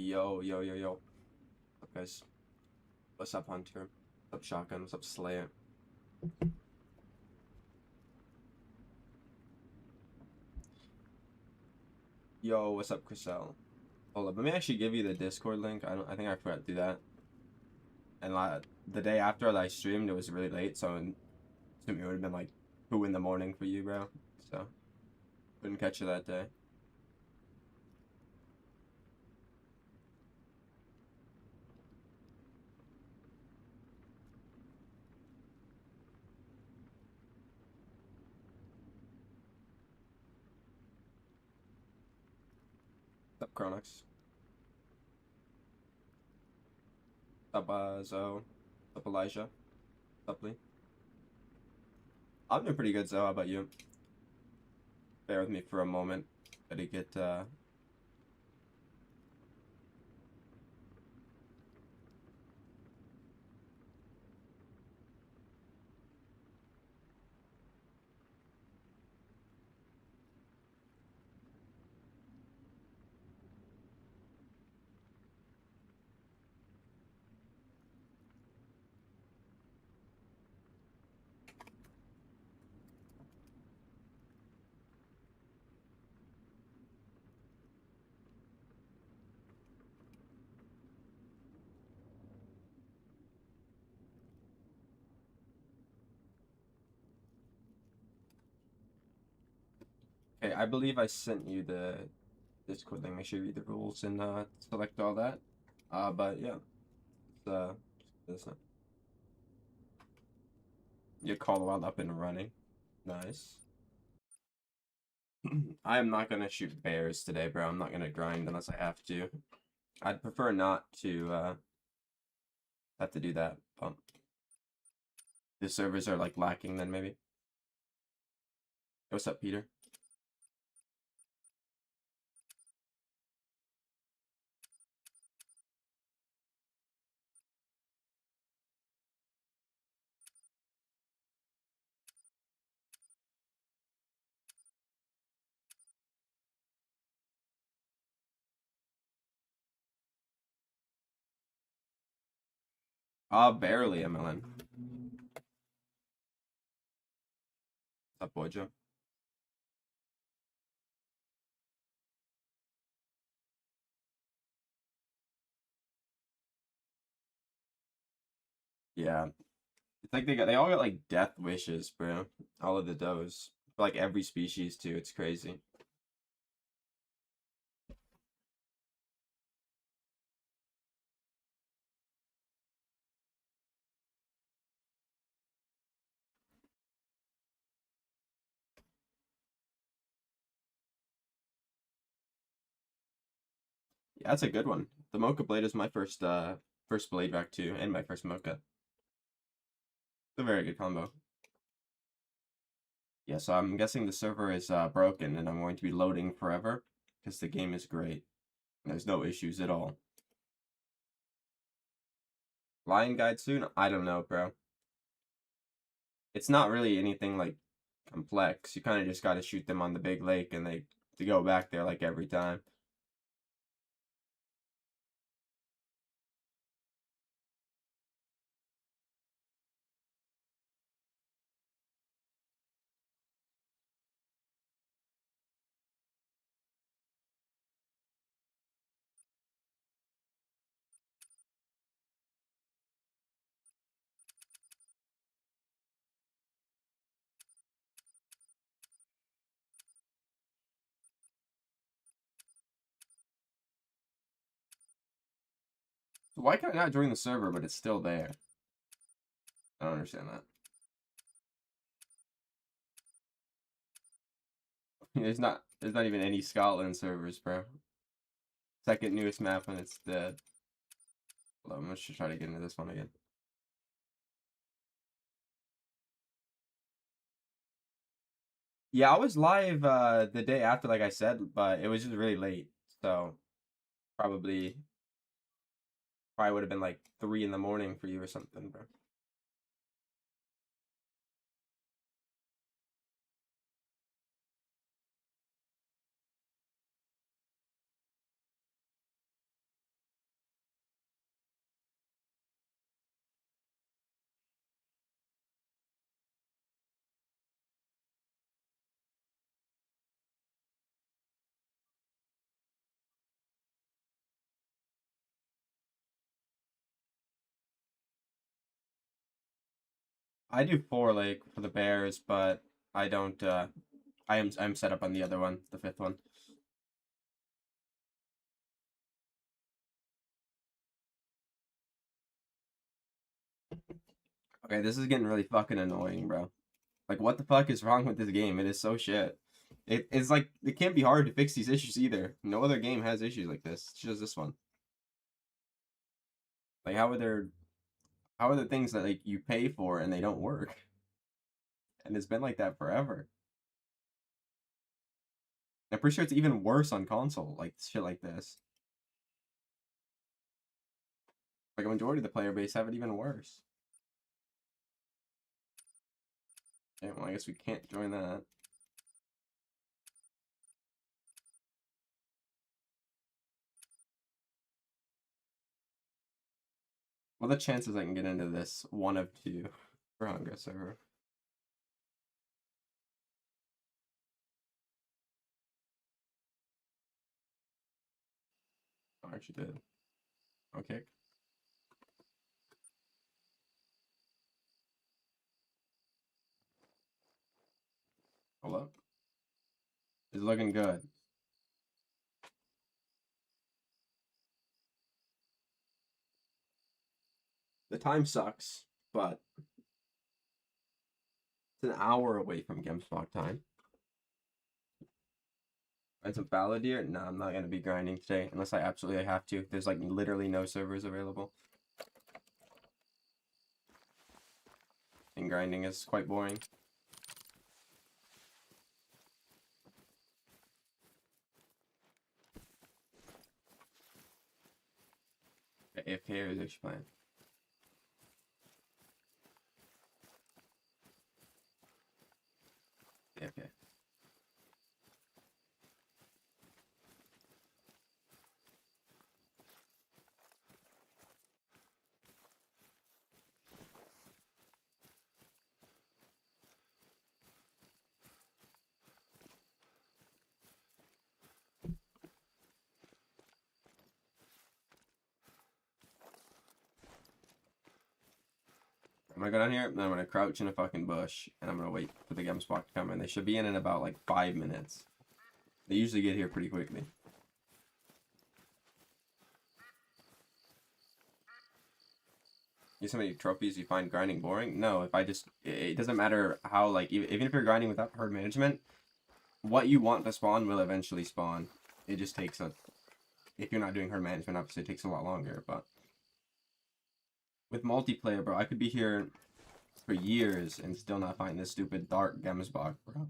Yo, yo, yo, yo. What's up, guys? What's up, Hunter? What's up, Shotgun? What's up, Slayer? Yo, what's up, Chriselle? Hold up, let me actually give you the Discord link. I think I forgot to do that. And the day after I streamed, it was really late, so it would have been like 2 in the morning for you, bro. So couldn't catch you that day. What's up, Chronix? What's up, Zoe? What's up, Elijah? What's up, Lee? I'm doing pretty good, Zoe. How about you? Bear with me for a moment. Gotta get Okay, I believe I sent you the Discord link. Make sure you read the rules and select all that. But yeah, this your call all up and running. Nice. I am not gonna shoot bears today, bro. I'm not gonna grind unless I have to. I'd prefer not to have to do that. The servers are like lacking then maybe. What's up, Peter? Barely, MLN. What's up, Bojo? Yeah. It's like they all got like death wishes, bro. All of the does. For like every species too. It's crazy. Yeah, that's a good one. The Mocha Blade is my first blade rack too, and my first Mocha. It's a very good combo. Yeah, so I'm guessing the server is broken and I'm going to be loading forever because the game is great. There's no issues at all. Lion guide soon? I don't know, bro. It's not really anything like complex. You kind of just got to shoot them on the big lake and they go back there like every time. So why can I not join the server but it's still there? I don't understand that. There's not even any Scotland servers, bro. Second newest map and it's dead. Hold on, I'm just try to get into this one again. Yeah, I was live the day after, like I said, but it was just really late. So probably would have been like 3 in the morning for you or something, bro. I do 4 lake for the bears, but I don't. I'm set up on the other one, the 5th one. Okay, this is getting really fucking annoying, bro. Like, what the fuck is wrong with this game? It is so shit. It's like, it can't be hard to fix these issues either. No other game has issues like this. It's just this one. Like, how are there things that, like, you pay for and they don't work? And it's been like that forever. I'm pretty sure it's even worse on console, like, shit like this. Like, a majority of the player base have it even worse. Okay, well, I guess we can't join that. What are the chances I can get into this 1 of 2 for Hunger server? Oh, I actually did. Okay. Hold up. It's looking good. The time sucks, but it's an hour away from GameSpot time. Find some fallow deer? No, I'm not going to be grinding today unless I absolutely have to. There's like literally no servers available. And grinding is quite boring. AFK or is it playing? AFK. I'm gonna go down here and I'm gonna crouch in a fucking bush and I'm gonna wait for the GameSpot to come in. They should be in about like 5 minutes. They usually get here pretty quickly. You so many trophies you find grinding boring? No, if I just it doesn't matter how, like, even if you're grinding without herd management, what you want to spawn will eventually spawn. It just takes a, if you're not doing herd management, obviously it takes a lot longer, but with multiplayer, bro, I could be here for years and still not find this stupid dark Gemsbach, bro.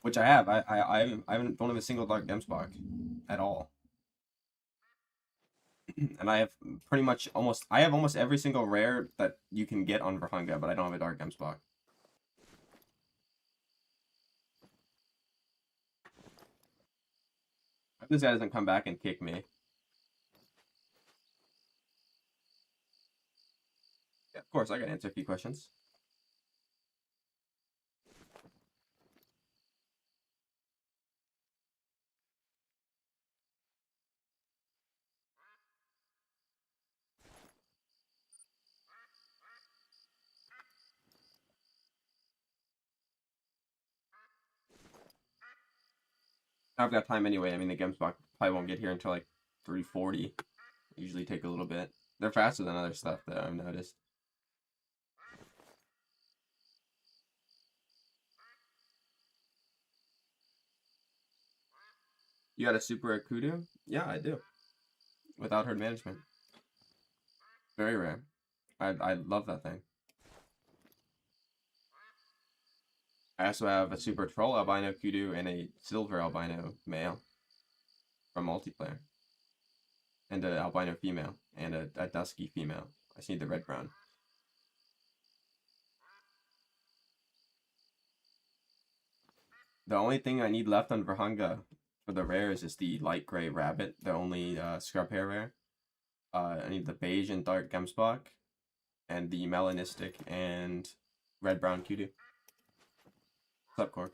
Which I have. Don't have a single dark Gemsbach at all. And I have pretty much I have almost every single rare that you can get on Verhunga, but I don't have a dark Gemsbach. If this guy doesn't come back and kick me. Yeah, of course, I can answer a few questions. I've got time anyway. I mean, the Gemsbach probably won't get here until like 3:40. Usually take a little bit. They're faster than other stuff that I've noticed. You got a super Akudu? Yeah, I do. Without herd management. Very rare. I love that thing. I also have a super troll albino kudu and a silver albino male from multiplayer. And an albino female and a dusky female. I just need the red brown. The only thing I need left on Verhunga for the rares is the light gray rabbit, the only scrub hair rare. I need the beige and dark Gemsbach, and the melanistic and red brown kudu. What's up, Cork?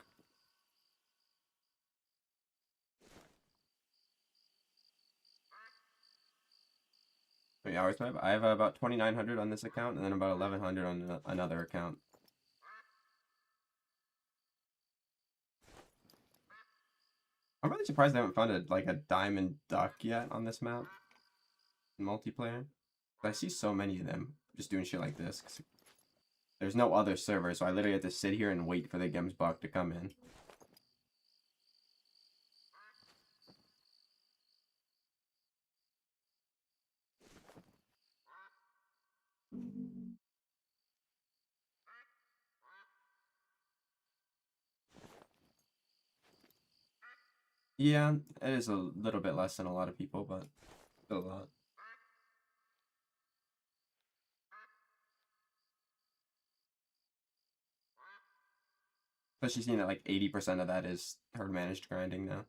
How many hours do I have? I have about 2,900 on this account, and then about 1,100 on another account. I'm really surprised I haven't found a diamond duck yet on this map in multiplayer. But I see so many of them just doing shit like this. 'Cause there's no other server, so I literally have to sit here and wait for the Gemsbok to come in. Yeah, it is a little bit less than a lot of people, but still a lot. Especially seeing that like 80% of that is herd managed grinding now.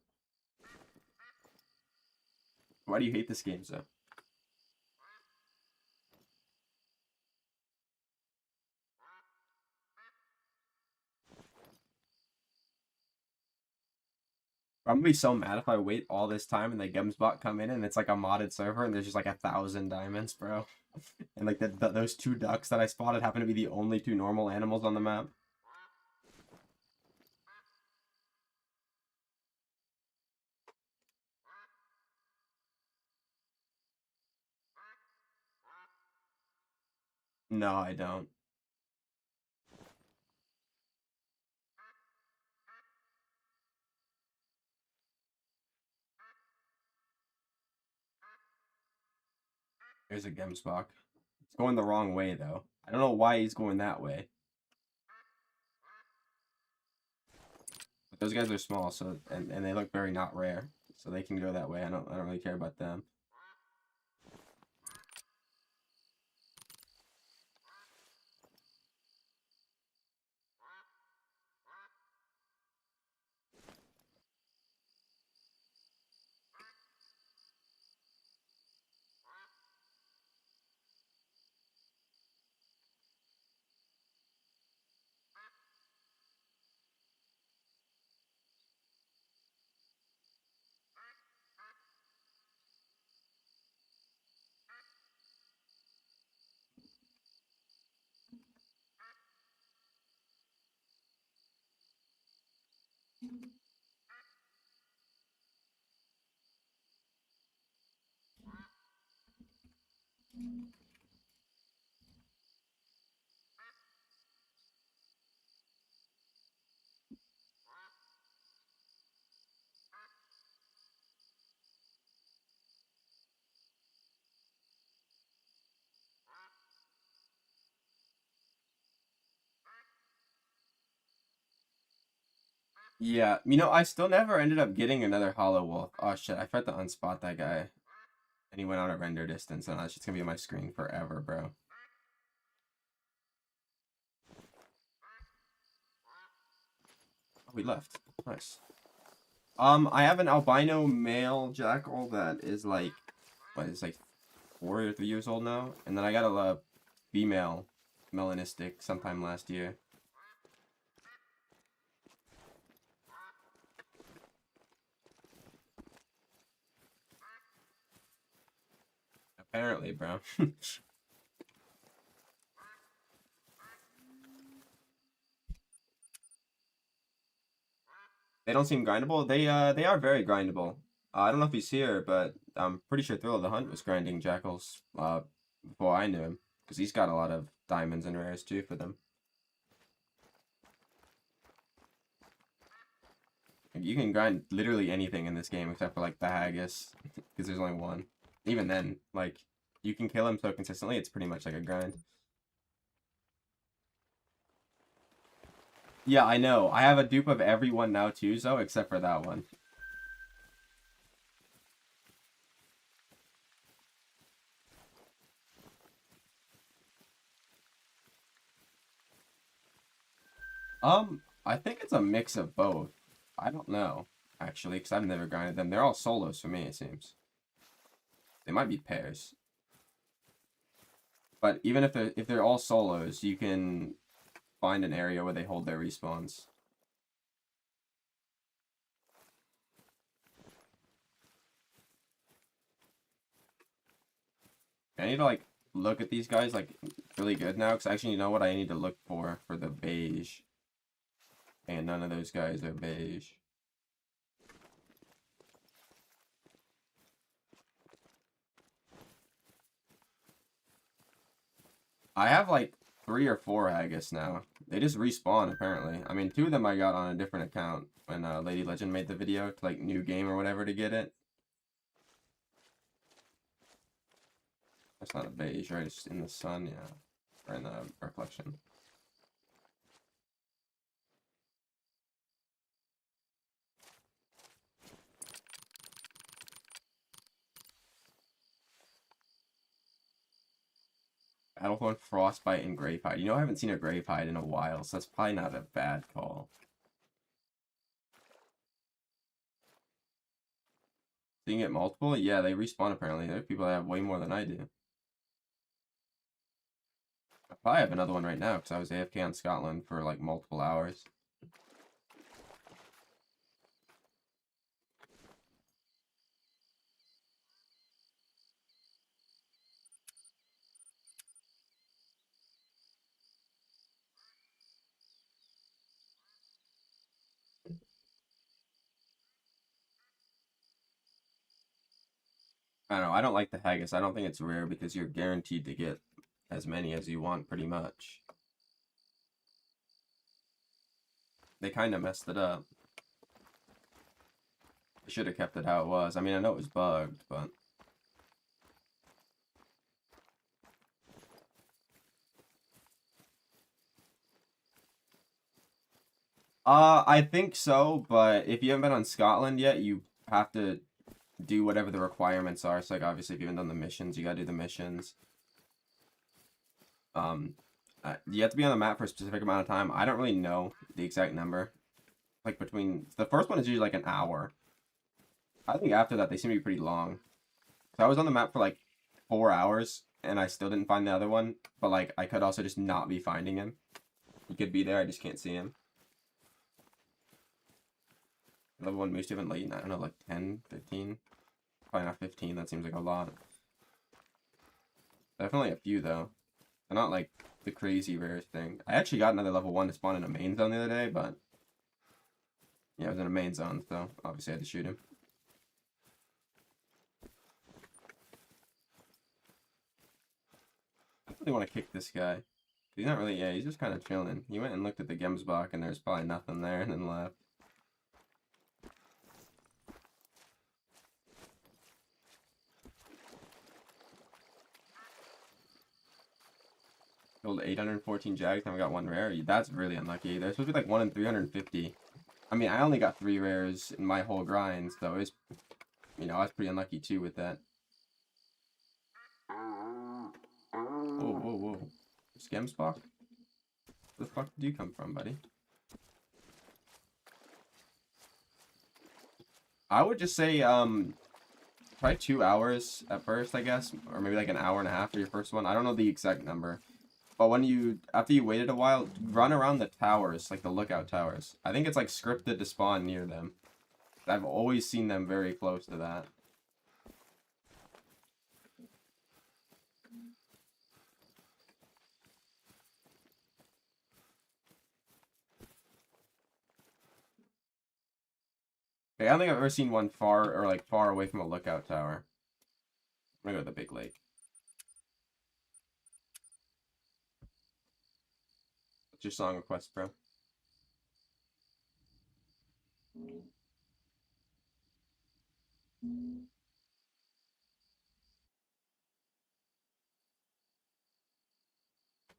Why do you hate this game so? I'm gonna be so mad if I wait all this time and the Gemsbot come in and it's like a modded server and there's just like 1,000 diamonds, bro. And like those two ducks that I spotted happen to be the only two normal animals on the map. No, I don't. There's a Gemsbok. It's going the wrong way though. I don't know why he's going that way. But those guys are small, so and they look very not rare. So they can go that way. I don't really care about them. Yeah, you know, I still never ended up getting another Hollow Wolf. Oh shit, I forgot to unspot that guy. And he went out at render distance, and that's just gonna be on my screen forever, bro. Oh, we left. Nice. I have an albino male jackal that is like, what, is like 4 or 3 years old now, and then I got a female melanistic sometime last year. Apparently, bro. They don't seem grindable. They are very grindable. I don't know if he's here, but I'm pretty sure Thrill of the Hunt was grinding jackals before I knew him, because he's got a lot of diamonds and rares too for them. You can grind literally anything in this game except for like the haggis, because there's only one. Even then, like, you can kill him so consistently, it's pretty much like a grind. Yeah, I know. I have a dupe of everyone now too, so except for that one. I think it's a mix of both. I don't know, actually, because I've never grinded them. They're all solos for me, it seems. They might be pairs. But even if they're all solos, you can find an area where they hold their respawns. I need to like look at these guys like really good now, because actually, you know what I need to look for the beige. And none of those guys are beige. I have like 3 or 4 haggis now. They just respawn apparently. I mean, 2 of them I got on a different account when Lady Legend made the video to like new game or whatever to get it. That's not a beige, right? It's just in the sun, yeah. Or in the reflection. Battlethorn, Frostbite, and Gravehide. You know, I haven't seen a Gravehide in a while, so that's probably not a bad call. So you can get multiple? Yeah, they respawn apparently. There are people that have way more than I do. I probably have another one right now, because I was AFK on Scotland for like multiple hours. I don't know, I don't like the haggis. I don't think it's rare because you're guaranteed to get as many as you want, pretty much. They kind of messed it up. They should have kept it how it was. I mean, I know it was bugged, but... I think so, but if you haven't been on Scotland yet, you have to do whatever the requirements are. So, like, obviously, if you haven't done the missions, you gotta do the missions. You have to be on the map for a specific amount of time. I don't really know the exact number. Like, between... The first one is usually, like, an hour. I think after that, they seem to be pretty long. So I was on the map for, like, 4 hours, and I still didn't find the other one. But, like, I could also just not be finding him. He could be there, I just can't see him. Level 1 moose even late, I don't know, like 10, 15? Probably not 15, that seems like a lot. Definitely a few, though. They're not, like, the crazy rarest thing. I actually got another level 1 to spawn in a main zone the other day, but... Yeah, I was in a main zone, so obviously I had to shoot him. I really want to kick this guy. He's not really, yeah, he's just kind of chilling. He went and looked at the Gemsbach, and there's probably nothing there, and then left. Killed 814 Jags, and we got 1 rare. That's really unlucky. There's supposed to be like 1 in 350. I mean, I only got 3 rares in my whole grind, so it's, you know, I was pretty unlucky too with that. Whoa, whoa, whoa. Gemsbach? Where the fuck did you come from, buddy? I would just say, probably 2 hours at first, I guess, or maybe like an hour and a half for your first one. I don't know the exact number. But when you, after you waited a while, run around the towers, like the lookout towers. I think it's like scripted to spawn near them. I've always seen them very close to that. Okay, I don't think I've ever seen one far, or like far away from a lookout tower. I'm gonna go to the big lake. What's your song request, bro?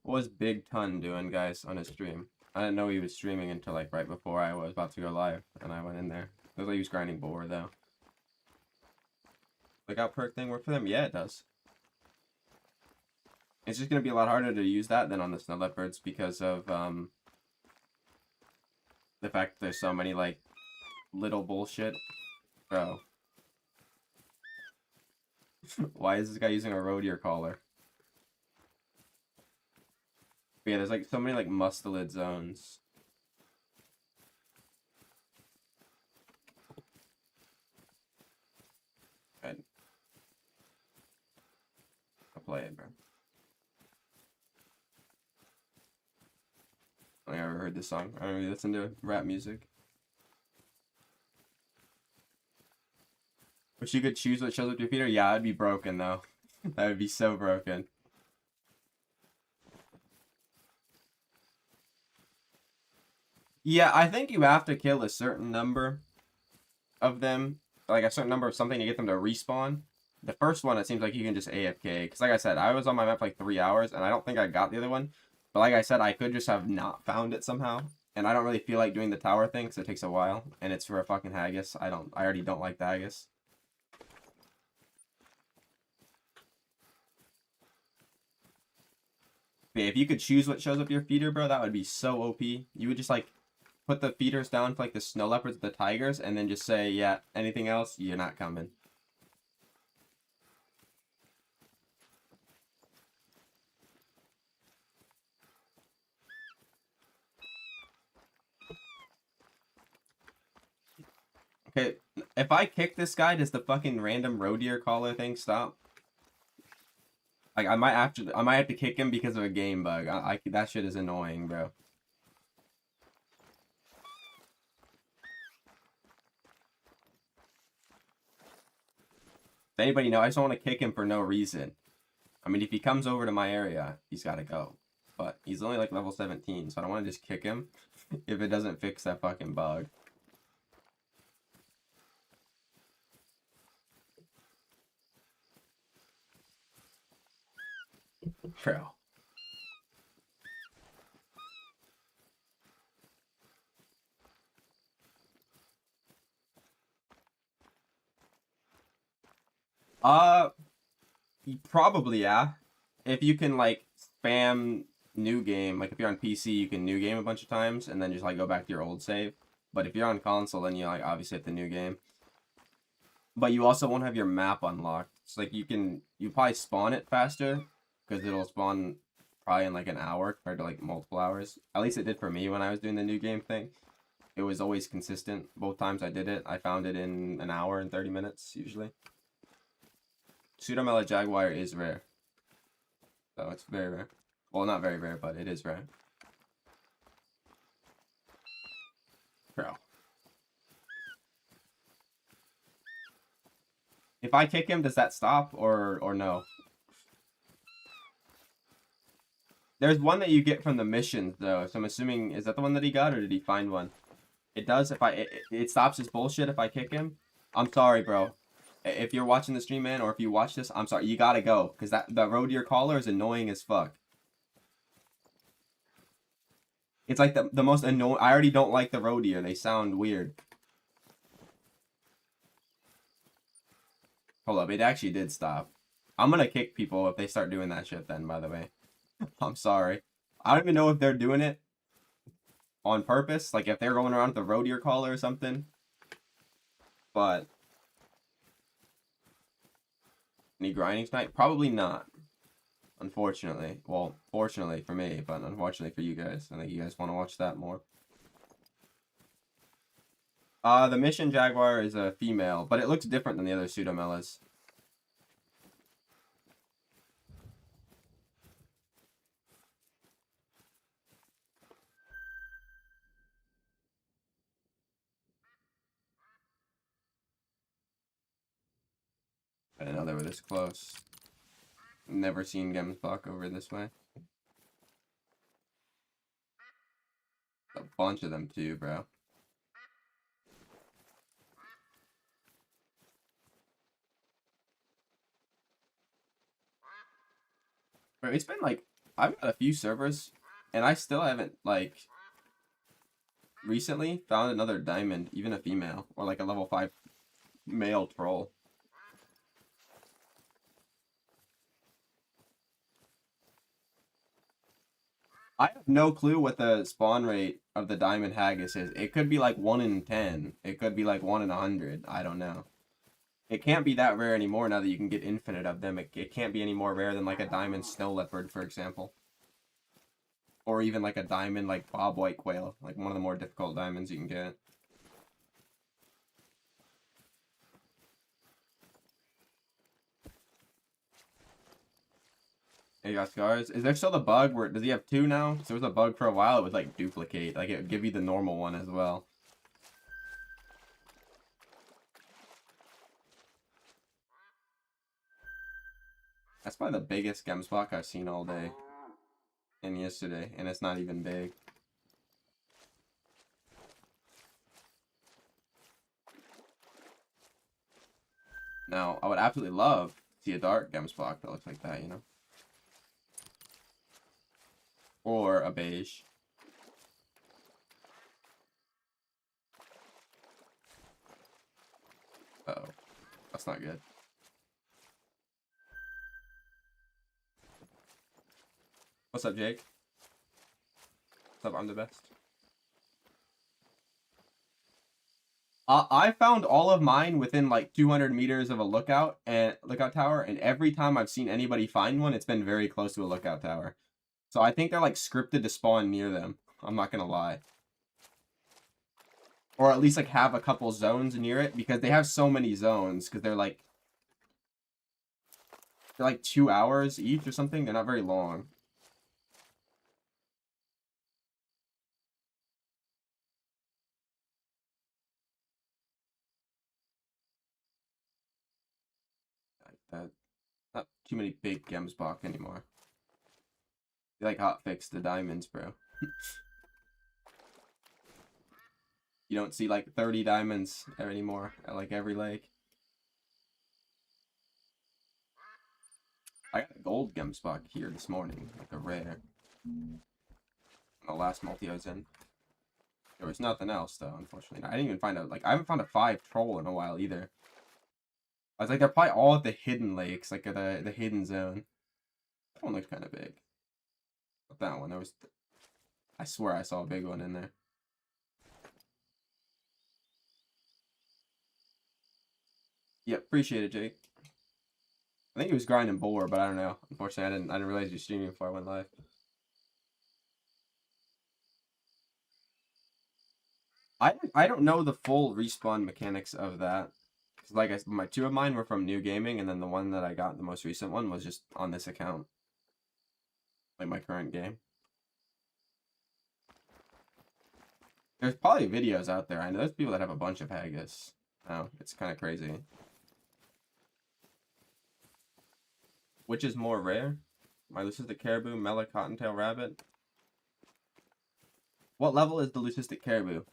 What was Big Ton doing, guys, on his stream? I didn't know he was streaming until like right before I was about to go live, and I went in there. It was like he was grinding boar, though. Lookout perk thing work for them? Yeah, it does. It's just gonna be a lot harder to use that than on the snow leopards because of the fact that there's so many like little bullshit. Bro. Why is this guy using a road deer collar? But yeah, there's like so many like mustelid zones. Good. play it, bro. I never heard this song. I don't really listen to rap music. Wish you could choose what shows up your feeder? Yeah, I'd be broken though. That would be so broken. Yeah, I think you have to kill a certain number of them, like a certain number of something to get them to respawn. The first one, it seems like you can just AFK. Because like I said, I was on my map for like 3 hours, and I don't think I got the other one. But like I said, I could just have not found it somehow. And I don't really feel like doing the tower thing, because it takes a while. And it's for a fucking haggis. I already don't like the haggis. But yeah, if you could choose what shows up your feeder, bro, that would be so OP. You would just like put the feeders down for like the snow leopards, the tigers, and then just say, yeah, anything else, you're not coming. Okay, if I kick this guy, does the fucking random roe deer caller thing stop? Like, I might have to kick him because of a game bug. That shit is annoying, bro. Does anybody know? I just don't want to kick him for no reason. I mean, if he comes over to my area, he's got to go. But he's only like level 17, so I don't want to just kick him if it doesn't fix that fucking bug. Bro. Probably, yeah. If you can, like, spam new game, like, if you're on PC, you can new game a bunch of times, and then just, like, go back to your old save. But if you're on console, then you, like, obviously hit the new game. But you also won't have your map unlocked. It's like, you probably spawn it faster, because it'll spawn probably in, like, an hour compared to, like, multiple hours. At least it did for me when I was doing the new game thing. It was always consistent. Both times I did it, I found it in an hour and 30 minutes, usually. Pseudomela Jaguar is rare. So it's very rare. Well, not very rare, but it is rare. Bro. If I kick him, does that stop or no? There's one that you get from the missions, though. So I'm assuming, is that the one that he got, or did he find one? It does. If it stops his bullshit if I kick him. I'm sorry, bro. If you're watching the stream, man, or if you watch this, I'm sorry. You gotta go, because that roe deer caller is annoying as fuck. It's like the most annoying. I already don't like the roe deer. They sound weird. Hold up, it actually did stop. I'm gonna kick people if they start doing that shit then, by the way. I'm sorry. I don't even know if they're doing it on purpose, like if they're going around with the roe deer caller or something. But any grinding tonight? Probably not. Unfortunately. Well, fortunately for me, but unfortunately for you guys. I think you guys want to watch that more. The Mission Jaguar is a female, but it looks different than the other Pseudomelas. I didn't know they were this close. Never seen Gemsbach over this way. A bunch of them too, bro. Bro, it's been like, I've got a few servers, and I still haven't, like, recently found another diamond, even a female, or like a level 5 male troll. I have no clue what the spawn rate of the diamond haggis is. It could be like 1 in 10. It could be like 1 in 100. I don't know. It can't be that rare anymore now that you can get infinite of them. It can't be any more rare than like a diamond snow leopard, for example. Or even like a diamond like bob white quail. Like one of the more difficult diamonds you can get. You got scars. Is there still the bug where, does he have two now? So there was a bug for a while, it would like duplicate. Like it would give you the normal one as well. That's probably the biggest gem block I've seen all day. And yesterday. And it's not even big. Now, I would absolutely love to see a dark gem block that looks like that, you know? Or a beige. Uh-oh. That's not good. What's up, Jake? What's up, I'm the best. I found all of mine within like 200 meters of a lookout tower, and every time I've seen anybody find one, it's been very close to a lookout tower. So I think they're like scripted to spawn near them. I'm not gonna lie. Or at least like have a couple zones near it, because they have so many zones, because they're like 2 hours each or something. They're not very long. Like that. Not too many big gems block anymore. They like hotfix the diamonds, bro. You don't see like 30 diamonds anymore at like every lake. I got a gold gem spot here this morning, like a rare. The last multi I was in. There was nothing else though, unfortunately. I didn't even find out, like, I haven't found a 5 troll in a while either. I was like, they're probably all at the hidden lakes, like at the hidden zone. That one looks kind of big. But that one, I swear I saw a big one in there. Yep, appreciate it, Jake. I think he was grinding boar, but I don't know. Unfortunately, I didn't realize you were streaming before I went live. I don't know the full respawn mechanics of that. Like my 2 of mine were from New Gaming, and then the one that I got, the most recent one, was just on this account. Like my current game. There's probably videos out there. I know there's people that have a bunch of haggis. Oh, it's kind of crazy. Which is more rare? My leucistic caribou, Mela cottontail rabbit. What level is the leucistic caribou?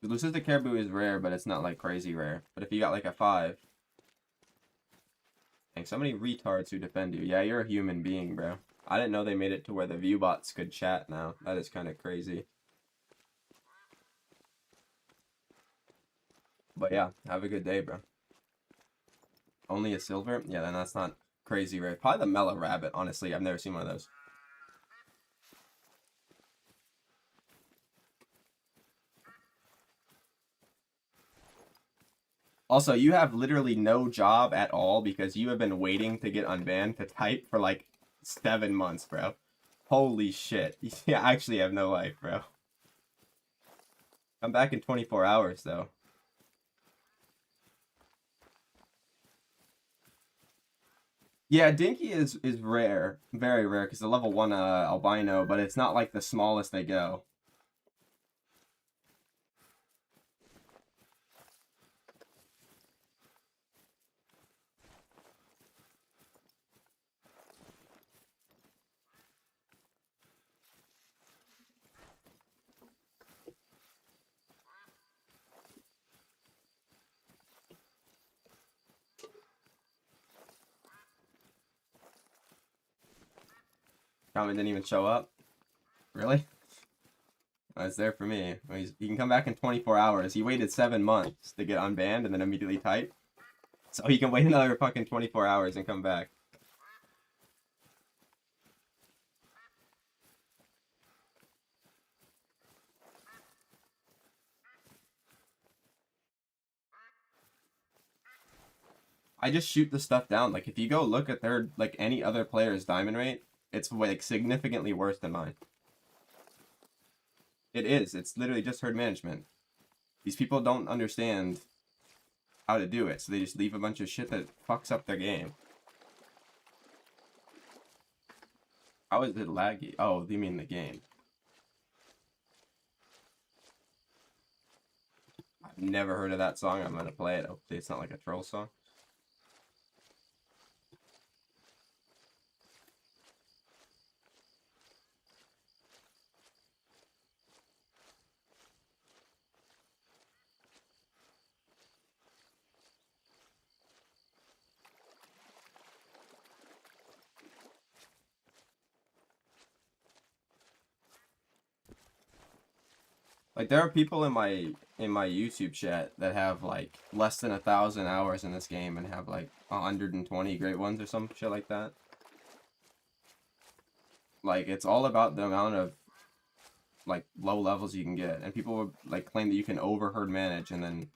The leucistic caribou is rare, but it's not like crazy rare. But if you got like a 5. Dang, so many retards who defend you. Yeah, you're a human being, bro. I didn't know they made it to where the viewbots could chat now. That is kind of crazy. But yeah, have a good day, bro. Only a silver? Yeah, then that's not crazy rare. Probably the Mela rabbit, honestly. I've never seen one of those. Also, you have literally no job at all because you have been waiting to get unbanned to type for like 7 months, bro. Holy shit. You actually have no life, bro. Come back in 24 hours, though. Yeah, Dinky is rare. Very rare, because the level 1 albino, but it's not like the smallest they go. Comment didn't even show up. Really? Oh, it's there for me. He can come back in 24 hours. He waited 7 months to get unbanned and then immediately type. So he can wait another fucking 24 hours and come back. I just shoot the stuff down. Like, if you go look at their, like, any other player's diamond rate, it's, like, significantly worse than mine. It is. It's literally just herd management. These people don't understand how to do it, so they just leave a bunch of shit that fucks up their game. How is it laggy? Oh, you mean the game? I've never heard of that song. I'm gonna play it. Hopefully it's not like a troll song. Like there are people in my YouTube chat that have like less than 1,000 hours in this game and have like 120 great ones or some shit like that. Like it's all about the amount of like low levels you can get, and people would like claim that you can overherd manage and then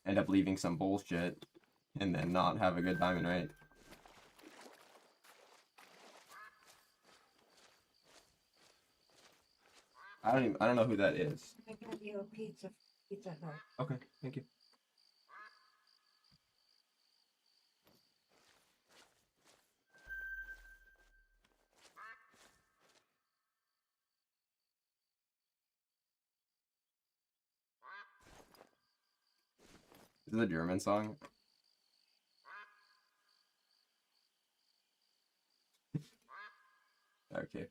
end up leaving some bullshit and then not have a good diamond rate. I don't know who that is. I got you a Pizza Hut. Okay, thank you. Is it a German song? Okay.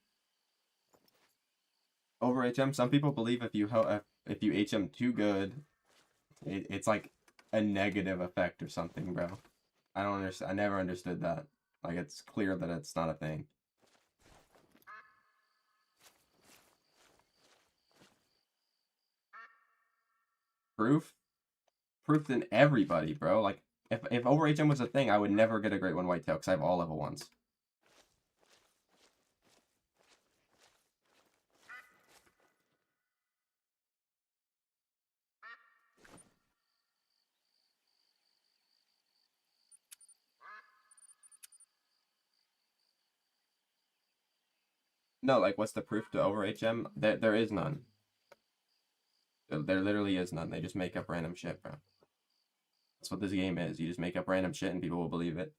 Over HM, some people believe if you HM too good, it's like a negative effect or something, bro. I don't understand. I never understood that. Like it's clear that it's not a thing. Proof? Proof than everybody, bro. Like if over HM was a thing, I would never get a great one whitetail because I have all level ones. No, like what's the proof to over HM? There is none. There literally is none. They just make up random shit, bro. That's what this game is. You just make up random shit and people will believe it.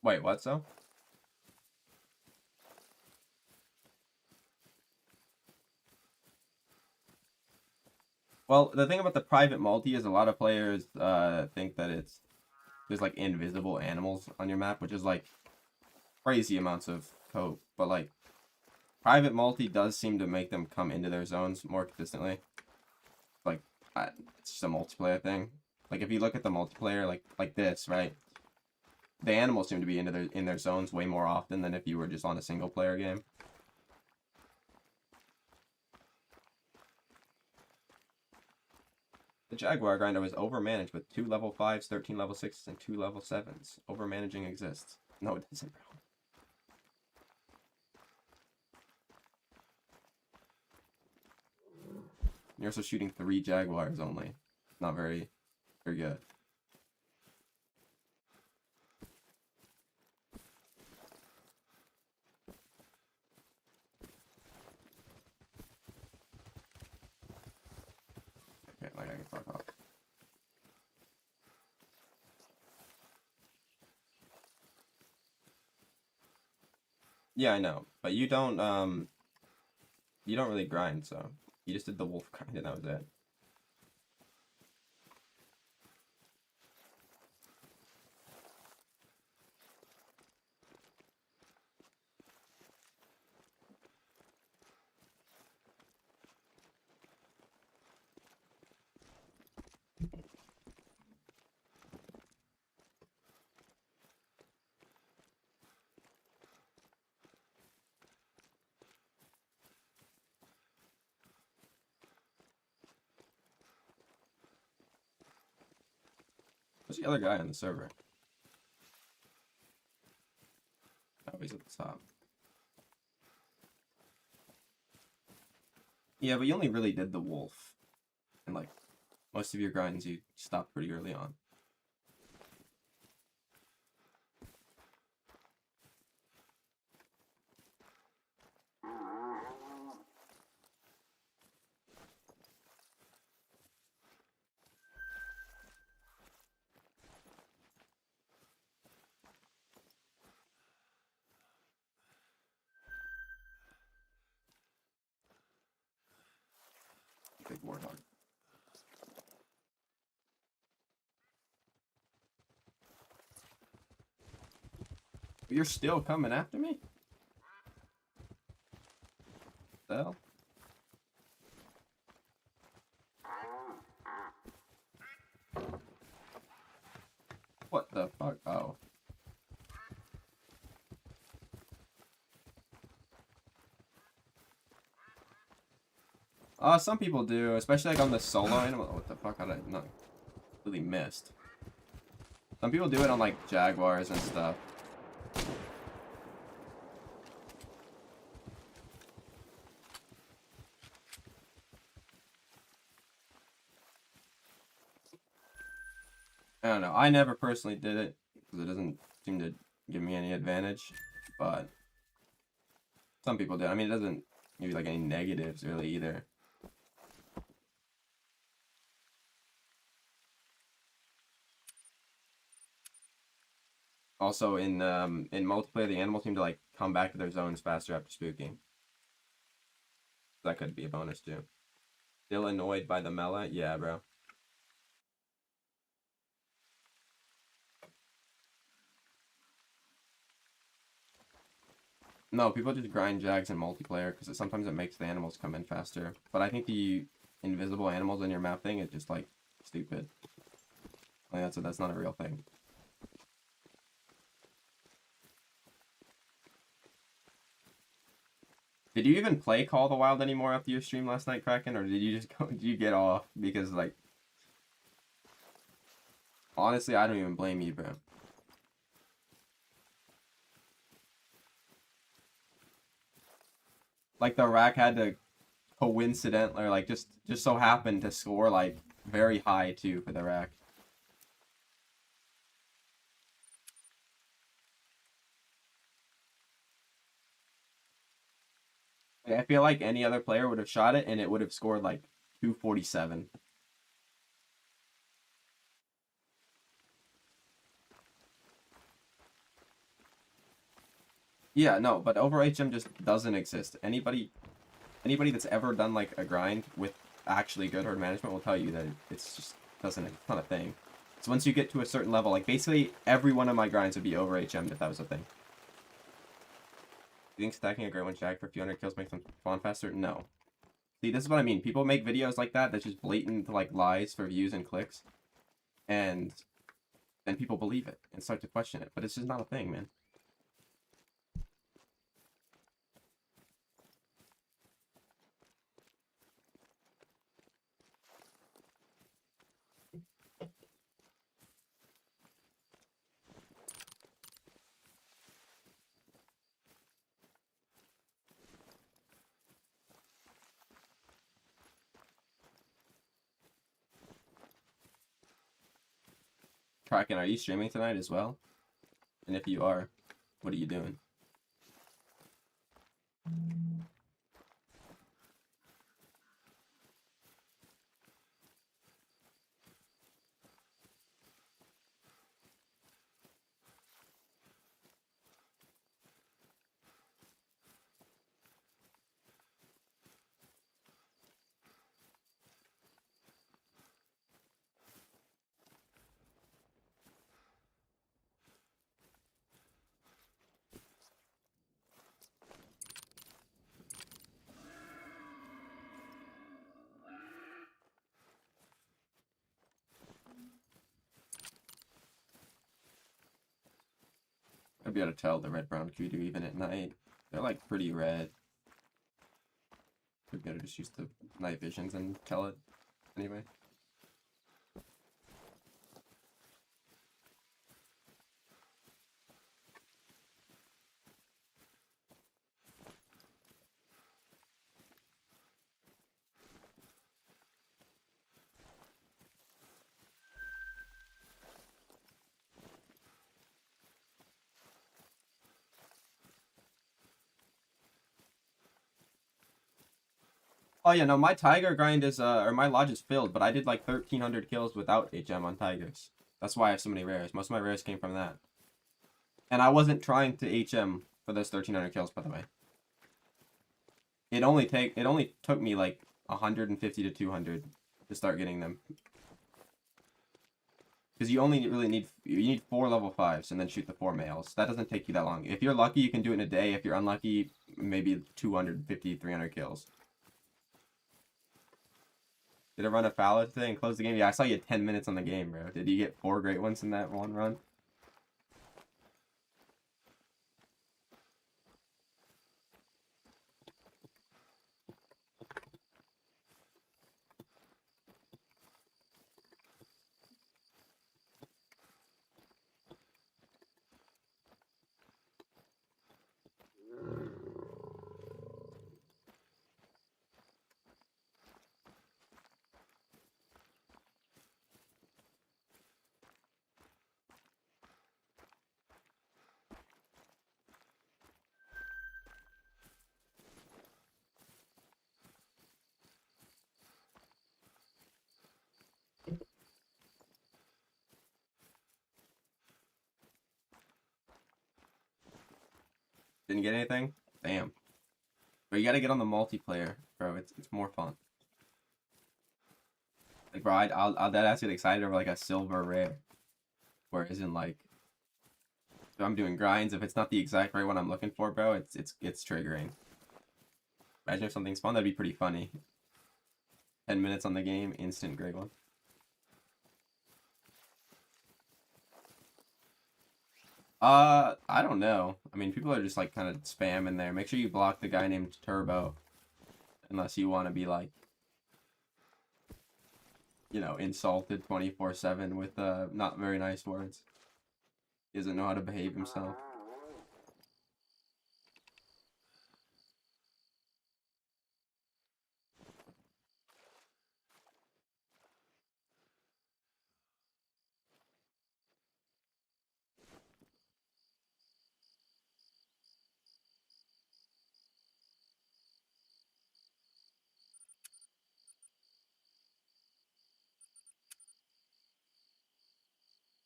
Wait, what so? Well, the thing about the private multi is a lot of players think that there's like invisible animals on your map, which is like crazy amounts of cope. But like private multi does seem to make them come into their zones more consistently. Like it's just a multiplayer thing. Like if you look at the multiplayer, like this, right? The animals seem to be in their zones way more often than if you were just on a single player game. The Jaguar grinder was overmanaged with 2 level 5s, 13 level 6s, and 2 level 7s. Overmanaging exists. No, it doesn't, bro. You're also shooting 3 Jaguars only. Not very good. Okay, like I can fuck off. Yeah, I know. But you don't really grind, so you just did the wolf grind and that was it. Where's the other guy on the server? Oh, he's at the top. Yeah, but you only really did the wolf. And like, most of your grinds you stopped pretty early on. Big warthog. You're still coming after me? The hell? What the fuck? Oh. Some people do, especially like on the solo animal. What the fuck? I not really missed. Some people do it on like jaguars and stuff. I don't know. I never personally did it because it doesn't seem to give me any advantage, but some people do. I mean, it doesn't give you like any negatives really either. Also, in multiplayer, the animals seem to like come back to their zones faster after spooking. That could be a bonus too. Still annoyed by the melee? Yeah, bro. No, people just grind jags in multiplayer because sometimes it makes the animals come in faster. But I think the invisible animals in your map thing is just like stupid. Like that's not a real thing. Did you even play Call of the Wild anymore after your stream last night, Kraken, or did you just go? Did you get off because like? Honestly, I don't even blame you, bro. Like the rack had to coincidentally, or like just so happened to score like very high too for the rack. Like, I feel like any other player would have shot it and it would have scored like 247. Yeah, no, but over HM just doesn't exist. Anybody that's ever done like a grind with actually good herd management will tell you that it's just doesn't, it's not a thing. So once you get to a certain level, like basically every one of my grinds would be over HM if that was a thing. You think stacking a great one jag for a few hundred kills makes them spawn faster? No. See, this is what I mean. People make videos like that that's just blatant like lies for views and clicks, and then people believe it and start to question it. But it's just not a thing, man. Kraken, are you streaming tonight as well? And if you are, what are you doing? I'd be able to tell the red-brown kudu even at night. They're like pretty red. Could be able to just use the night visions and tell it anyway. Oh yeah, no, my tiger grind is or my lodge is filled, but I did like 1,300 kills without HM on tigers. That's why I have so many rares. Most of my rares came from that. And I wasn't trying to HM for those 1,300 kills, by the way. It only took me like 150 to 200 to start getting them. Because you only really need 4 level 5s and then shoot the 4 males. That doesn't take you that long. If you're lucky, you can do it in a day. If you're unlucky, maybe 250, 300 kills. Did it run afoul today and close the game? Yeah, I saw you had 10 minutes on the game, bro. Did you get 4 great ones in that one run? Didn't get anything? Damn. But you gotta get on the multiplayer, bro. It's more fun. Like, bro, I'll dead ass get excited over like a silver rare. Whereas in like, if I'm doing grinds, if it's not the exact right one I'm looking for, bro, it's triggering. Imagine if something's fun, that'd be pretty funny. 10 minutes on the game, instant great one. I don't know. I mean, people are just like kind of spamming there. Make sure you block the guy named Turbo. Unless you want to be like, you know, insulted 24/7 with not very nice words. He doesn't know how to behave himself.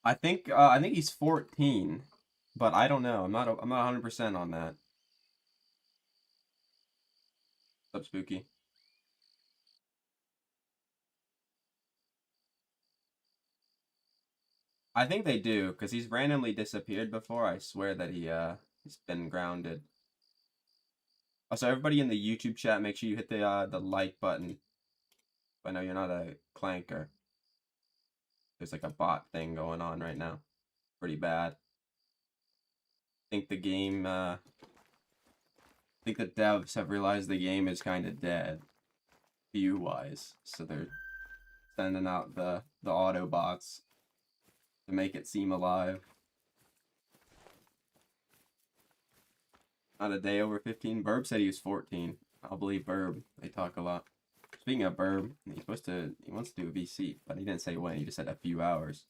I think he's 14, but I don't know. I'm not 100% on that. What's up, Spooky? I think they do, because he's randomly disappeared before. I swear that he's been grounded. Also, everybody in the YouTube chat, make sure you hit the like button. I know you're not a clanker. There's like a bot thing going on right now. Pretty bad. I think the game, I think the devs have realized the game is kind of dead, view-wise. So they're sending out the auto bots to make it seem alive. Not a day over 15. Burb said he was 14. I'll believe Burb. They talk a lot. Speaking of Burb, he wants to do a VC, but he didn't say when. He just said a few hours.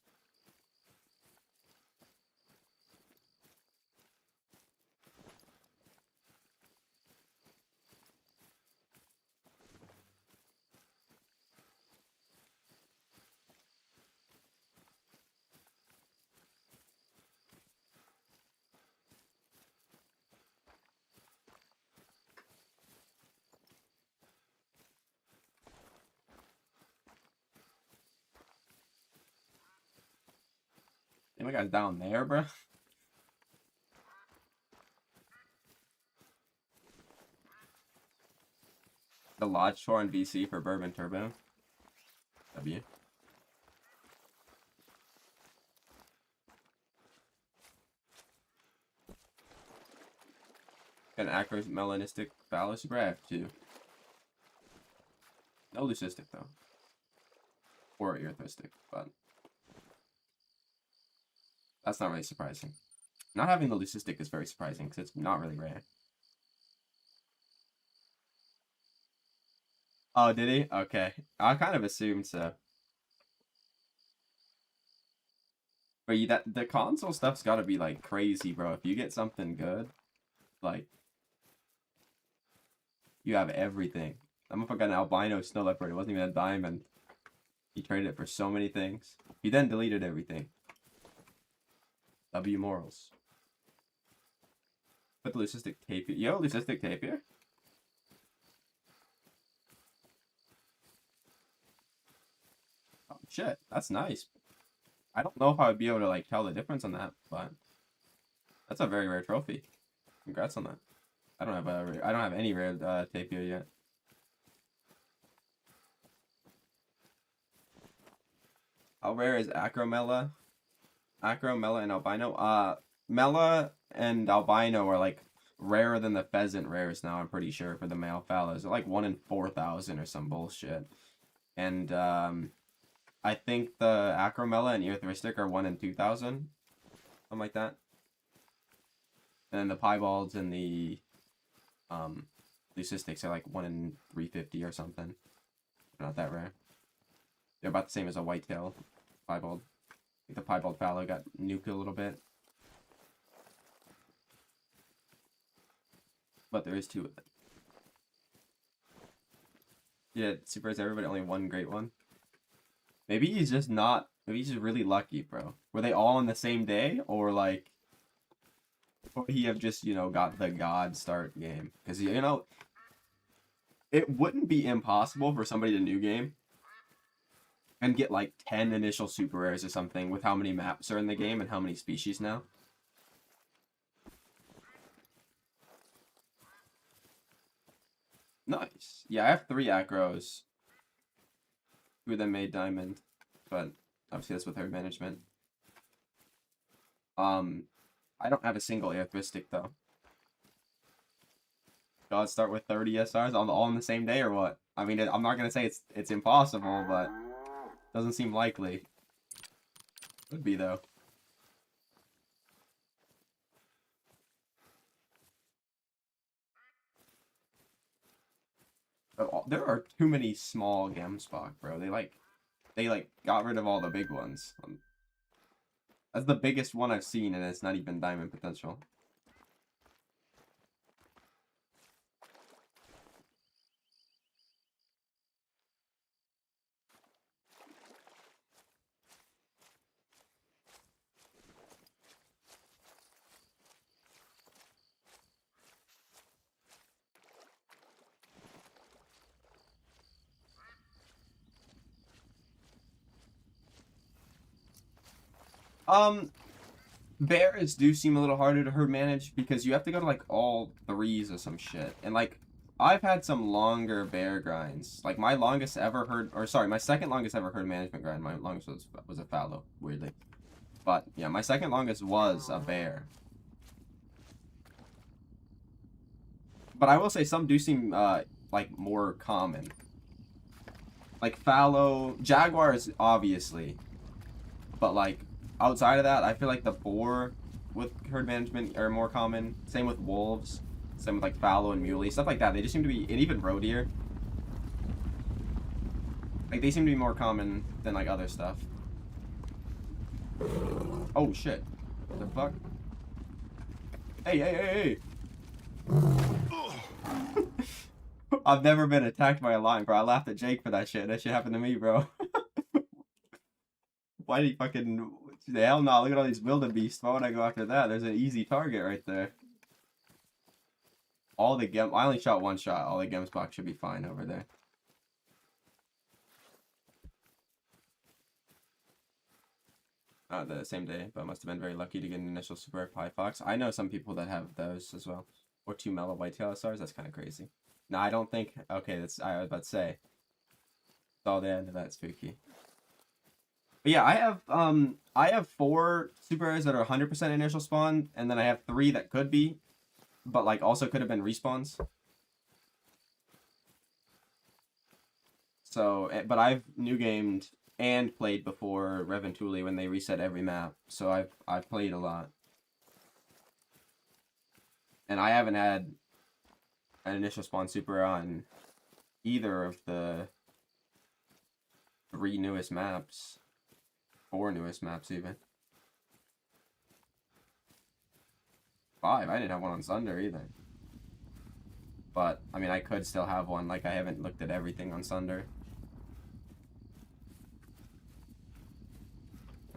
And my guy's down there, bro. The Lodge Tour on VC for Bourbon Turbo. W. Got an accurate melanistic phallus graph too. No leucistic though. Or erythrostic, but that's not really surprising. Not having the leucistic is very surprising because it's not really rare. Oh, did he? Okay. I kind of assumed so. But the console stuff's gotta be like crazy, bro. If you get something good, like you have everything. That motherfucker got an albino snow leopard. It wasn't even a diamond. He traded it for so many things. He then deleted everything. W morals. Put the leucistic tapir. Yo, leucistic tapir? Oh, shit. That's nice. I don't know if I would be able to, like, tell the difference on that, but that's a very rare trophy. Congrats on that. I don't have any rare tapir yet. How rare is Acromella? Acromella and albino? Mela and albino are like rarer than the pheasant rares now, I'm pretty sure, for the male fallows. They're like 1 in 4,000 or some bullshit. And I think the Acromella and Earthristic are 1 in 2,000. Something like that. And then the piebalds and the leucistics are like 1 in 350 or something. They're not that rare. They're about the same as a whitetail piebald. I think the piebald fallow got nuked a little bit. But there is 2 of it. Yeah, super is everybody only 1 great one. Maybe he's just not. Maybe he's just really lucky, bro. Were they all on the same day, or like, or he have just, you know, got the god start game? Because, you know, it wouldn't be impossible for somebody to new game and get like 10 initial super rares or something with how many maps are in the game and how many species now. Nice. Yeah, I have 3 acros. 2 of them made diamond, but obviously that's with herd management. I don't have a single Earthristic though. God start with 30 SRs all on the same day or what? I mean, I'm not gonna say it's impossible, but doesn't seem likely. Could be though. But there are too many small Gemsbok, bro. They got rid of all the big ones. That's the biggest one I've seen, and it's not even diamond potential. Bears do seem a little harder to herd manage because you have to go to like all 3s or some shit. And like, I've had some longer bear grinds. Like my longest ever herd, or sorry, my second longest ever herd management grind. My longest was a fallow, weirdly. But yeah, my second longest was a bear. But I will say some do seem like more common. Like fallow, jaguars obviously, but like outside of that, I feel like the boar with herd management are more common. Same with wolves. Same with like fallow and muley, stuff like that. They just seem to be, and even roe deer. Like they seem to be more common than like other stuff. Oh shit! What the fuck? Hey! I've never been attacked by a lion, bro. I laughed at Jake for that shit. That shit happened to me, bro. Why did he fucking... Hell no, look at all these wildebeests. Why would I go after that? There's an easy target right there. All the gem... I only shot 1 shot. All the Gemsbok should be fine over there. The same day, but must have been very lucky to get an initial super pie fox. I know some people that have those as well. Or 2 mellow whitetail stars. That's kind of crazy. No, I don't think... Okay, that's... I was about to say. It's all the end of that spooky. But yeah, I have 4 super rares that are 100% initial spawn, and then I have 3 that could be, but like also could have been respawns. So, but I've new gamed and played before Reventuli when they reset every map, so I've played a lot, and I haven't had an initial spawn super on either of the 3 newest maps. 4 newest maps, even. 5. I didn't have one on Sunder either. But, I mean, I could still have one. Like, I haven't looked at everything on Sunder.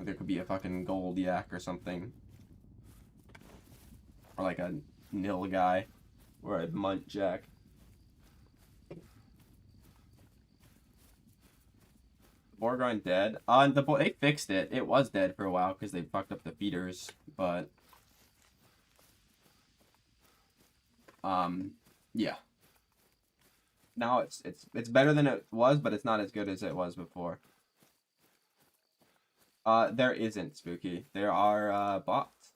There could be a fucking gold yak or something. Or like a nil guy. Or a munt jack. Boar grind dead. And they fixed it. It was dead for a while because they fucked up the feeders. But yeah. Now it's better than it was, but it's not as good as it was before. There isn't, Spooky. There are bots.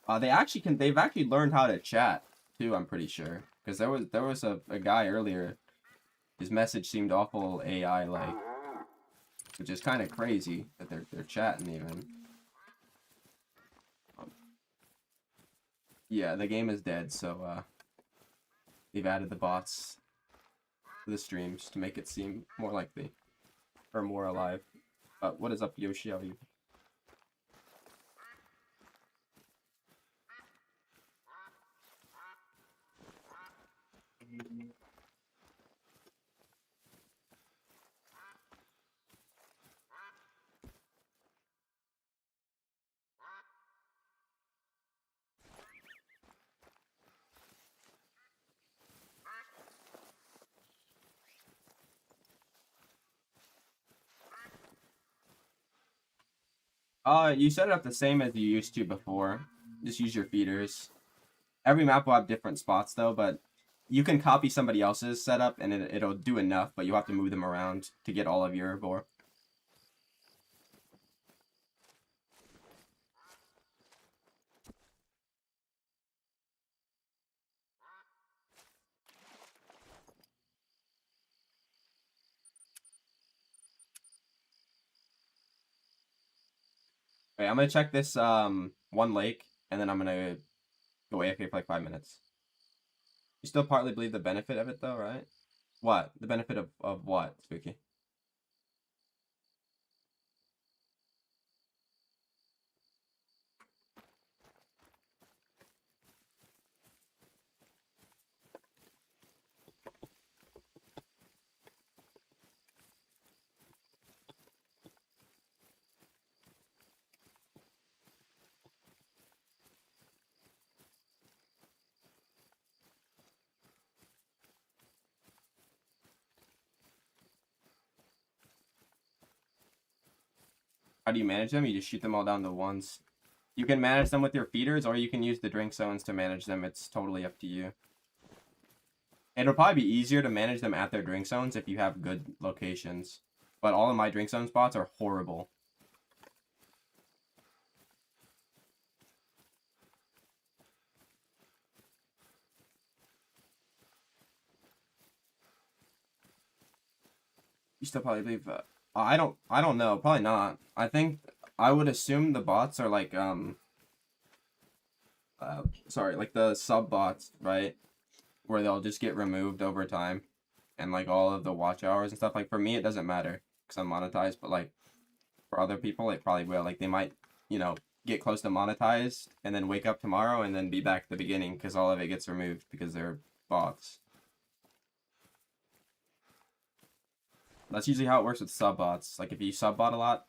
They've actually learned how to chat too, I'm pretty sure. Because there was a guy earlier. His message seemed awful AI like. Which is kind of crazy that they're chatting even. Yeah, the game is dead, so they've added the bots to the streams to make it seem more likely or more alive. What is up, Yoshi? How are you? You set it up the same as you used to before. Just use your feeders. Every map will have different spots though, but you can copy somebody else's setup and it'll do enough, but you have to move them around to get all of your boar. Wait, I'm gonna check this one lake and then I'm gonna go AFK for like 5 minutes. You still partly believe the benefit of it though, right? What? The benefit of what, Spooky? How do you manage them? You just shoot them all down to ones. You can manage them with your feeders, or you can use the drink zones to manage them. It's totally up to you. It'll probably be easier to manage them at their drink zones if you have good locations. But all of my drink zone spots are horrible. You still probably believe I don't know. Probably not. I think I would assume the bots are like sorry, like the sub bots, right? Where they'll just get removed over time, and like all of the watch hours and stuff. Like for me, it doesn't matter because I'm monetized, but like for other people, it probably will. Like they might, get close to monetized and then wake up tomorrow and then be back at the beginning because all of it gets removed because they're bots. That's usually how it works with sub bots. Like if you sub bot a lot,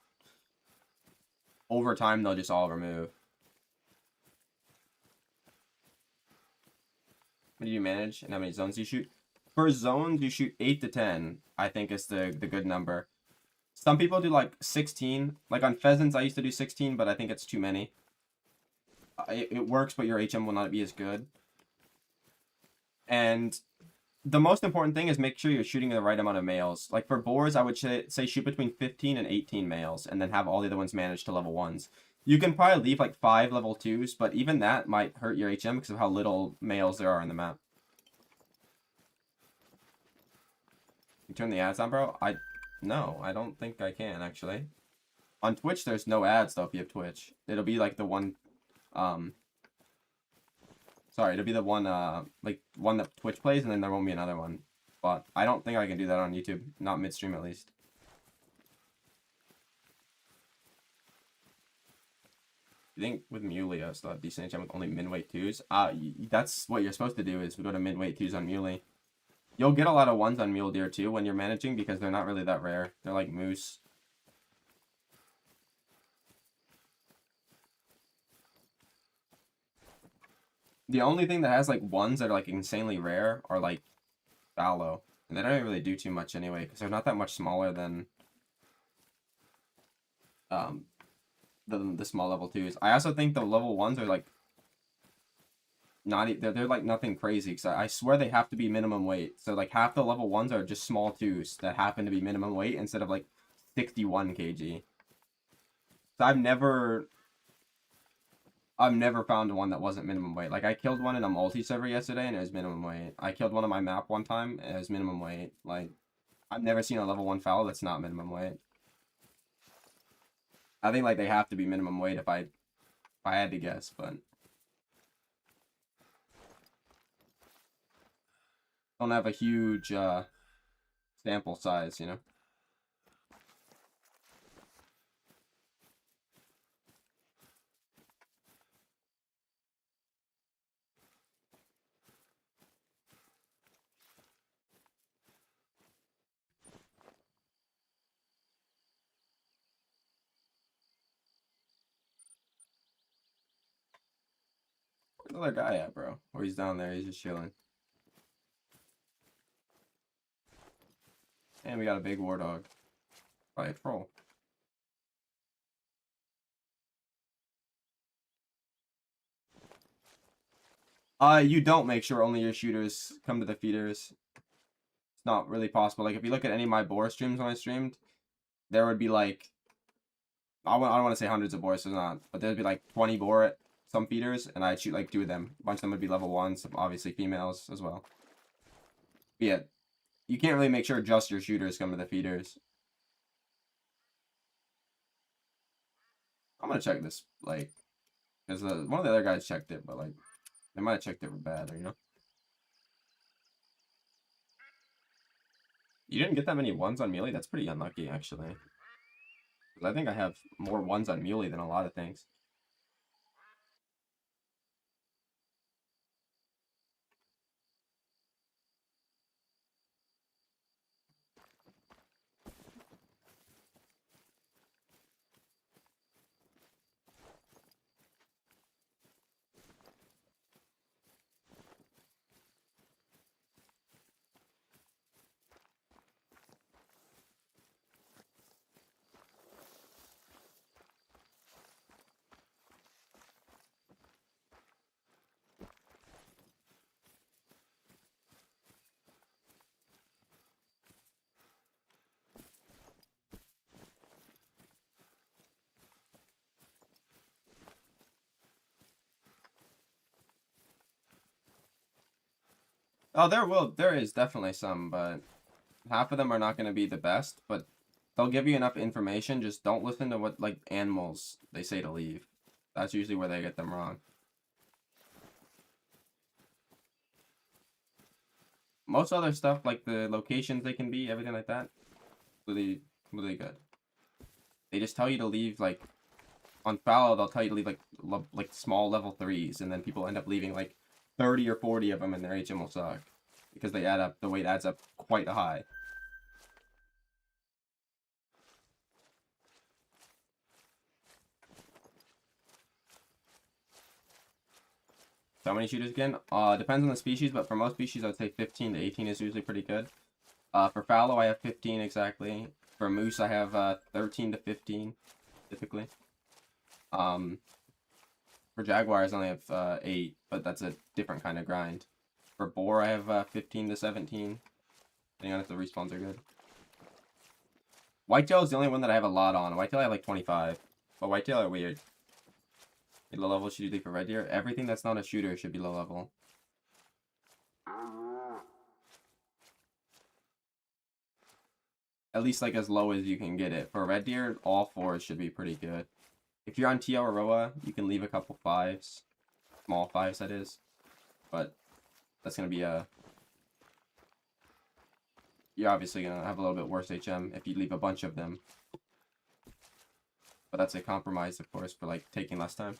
over time they'll just all remove. What do you manage and how many zones you shoot? For zones, you shoot 8 to 10, I think is the good number. Some people do like 16. Like on pheasants, I used to do 16, but I think it's too many. It works, but your HM will not be as good. And the most important thing is make sure you're shooting the right amount of males. Like for boars, I would say shoot between 15 and 18 males, and then have all the other ones managed to level 1s. You can probably leave like 5 level 2s, but even that might hurt your HM because of how little males there are in the map. You turn the ads on, bro? No, I don't think I can, actually. On Twitch, there's no ads, though, if you have Twitch. It'll be like the one, sorry, it'll be the one, like, one that Twitch plays, and then there won't be another one. But I don't think I can do that on YouTube. Not midstream, at least. think with Muley, I still have decent HM with only min-weight 2s. That's what you're supposed to do, is go to min-weight 2s on Muley. You'll get a lot of 1s on mule deer too when you're managing, because they're not really that rare. They're like moose. The only thing that has like 1s that are like insanely rare are like fallow. And they don't really do too much anyway, because they're not that much smaller than the small level 2s. I also think the level 1s are like they're like nothing crazy, because I swear they have to be minimum weight. So like half the level 1s are just small 2s that happen to be minimum weight instead of like 61 kg. So I've never found one that wasn't minimum weight. Like I killed one in a multi-server yesterday and it was minimum weight. I killed one on my map one time and it was minimum weight. Like I've never seen a level 1 foul that's not minimum weight. I think like they have to be minimum weight if I had to guess, but don't have a huge sample size, you know. Where's the other guy at, bro? Or he's down there, he's just chilling. And we got a big war dog. Probably a troll. You don't make sure only your shooters come to the feeders. It's not really possible. Like if you look at any of my boar streams when I streamed, there would be like I don't want to say hundreds of boars, so not, but there'd be like 20 boar at some feeders, and I'd shoot like 2 of them. A bunch of them would be level 1s, some obviously females as well. But yeah, you can't really make sure just your shooters come to the feeders. I'm gonna check this, like, because one of the other guys checked it, but like, they might have checked it bad, you know? You didn't get that many 1s on Melee? That's pretty unlucky, actually. Because I think I have more 1s on Melee than a lot of things. Oh, there is definitely some, but half of them are not going to be the best, but they'll give you enough information. Just don't listen to what, like, animals they say to leave. That's usually where they get them wrong. Most other stuff, like the locations they can be, everything like that, really, really good. They just tell you to leave, like, on fallow, they'll tell you to leave, like small level 3s, and then people end up leaving, like, 30 or 40 of them, and their HM will suck. Because they add up, the weight adds up quite high. So how many shooters again? Depends on the species, but for most species, I'd say 15 to 18 is usually pretty good. For fallow, I have 15 exactly. For moose, I have 13 to 15, typically. For jaguars, I only have 8, but that's a different kind of grind. For boar, I have 15 to 17, depending on if the respawns are good. Whitetail is the only one that I have a lot on. Whitetail, I have like 25, but whitetail are weird. Low level should usually for red deer. Everything that's not a shooter should be low level. At least like as low as you can get it. For red deer, all 4s should be pretty good. If you're on TL or Roa, you can leave a couple 5s. Small 5s, that is. But that's going to be a... You're obviously going to have a little bit worse HM if you leave a bunch of them. But that's a compromise, of course, for like taking less time.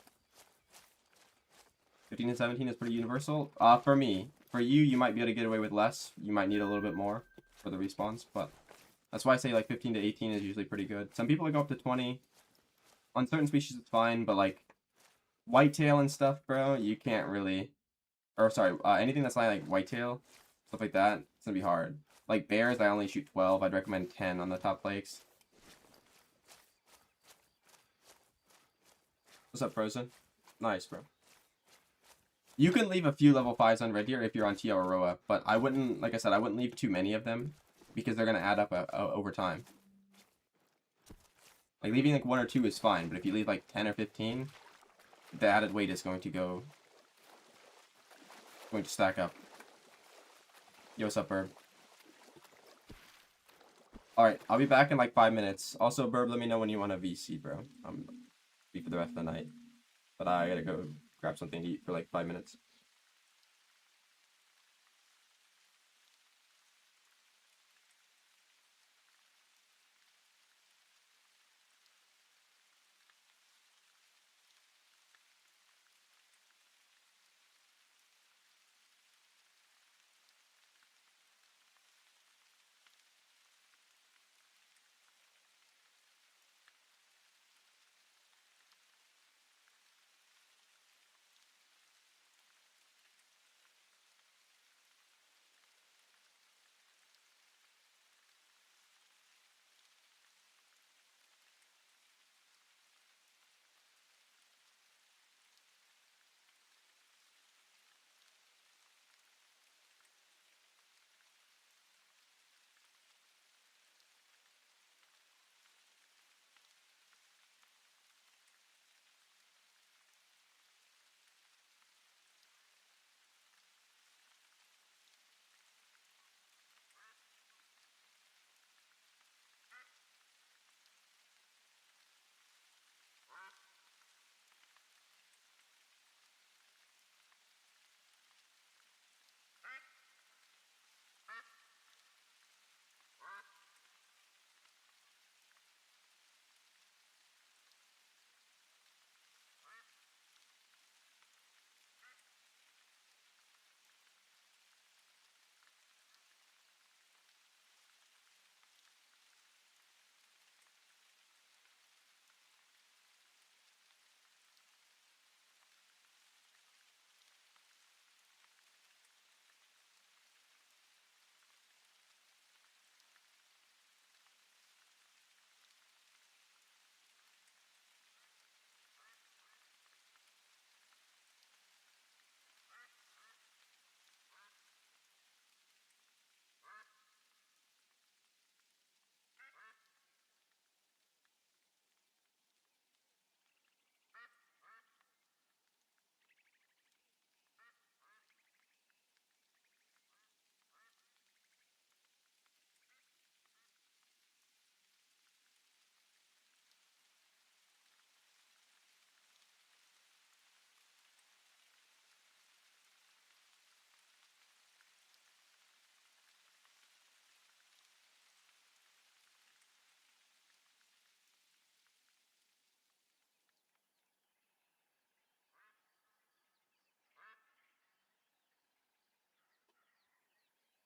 15 and 17 is pretty universal. For me. For you, you might be able to get away with less. You might need a little bit more for the respawns, but that's why I say like 15 to 18 is usually pretty good. Some people go up to 20. On certain species, it's fine, but like whitetail and stuff, bro, you can't really. Or sorry, anything that's like whitetail, stuff like that, it's gonna be hard. Like bears, I only shoot 12. I'd recommend 10 on the top lakes. What's up, Frozen? Nice, bro. You can leave a few level 5s on Red Deer if you're on TL or Roa, but I wouldn't, like I said, I wouldn't leave too many of them because they're going to add up over time. Like, leaving like 1 or 2 is fine, but if you leave like 10 or 15, the added weight is going to stack up. Yo, what's up, Burb? Alright, I'll be back in like 5 minutes. Also, Burb, let me know when you want a VC, bro. I'm be for the rest of the night. But I gotta go grab something to eat for like 5 minutes.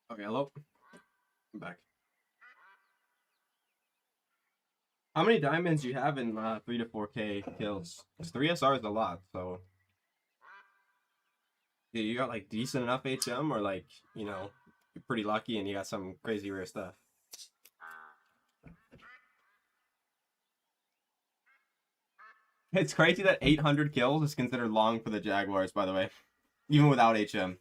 Okay, hello. I'm back. How many diamonds do you have in 3 to 4K kills? Because 3 SR is a lot, so. Yeah, you got like decent enough HM, or like, you know, you're pretty lucky and you got some crazy rare stuff. It's crazy that 800 kills is considered long for the Jaguars, by the way, even without HM.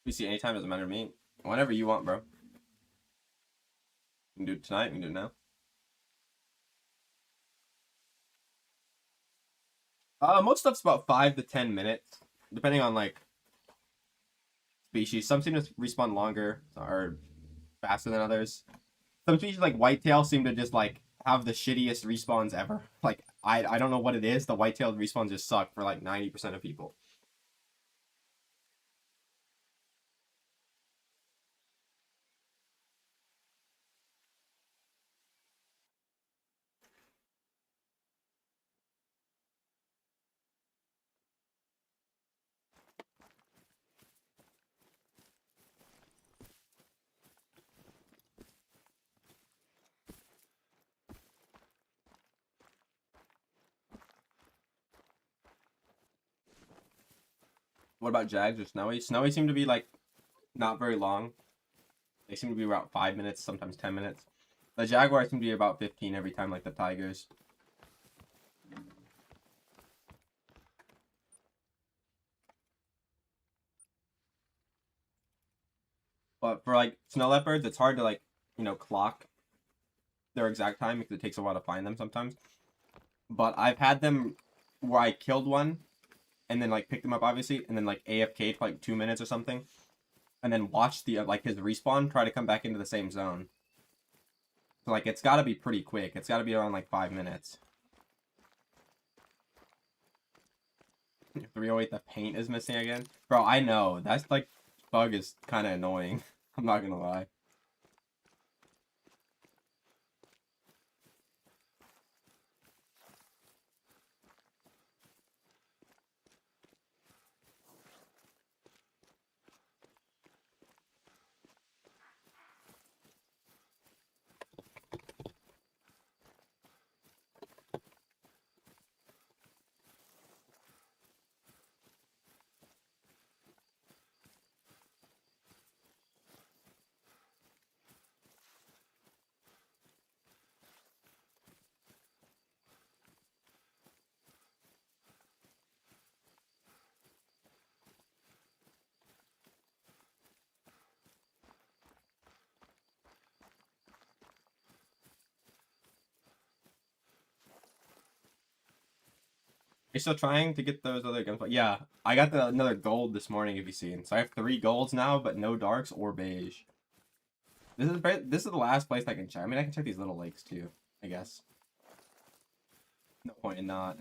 We see anytime, doesn't matter to me. Whenever you want, bro. We can do it tonight, we can do it now. Most stuff's about 5 to 10 minutes, depending on like species. Some seem to respawn longer or faster than others. Some species like whitetail seem to just like have the shittiest respawns ever. Like I don't know what it is. The white-tailed respawns just suck for like 90% of people. What about Jags or Snowy? Snowy seem to be like not very long. They seem to be about 5 minutes, sometimes 10 minutes. The Jaguars seem to be about 15 every time, like the Tigers. But for like snow leopards, it's hard to like, clock their exact time because it takes a while to find them sometimes. But I've had them where I killed one and then like picked them up obviously and then like AFK'd for like 2 minutes or something. And then watched the like his respawn try to come back into the same zone. So like it's gotta be pretty quick. It's gotta be around like 5 minutes. 308, the paint is missing again. Bro, I know. That's like bug is kinda annoying. I'm not gonna lie. You're still trying to get those other guns? Yeah, I got another gold this morning, if you've seen. So I have 3 golds now, but no darks or beige. This is the last place I can check. I mean, I can check these little lakes too, I guess. No point in not.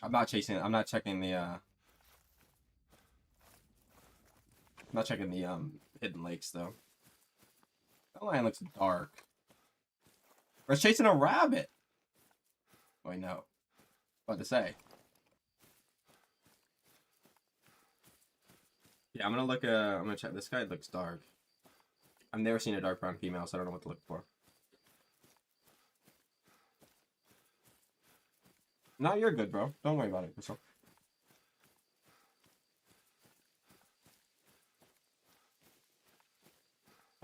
I'm not chasing it. I'm not checking the I'm not checking the hidden lakes though. That line looks dark. We're chasing a rabbit. Oh, I know. What to say? Yeah, I'm gonna check. This guy looks dark. I've never seen a dark brown female, so I don't know what to look for. No, you're good, bro. Don't worry about it, Crystal.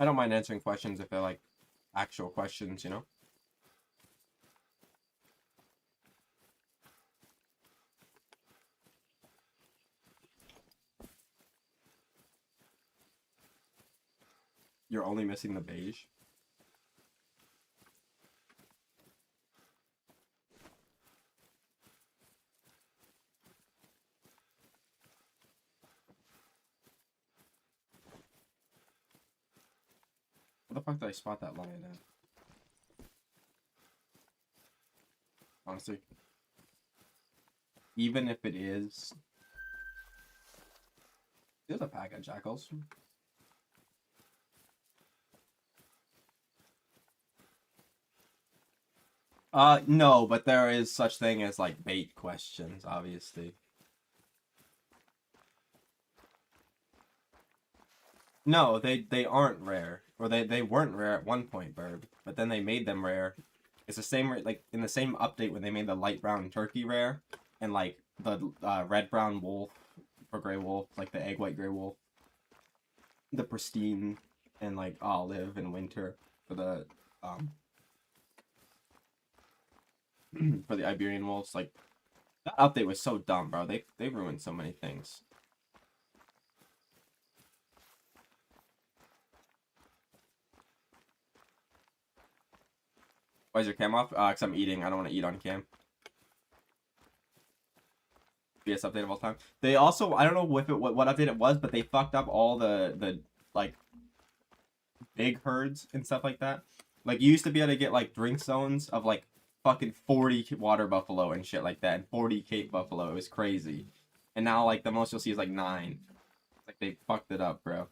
I don't mind answering questions if they're like actual questions, you know? You're only missing the beige. What the fuck did I spot that lion at? Honestly. Even if it is... There's a pack of jackals. No, but there is such thing as, like, bait questions, obviously. No, they aren't rare. Or they weren't rare at one point, Burb. But then they made them rare. It's the same, like, in the same update when they made the light brown turkey rare. And, like, the red brown wolf, or gray wolf, like the egg white gray wolf. The pristine, and, like, olive and winter for the, for the Iberian wolves. Like, that update was so dumb, bro. They ruined so many things. Why is your cam off? Because I'm eating. I don't want to eat on cam. BS update of all time. They also, I don't know if what update it was, but they fucked up all the like big herds and stuff like that. Like, you used to be able to get, like, drink zones of, like, fucking 40 water buffalo and shit like that, and 40 Cape buffalo. It was crazy. And now, like, the most you'll see is, like, 9. It's like, they fucked it up, bro.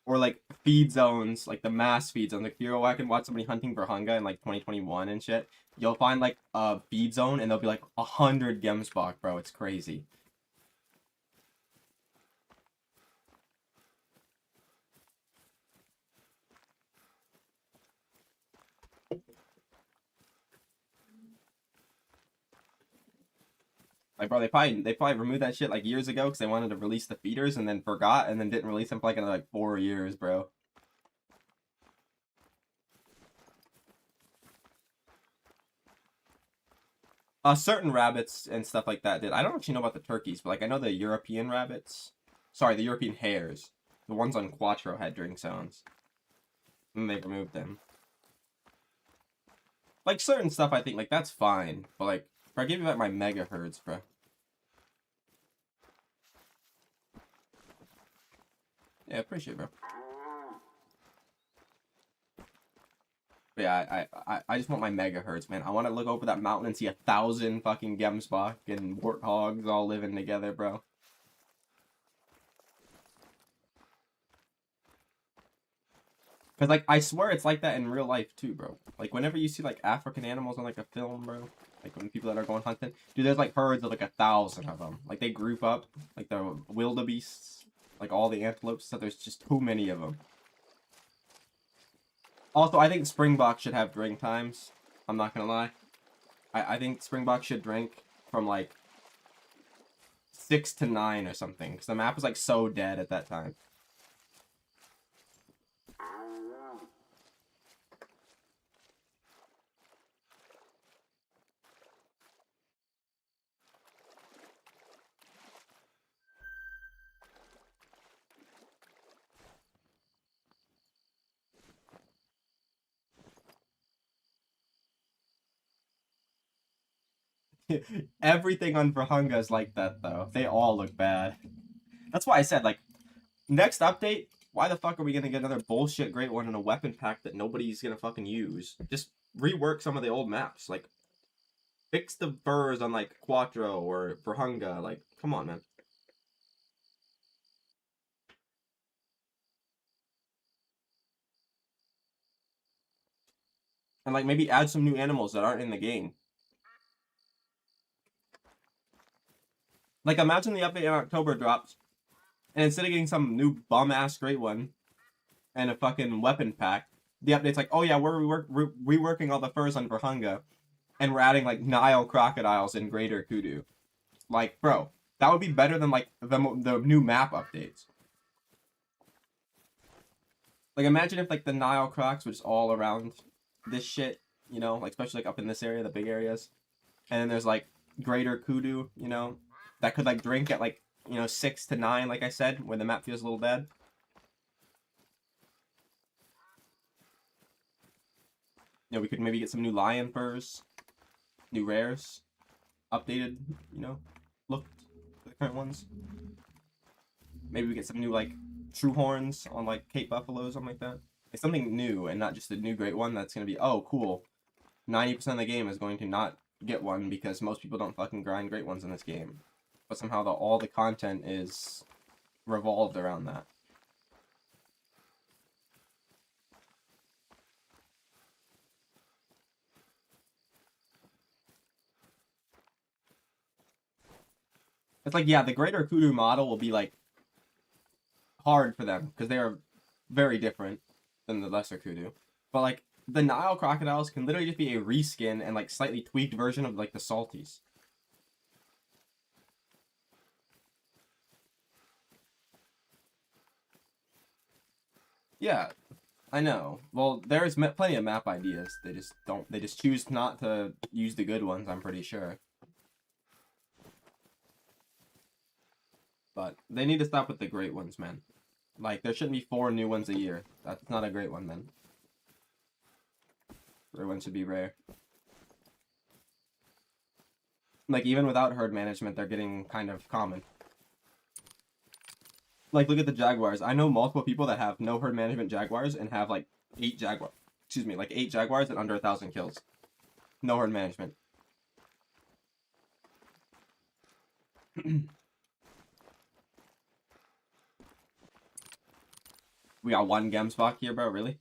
Or, like, feed zones, like, the mass feed zones. Like, if you go back and watch somebody hunting for hunger in, like, 2021 and shit, you'll find, like, a feed zone, and there'll be, like, 100 gemsbok, bro. It's crazy. Like, bro, they probably removed that shit like years ago because they wanted to release the feeders and then forgot and then didn't release them for like another like 4 years, bro. Certain rabbits and stuff like that did. I don't actually know about the turkeys, but like I know the European rabbits. Sorry, the European hares. The ones on Quattro had drink zones. And they removed them. Like certain stuff I think like that's fine, but like if I give you like my mega herds, bro. Yeah, appreciate it, bro. But yeah, I just want my megahertz, man. I want to look over that mountain and see 1,000 fucking gemsbok and warthogs all living together, bro. Cause like I swear it's like that in real life too, bro. Like whenever you see like African animals on like a film, bro. Like when people that are going hunting, dude, there's like herds of like 1,000 of them. Like they group up, like the wildebeests, like all the antelopes. So there's just too many of them. Also, I think Springbok should have drink times. I'm not gonna lie. I think Springbok should drink from like 6 to 9 or something. Because the map was like so dead at that time. Everything on Verhunga is like that though. They all look bad. That's why I said like next update, why the fuck are we gonna get another bullshit great one in a weapon pack that nobody's gonna fucking use? Just rework some of the old maps. Like fix the burrs on like Quattro or Verhunga. Like, come on, man. And like maybe add some new animals that aren't in the game. Like imagine the update in October drops, and instead of getting some new bum ass great one and a fucking weapon pack, the update's like, oh yeah, we're reworking all the furs on Verhunga, and we're adding like Nile crocodiles and Greater Kudu. Like, bro, that would be better than like the new map updates. Like, imagine if like the Nile crocs was all around this shit, you know, like especially like up in this area, the big areas, and then there's like Greater Kudu, you know, that could like drink at like 6 to 9, like I said, when the map feels a little dead. We could maybe get some new lion furs, new rares, updated, look for the current ones. Maybe we get some new like true horns on like Cape Buffalo, something like that. It's something new and not just a new great one that's gonna be, oh cool, 90% of the game is going to not get one because most people don't fucking grind great ones in this game. But somehow all the content is revolved around that. It's like, yeah, the Greater Kudu model will be like hard for them because they are very different than the Lesser Kudu. But like the Nile crocodiles can literally just be a reskin and like slightly tweaked version of like the Salties. Yeah, I know. Well, there's plenty of map ideas. They just don't. They just choose not to use the good ones. I'm pretty sure. But they need to stop with the great ones, man. Like there shouldn't be 4 new ones a year. That's not a great one, then. Great one should be rare. Like even without herd management, they're getting kind of common. Like look at the jaguars. I know multiple people that have no herd management jaguars and have like like 8 jaguars and under 1,000 kills. No herd management. We got one Gemsbach here, bro, really?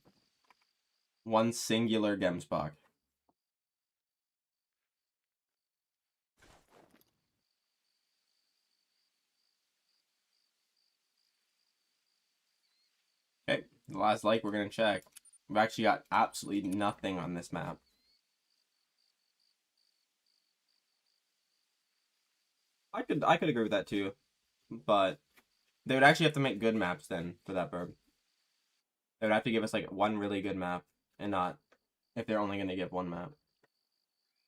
One singular Gemsbach. Okay, the last lake we're gonna check. We've actually got absolutely nothing on this map. I could agree with that too, but they would actually have to make good maps then for that bird. They would have to give us like one really good map, and not if they're only gonna give one map.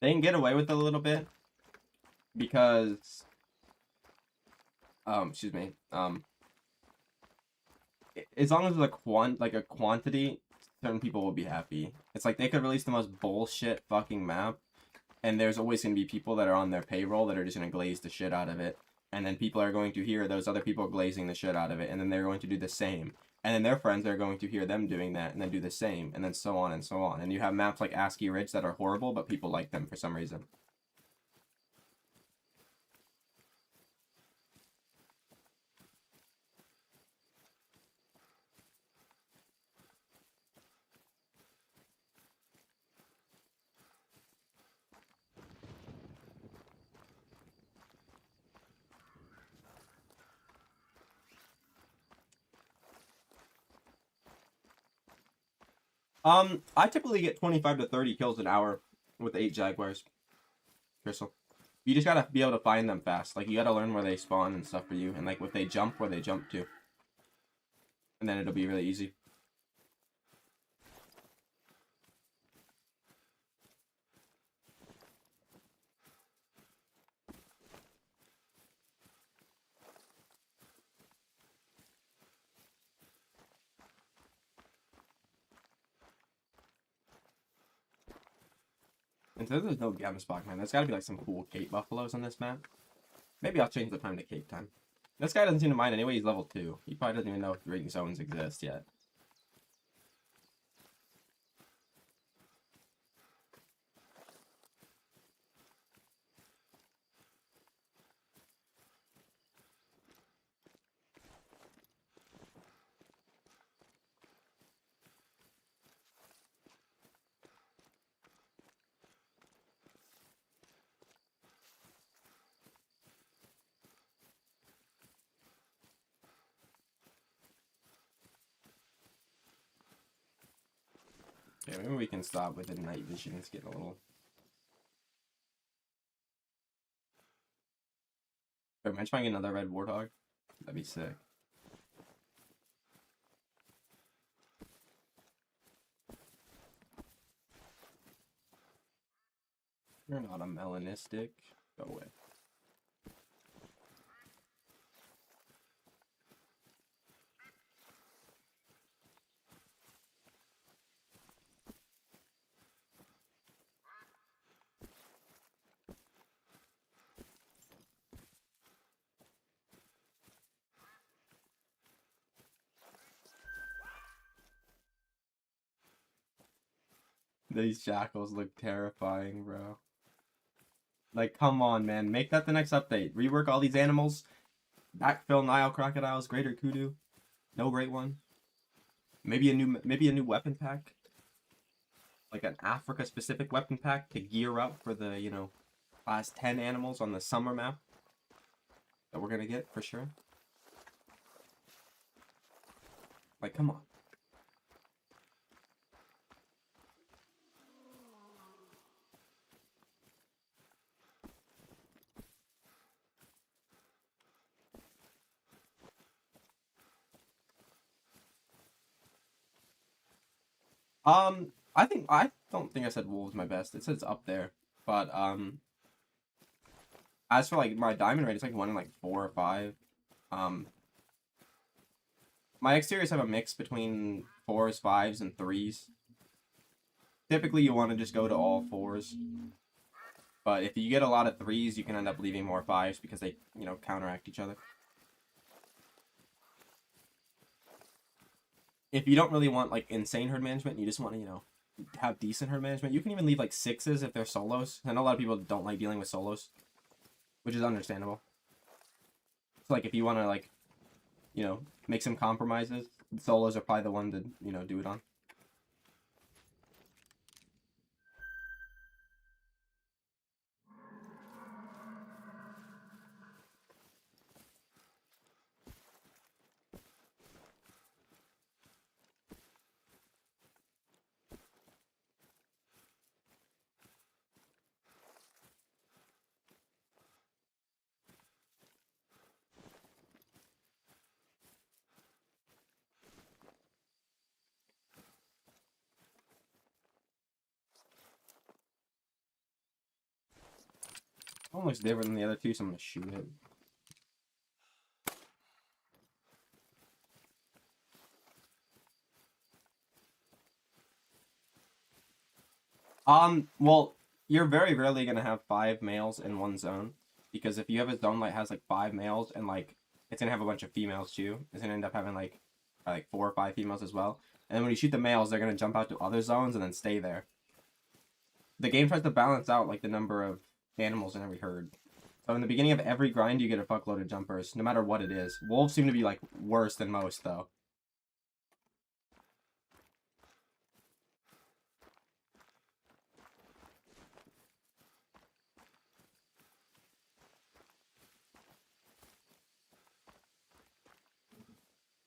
They can get away with it a little bit because, excuse me, as long as there's a quantity, certain people will be happy. It's like they could release the most bullshit fucking map, and there's always going to be people that are on their payroll that are just going to glaze the shit out of it. And then people are going to hear those other people glazing the shit out of it, and then they're going to do the same. And then their friends are going to hear them doing that, and then do the same, and then so on and so on. And you have maps like ASCII Ridge that are horrible, but people like them for some reason. I typically get 25 to 30 kills an hour with 8 jaguars. Crystal. You just gotta be able to find them fast. Like, you gotta learn where they spawn and stuff for you. And, like, if they jump, where they jump to. And then it'll be really easy. And so there's no Gemsbach, man. There's gotta be, like, some cool Cape Buffaloes on this map. Maybe I'll change the time to Cape time. This guy doesn't seem to mind anyway. He's level 2. He probably doesn't even know if ring zones exist yet. Okay, maybe we can stop with the night vision. It's getting a little... Wait, am I trying another red warthog? That'd be sick. You're not a melanistic. Go away. These jackals look terrifying, bro. Like, come on, man. Make that the next update. Rework all these animals. Backfill Nile crocodiles, greater kudu. No great one. Maybe a new weapon pack. Like an Africa specific weapon pack to gear up for the, you know, last 10 animals on the summer map that we're gonna get for sure. Like, come on. I don't think I said wolves my best. It says up there. But as for like my diamond rate, it's like 1 in like 4 or 5. My exteriors have a mix between 4s, 5s, and 3s. Typically you want to just go to all 4s. But if you get a lot of 3s, you can end up leaving more 5s because they, you know, counteract each other. if you don't really want like insane herd management, you just want to, you know, have decent herd management, you can even leave like 6s if they're solos. I know a lot of people don't like dealing with solos, which is understandable. So like if you want to like, you know, make some compromises, solos are probably the one to, you know, do it on. One looks different than the other two, so I'm gonna shoot it. Well, you're very rarely gonna have 5 males in one zone, because if you have a zone that has like 5 males and like it's gonna have a bunch of females too, it's gonna end up having like 4 or 5 females as well. And then when you shoot the males, they're gonna jump out to other zones and then stay there. The game tries to balance out like the number of animals in every herd. So in the beginning of every grind, you get a fuckload of jumpers, no matter what it is. Wolves seem to be like worse than most though.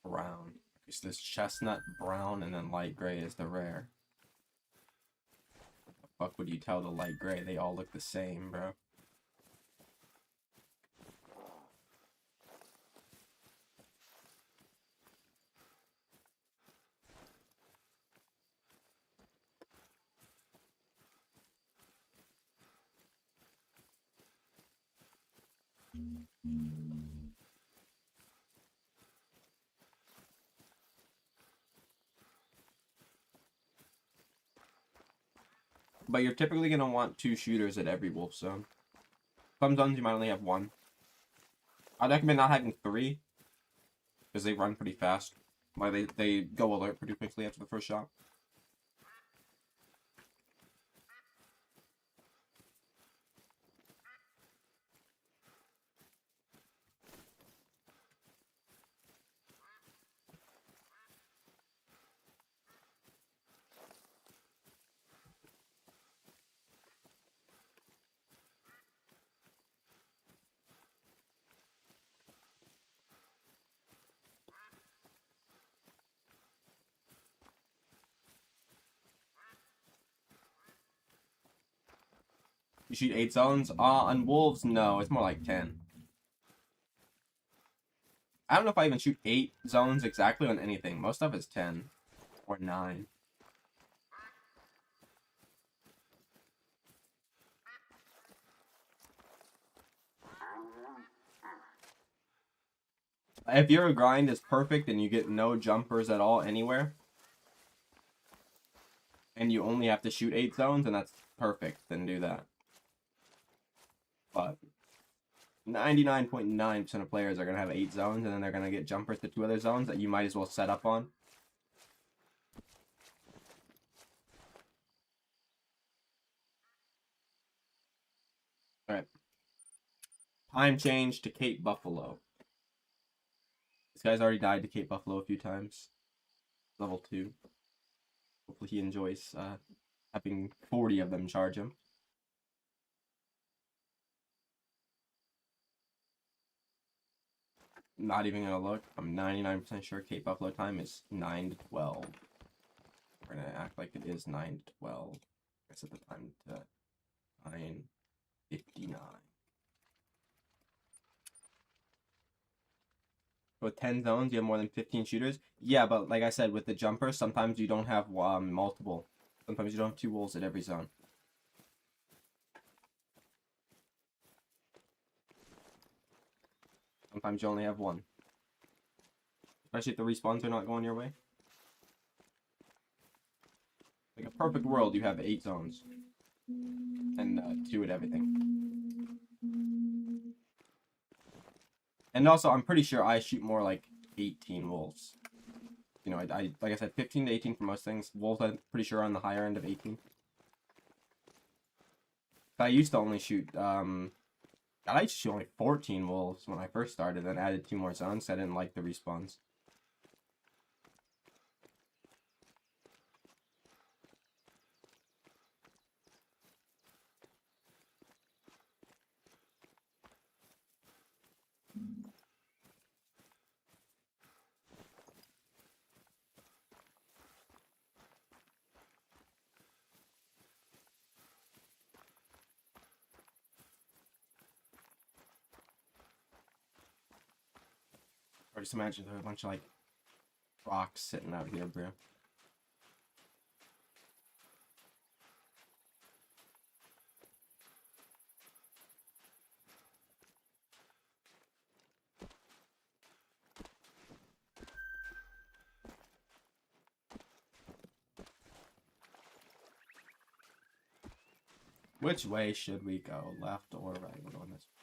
Brown. It's this chestnut, brown, and then light gray is the rare. What the fuck would you tell the light gray? They all look the same, bro. But you're typically going to want 2 shooters at every wolf zone. Some zones you might only have 1. I'd recommend not having 3, because they run pretty fast. Like they go alert pretty quickly after the first shot. You shoot 8 zones? On wolves, no. It's more like 10. I don't know if I even shoot 8 zones exactly on anything. Most stuff is 10. Or 9. If your grind is perfect and you get no jumpers at all anywhere, and you only have to shoot 8 zones, and that's perfect, then do that. But 99.9% of players are going to have 8 zones, and then they're going to get jumpers to 2 other zones that you might as well set up on. Alright. Time change to Cape Buffalo. This guy's already died to Cape Buffalo a few times. Level 2. Hopefully he enjoys having 40 of them charge him. Not even gonna look. I'm 99% sure Cape Buffalo time is 9 to 12. We're gonna act like it is 9 to 12. I set the time to 9:59. With 10 zones, you have more than 15 shooters. Yeah, but like I said, with the jumpers, sometimes you don't have multiple. Sometimes you don't have 2 wolves at every zone. Sometimes you only have 1. Especially if the respawns are not going your way. Like a perfect world, you have 8 zones. And 2 at everything. And also, I'm pretty sure I shoot more like 18 wolves. You know, I like I said, 15 to 18 for most things. Wolves, I'm pretty sure, are on the higher end of 18. But I used to only shoot, I used to shoot only 14 wolves when I first started, then added 2 more zones, so I didn't like the respawns. Or just imagine there are a bunch of, like, rocks sitting out here, bro. Which way should we go? Left or right? We're going this way.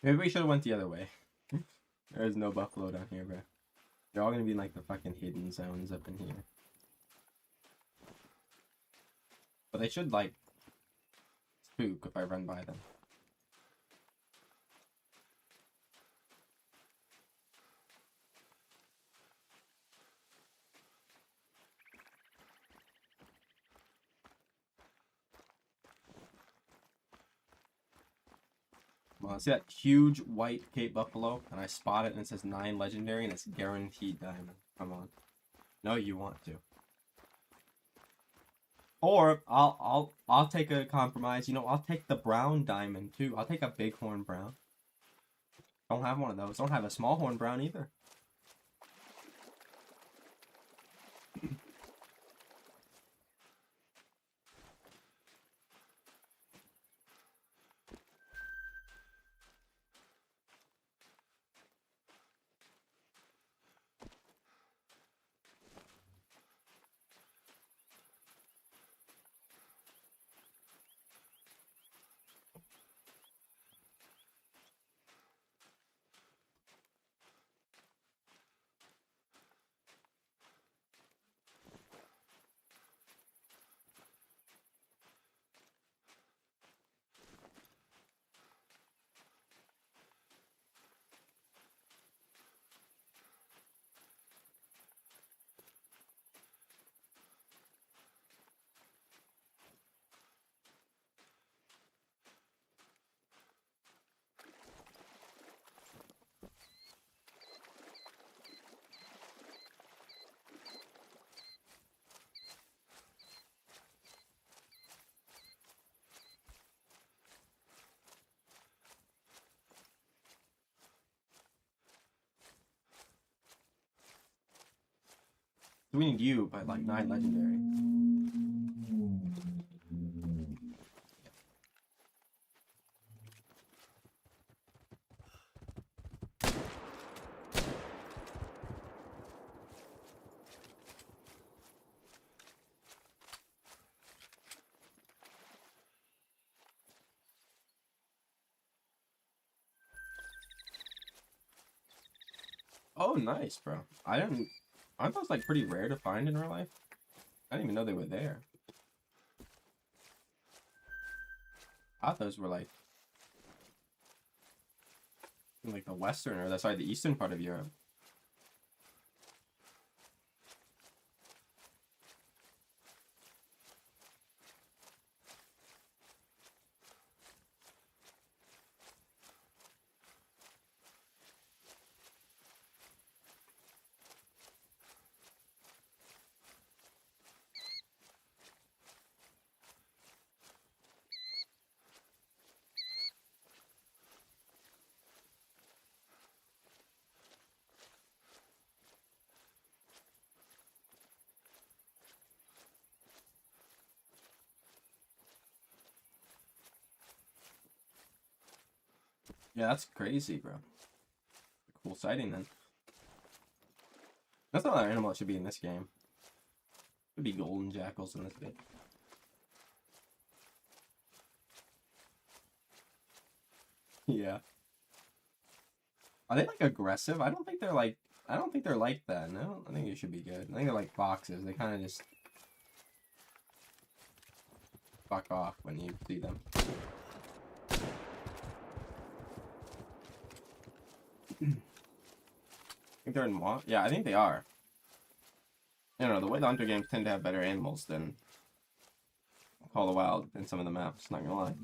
Maybe we should have went the other way. There's no buffalo down here, bro. They're all gonna be in, like, the fucking hidden zones up in here. But they should, like, spook if I run by them. Well, I see that huge white Cape Buffalo, and I spot it, and it says 9 legendary, and it's guaranteed diamond. Come on. No, you want to. Or I'll take a compromise. You know, I'll take the brown diamond too. I'll take a bighorn brown. Don't have one of those. Don't have a small horn brown either. We need you by like 9 legendary. Oh, nice, bro. Aren't those like pretty rare to find in real life? I didn't even know they were there. I thought those were like in like the western or the eastern part of Europe. Yeah, that's crazy, bro. Cool sighting then. That's not an animal that should be in this game. Could be golden jackals in this bit. Yeah. Are they like aggressive? I don't think they're like. I don't think they're like that. No, I think it should be good. I think they're like foxes. They kind of just fuck off when you see them. I think they're in what? Yeah, I think they are. You know, the way the Hunter games tend to have better animals than Call of the Wild in some of the maps, not gonna lie.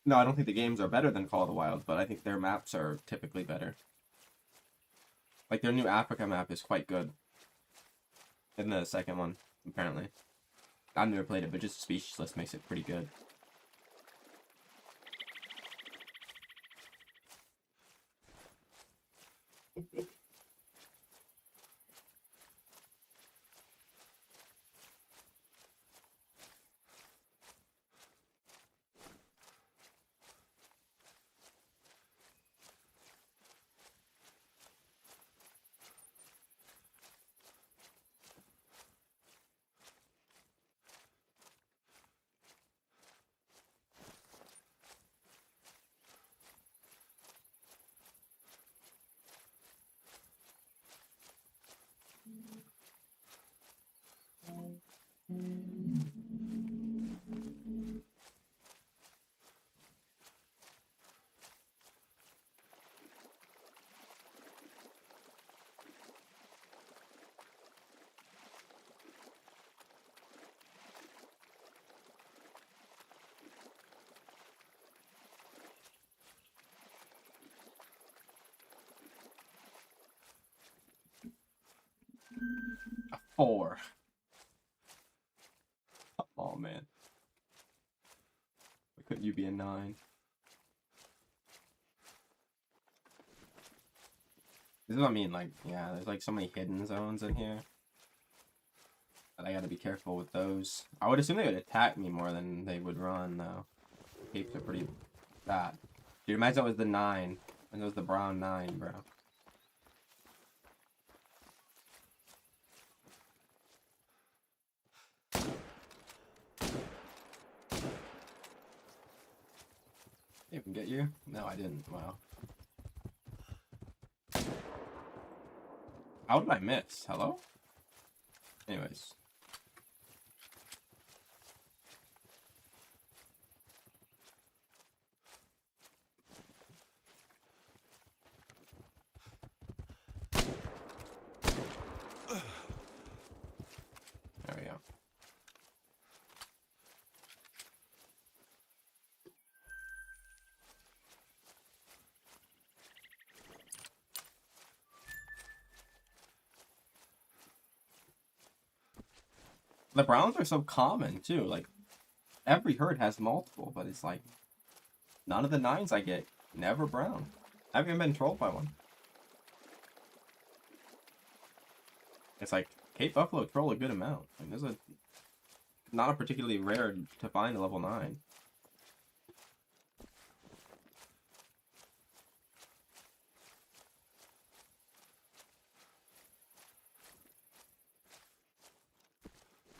No, I don't think the games are better than Call of the Wild, but I think their maps are typically better. Like, their new Africa map is quite good. In the second one, apparently. I've never played it, but just the species list makes it pretty good. A 4. Oh, man. Why couldn't you be a 9? This is what I mean, like, yeah, there's like so many hidden zones in here. That I gotta be careful with those. I would assume they would attack me more than they would run, though. Capes are pretty bad. Dude, imagine that was the 9. And it was the brown 9, bro. I can get you? No, I didn't. Wow. How did I miss? Hello? Anyways. There we go. The browns are so common, too. Like, every herd has multiple, but it's like, none of the 9s I get, never brown. I haven't even been trolled by one. It's like, Cape Buffalo troll a good amount. Like, there's not a particularly rare to find a level 9.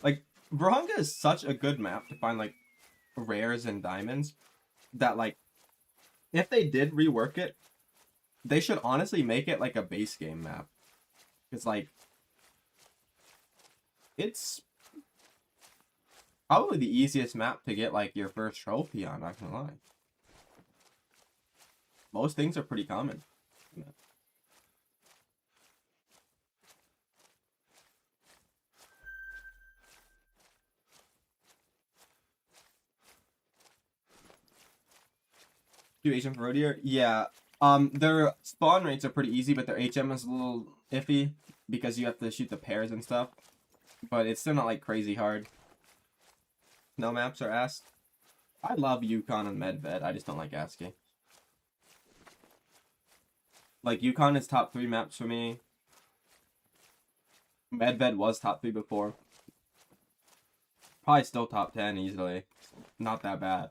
Like, Bronga is such a good map to find, like, rares and diamonds that, like, if they did rework it They should honestly make it like a base game map. Because, like, it's probably the easiest map to get, like, your first trophy on, not gonna lie. Most things are pretty common. Do HM for Roadier? Yeah. Their spawn rates are pretty easy, but their HM is a little iffy because you have to shoot the pairs and stuff. But it's still not like crazy hard. No maps are asked. I love Yukon and Medved. I just don't like ASCII. Like, Yukon is top 3 maps for me. Medved was top 3 before. Probably still top 10 easily. Not that bad.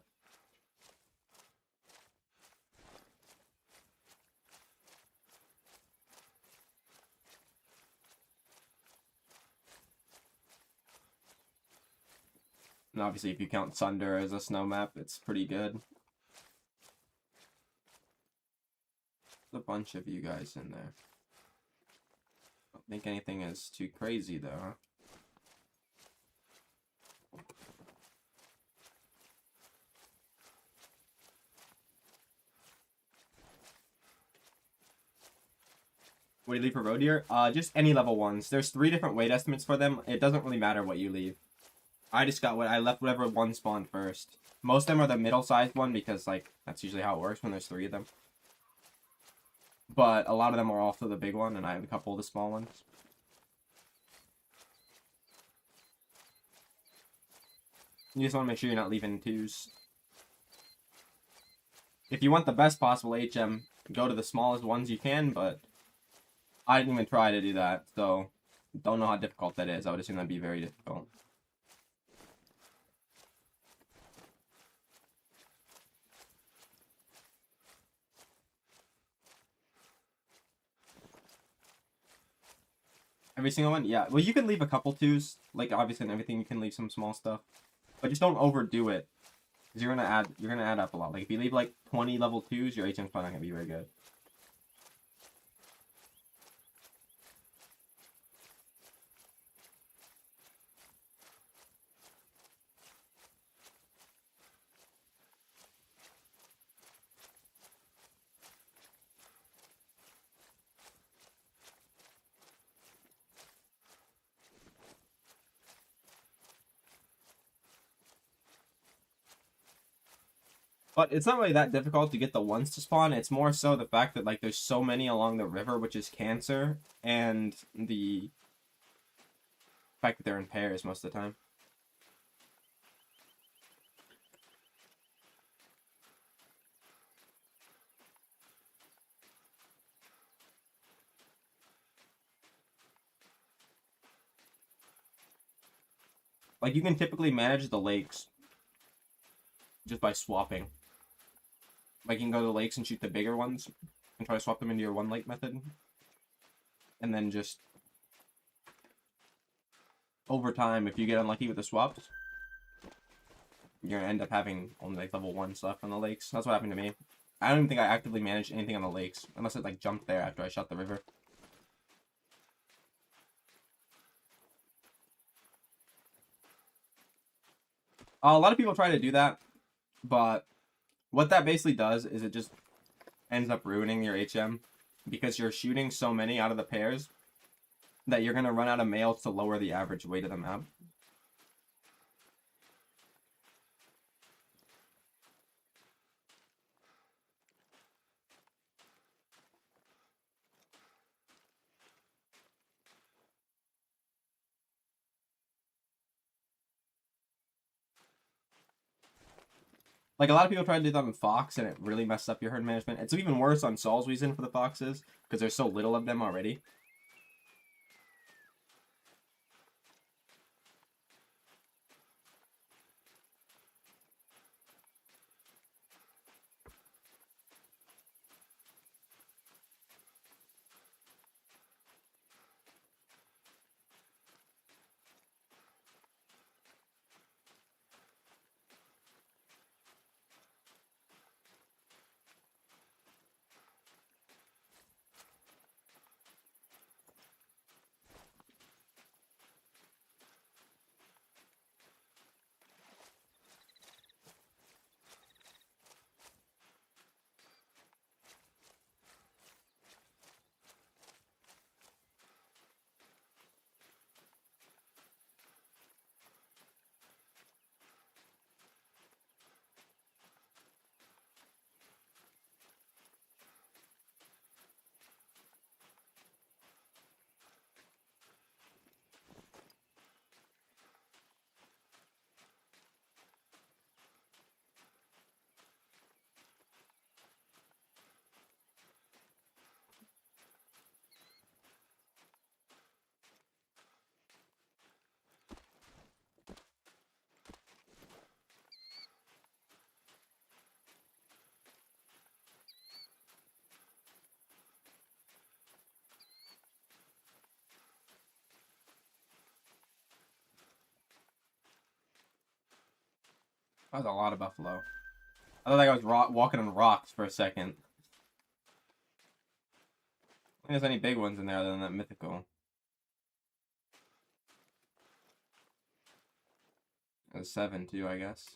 And obviously, if you count Sunder as a snow map, it's pretty good. There's a bunch of you guys in there. Don't think anything is too crazy, though, huh? What do you leave for Roadier? Just any level 1s. There's 3 different weight estimates for them. It doesn't really matter what you leave. I just got I left whatever one spawned first. Most of them are the middle-sized one because, like, that's usually how it works when there's 3 of them. But a lot of them are also the big one, and I have a couple of the small ones. You just want to make sure you're not leaving 2s. If you want the best possible HM, go to the smallest ones you can, but I didn't even try to do that, so don't know how difficult that is. I would assume that'd be very difficult. Every single one? Yeah. Well, you can leave a couple 2s. Like, obviously, in everything, you can leave some small stuff. But just don't overdo it. Because you're gonna add up a lot. Like, if you leave, like, 20 level 2s, your HM's probably not gonna be very good. But it's not really that difficult to get the ones to spawn. It's more so the fact that, like, there's so many along the river, which is Cancer, and the fact that they're in pairs most of the time. Like, you can typically manage the lakes just by swapping. Like, you can go to the lakes and shoot the bigger ones and try to swap them into your one lake method. And then just over time, if you get unlucky with the swaps, you're gonna end up having only like level 1s left on the lakes. That's what happened to me. I don't even think I actively managed anything on the lakes, unless it like jumped there after I shot the river. A lot of people try to do that, but what that basically does is it just ends up ruining your HM because you're shooting so many out of the pairs that you're gonna run out of males to lower the average weight of the map. Like, a lot of people try to do that on Fox, and it really messes up your herd management. It's even worse on Sol's reason for the Foxes, because there's so little of them already. That was a lot of buffalo. I thought like I was walking on rocks for a second. I don't think there's any big ones in there other than that mythical. There's 7 too, I guess.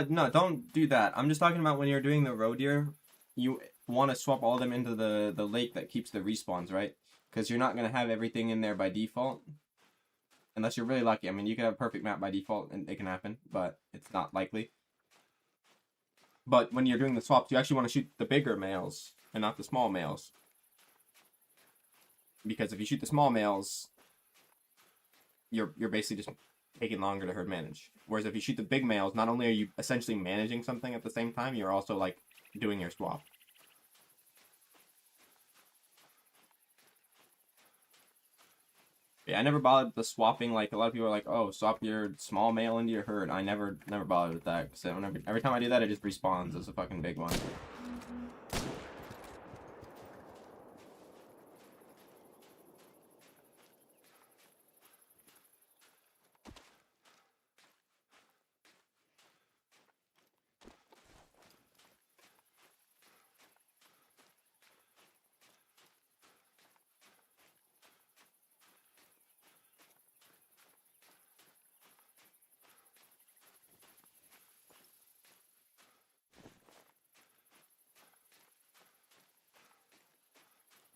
No, don't do that. I'm just talking about when you're doing the roe deer, you want to swap all of them into the lake that keeps the respawns, right? Because you're not going to have everything in there by default. Unless you're really lucky. I mean, you can have a perfect map by default, and it can happen, but it's not likely. But when you're doing the swaps, you actually want to shoot the bigger males, and not the small males. Because if you shoot the small males, you're basically just taking longer to herd manage. Whereas if you shoot the big males, not only are you essentially managing something at the same time, you're also like doing your swap. Yeah, I never bothered with the swapping. Like a lot of people are like, "Oh, swap your small male into your herd." I never bothered with that because every time I do that, it just respawns as a fucking big one.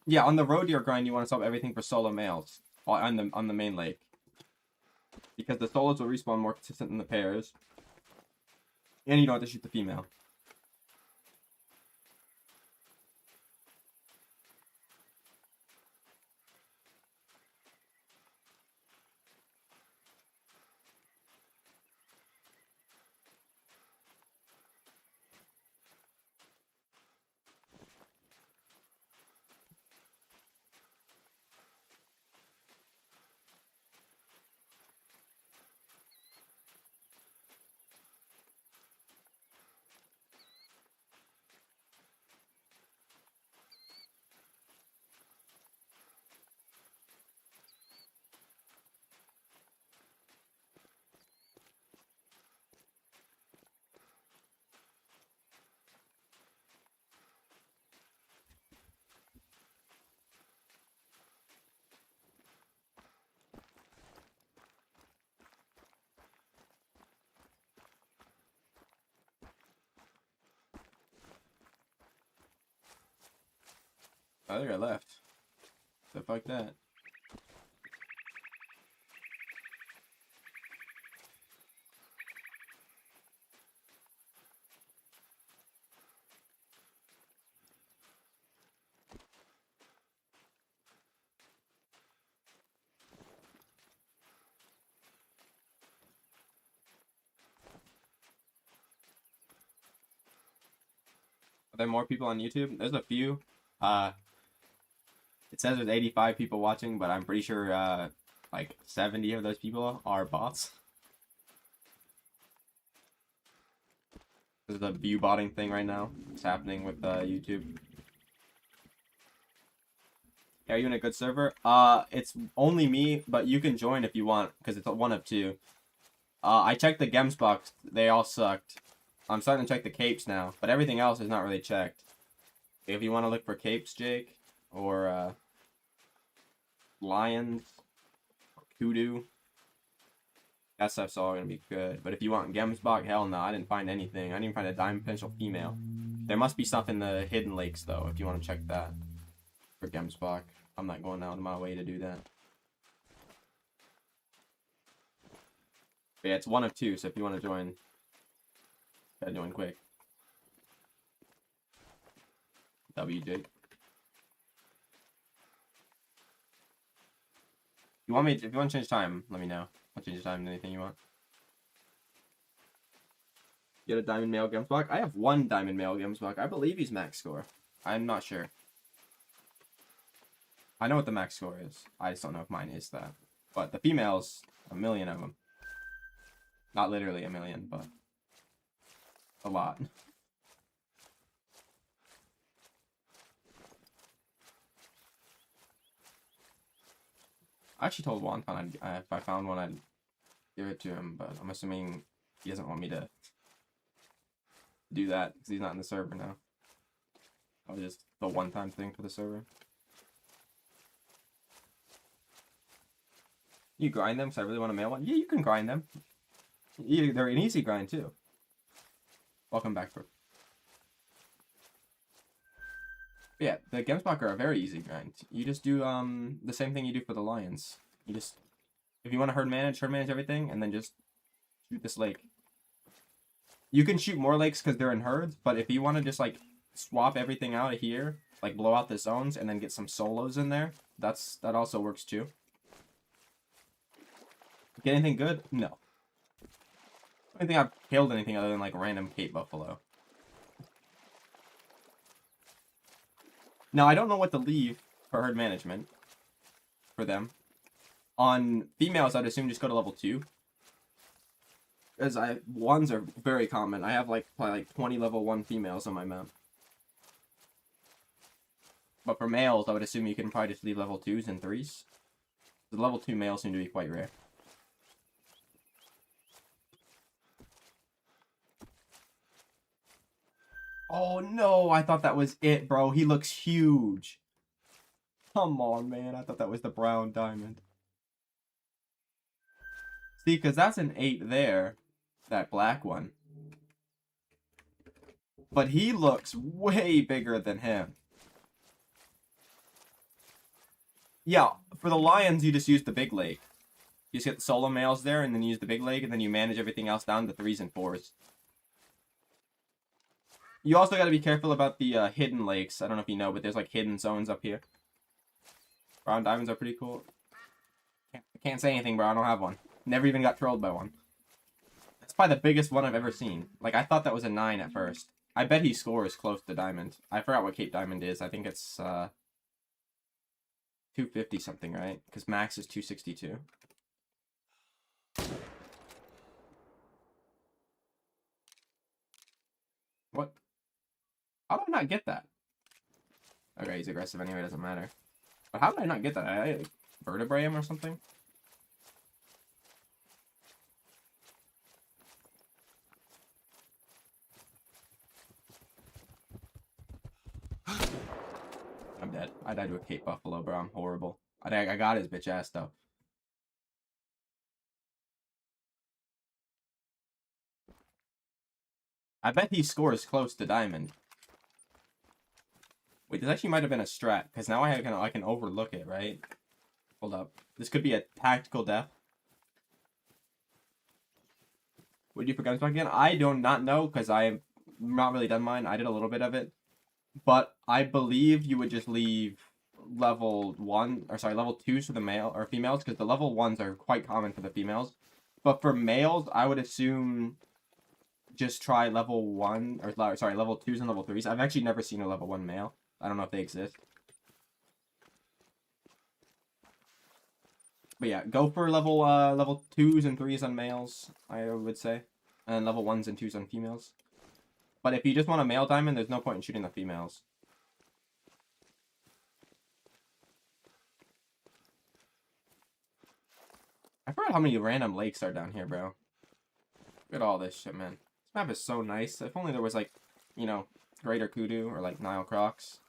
Yeah, on the roe deer grind, you want to swap everything for solo males on the main lake because the solos will respawn more consistent than the pairs, and you don't have to shoot the female. I think I left. So fuck that. Are there more people on YouTube? There's a few. It says there's 85 people watching, but I'm pretty sure like 70 of those people are bots. This is a view botting thing right now. It's happening with YouTube. Are you in a good server? It's only me, but you can join if you want, because it's one of 2. I checked the gems box. They all sucked. I'm starting to check the capes now, but everything else is not really checked. If you want to look for capes, Jake, or lions, or kudu, that stuff's all gonna be good. But if you want Gemsbach, hell no, I didn't find anything. I didn't even find a diamond potential female. There must be stuff in the hidden lakes though, if you want to check that for Gemsbach. I'm not going out of my way to do that. But yeah, it's one of 2, so if you want to join, gotta join quick. WJ. You want me? If you want to change time, let me know. I'll change the time to anything you want. Get a diamond male Gemsbach. I have 1 diamond male Gemsbach. I believe he's max score. I'm not sure. I know what the max score is. I just don't know if mine is that. But the females, a million of them. Not literally a million, but a lot. I actually told Wonton if I found one, I'd give it to him, but I'm assuming he doesn't want me to do that because he's not in the server now. That was just the one-time thing for the server. You grind them because I really want to mail one? Yeah, you can grind them. They're an easy grind, too. Welcome back, bro. Yeah, the Gemsbach are a very easy grind. You just do the same thing you do for the lions. You just, if you want to herd manage everything, and then just shoot this lake. You can shoot more lakes because they're in herds, but if you want to just like swap everything out of here, like blow out the zones, and then get some solos in there, that also works too. Get anything good? No. I don't think I've killed anything other than like random Cape Buffalo. Now, I don't know what to leave for herd management for them. On females, I'd assume just go to level 2. Because ones are very common. I have like probably like 20 level 1 females on my map. But for males, I would assume you can probably just leave level 2s and 3s. The level 2 males seem to be quite rare. Oh no, I thought that was it, bro. He looks huge. Come on, man. I thought that was the brown diamond. See, because that's an 8 there. That black one. But he looks way bigger than him. Yeah, for the lions, you just use the big lake. You just get the solo males there, and then you use the big lake, and then you manage everything else down to 3s and 4s. You also got to be careful about the hidden lakes. I don't know if you know, but there's like hidden zones up here. Brown diamonds are pretty cool. Can't say anything, bro. I don't have one. Never even got trolled by one. That's probably the biggest one I've ever seen. Like, I thought that was a 9 at first. I bet he scores close to diamond. I forgot what Cape Diamond is. I think it's 250 something, right? Because max is 262. What? How did I not get that? Okay, he's aggressive anyway, doesn't matter. But how did I not get that? I vertebrae him or something? I'm dead. I died to a Cape Buffalo, bro. I'm horrible. I got his bitch ass, though. I bet he scores close to diamond. Wait, this actually might have been a strat, because now I can overlook it, right? Hold up. This could be a tactical death. Would you forget again? I do not know, because I've not really done mine. I did a little bit of it. But I believe you would just leave level 2s for the male or females, because the level 1s are quite common for the females. But for males, I would assume just try level 1, or sorry, level 2s and level 3s. I've actually never seen a level 1 male. I don't know if they exist. But yeah, go for level 2s and 3s on males, I would say. And level 1s and 2s on females. But if you just want a male diamond, there's no point in shooting the females. I forgot how many random lakes are down here, bro. Look at all this shit, man. This map is so nice. If only there was, like, you know, Greater Kudu or, like, Nile Crocs.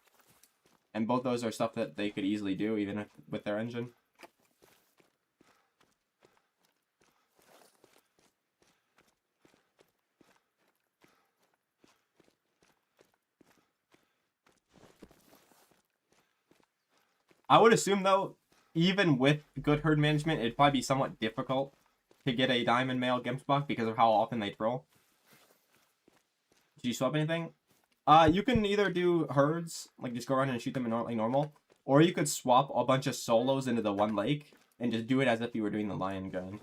And both those are stuff that they could easily do, even with their engine. I would assume, though, even with good herd management, it'd probably be somewhat difficult to get a diamond male Gemsbach because of how often they troll. Did you swap anything? You can either do herds, like just go around and shoot them like normal, or you could swap a bunch of solos into the one lake and just do it as if you were doing the lion gun.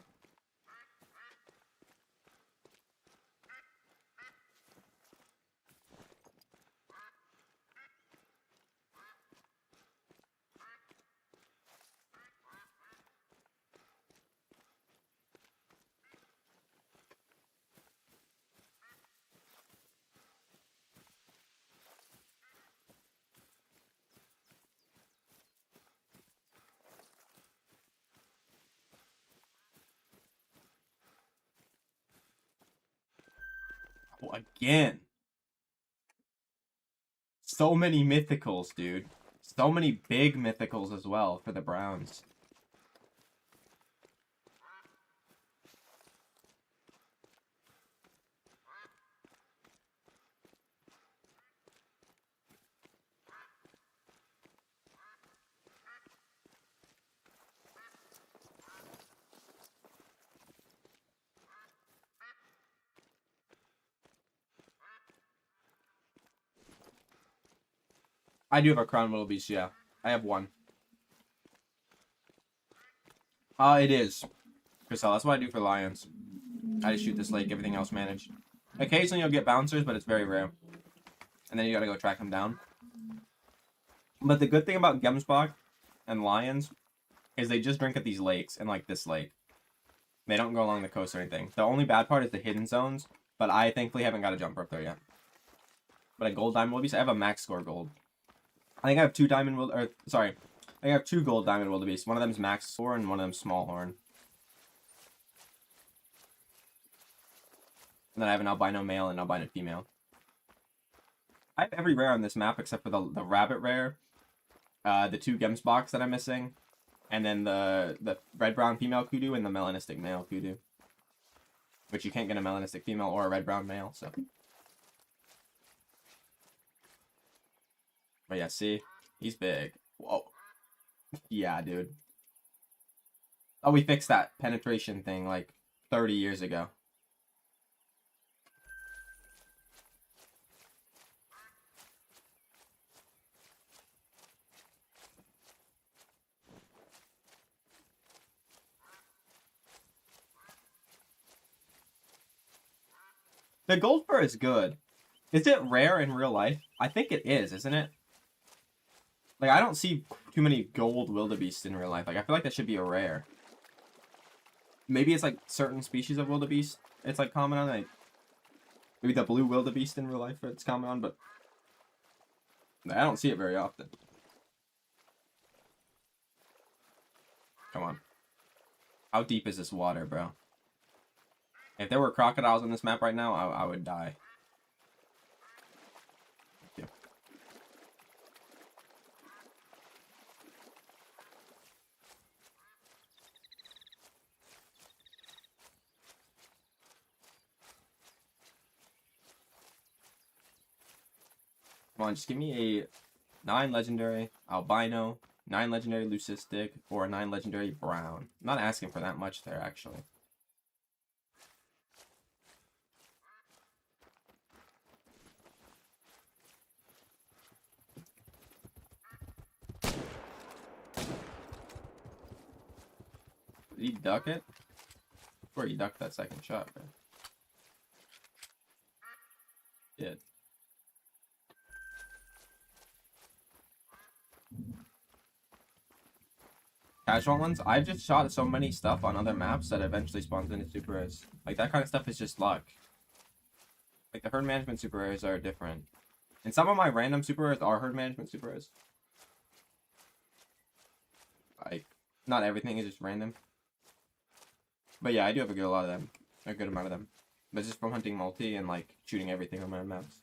Oh, again. So many mythicals, dude. So many big mythicals as well for the Browns. I do have a Crown Wildebeest, yeah. I have one. It is. Chriselle, that's what I do for Lions. I just shoot this lake, everything else managed. Occasionally you'll get bouncers, but it's very rare. And then you gotta go track them down. But the good thing about Gemsbach and Lions is they just drink at these lakes, and like this lake. They don't go along the coast or anything. The only bad part is the hidden zones, but I thankfully haven't got a jumper up there yet. But a gold diamond wildebeest, I have a max score gold. I think I have two gold diamond wildebeest. One of them's max score and one of them's small horn. And then I have an albino male and an albino female. I have every rare on this map except for the rabbit rare, the two Gemsbox that I'm missing, and then the red-brown female kudu and the melanistic male kudu. Which you can't get a melanistic female or a red-brown male, so. But yeah, see? He's big. Whoa. Yeah, dude. Oh, we fixed that penetration thing like 30 years ago. The gold fur is good. Is it rare in real life? I think it is, isn't it? Like, I don't see too many gold wildebeest in real life. Like, I feel like that should be a rare. Maybe it's like certain species of wildebeest it's like common on, like maybe the blue wildebeest in real life it's common on, but I don't see it very often. Come on. How deep is this water, bro? If there were crocodiles on this map right now, I would die. Thank you. Come on, just give me a 9 legendary albino, 9 legendary leucistic, or a 9 legendary brown. I'm not asking for that much there, actually. Did he duck it? Before he ducked that second shot, bro. Did. Casual ones, I've just shot so many stuff on other maps that eventually spawns into super rares. Like, that kind of stuff is just luck. Like, the herd management super rares are different. And some of my random super rares are herd management super rares. Like, not everything is just random. But yeah, I do have a lot of them. A good amount of them. But it's just from hunting multi and, like, shooting everything on my maps.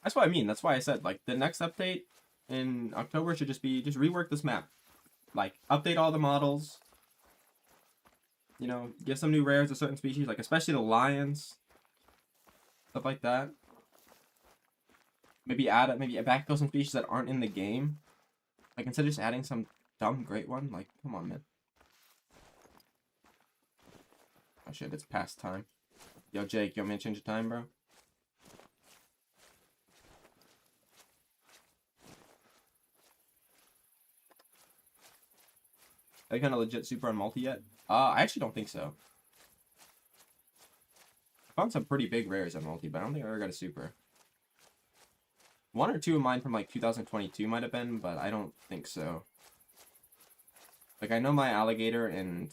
That's what I mean. That's why I said, like, the next update in October should just be, just rework this map. Like, update all the models. You know, give some new rares to certain species, like, especially the lions. Stuff like that. Maybe backfill some species that aren't in the game. Like, instead of just adding some dumb great one, like, come on, man. Oh shit, it's past time. Yo, Jake, you want me to change the time, bro? Are you kind of legit super on multi yet? I actually don't think so. I found some pretty big rares on multi, but I don't think I ever got a super. One or two of mine from like 2022 might have been, but I don't think so. Like I know my alligator and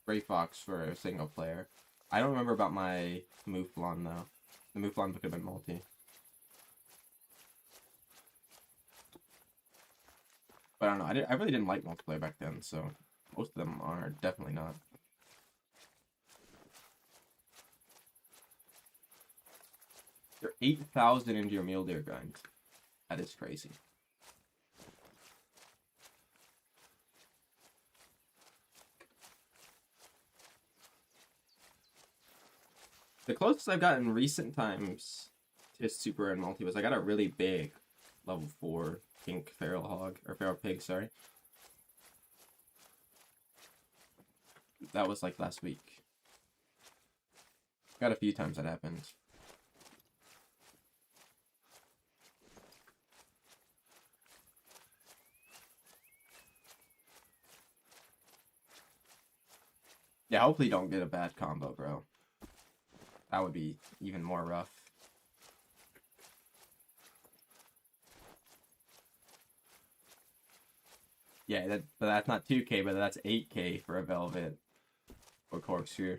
Gray Fox for a single player. I don't remember about my Mouflon though. The Mouflon could have been multi. But I don't know. I really didn't like multiplayer back then, so most of them are definitely not. You're 8,000 into your mule deer grind. That is crazy. The closest I've gotten in recent times to super and multi was I got a really big level 4 pink feral hog, or feral pig, sorry. That was like last week. Got a few times that happened. Yeah, hopefully you don't get a bad combo, bro. That would be even more rough. Yeah, but that's not 2K, but that's 8K for a Velvet or Corkscrew.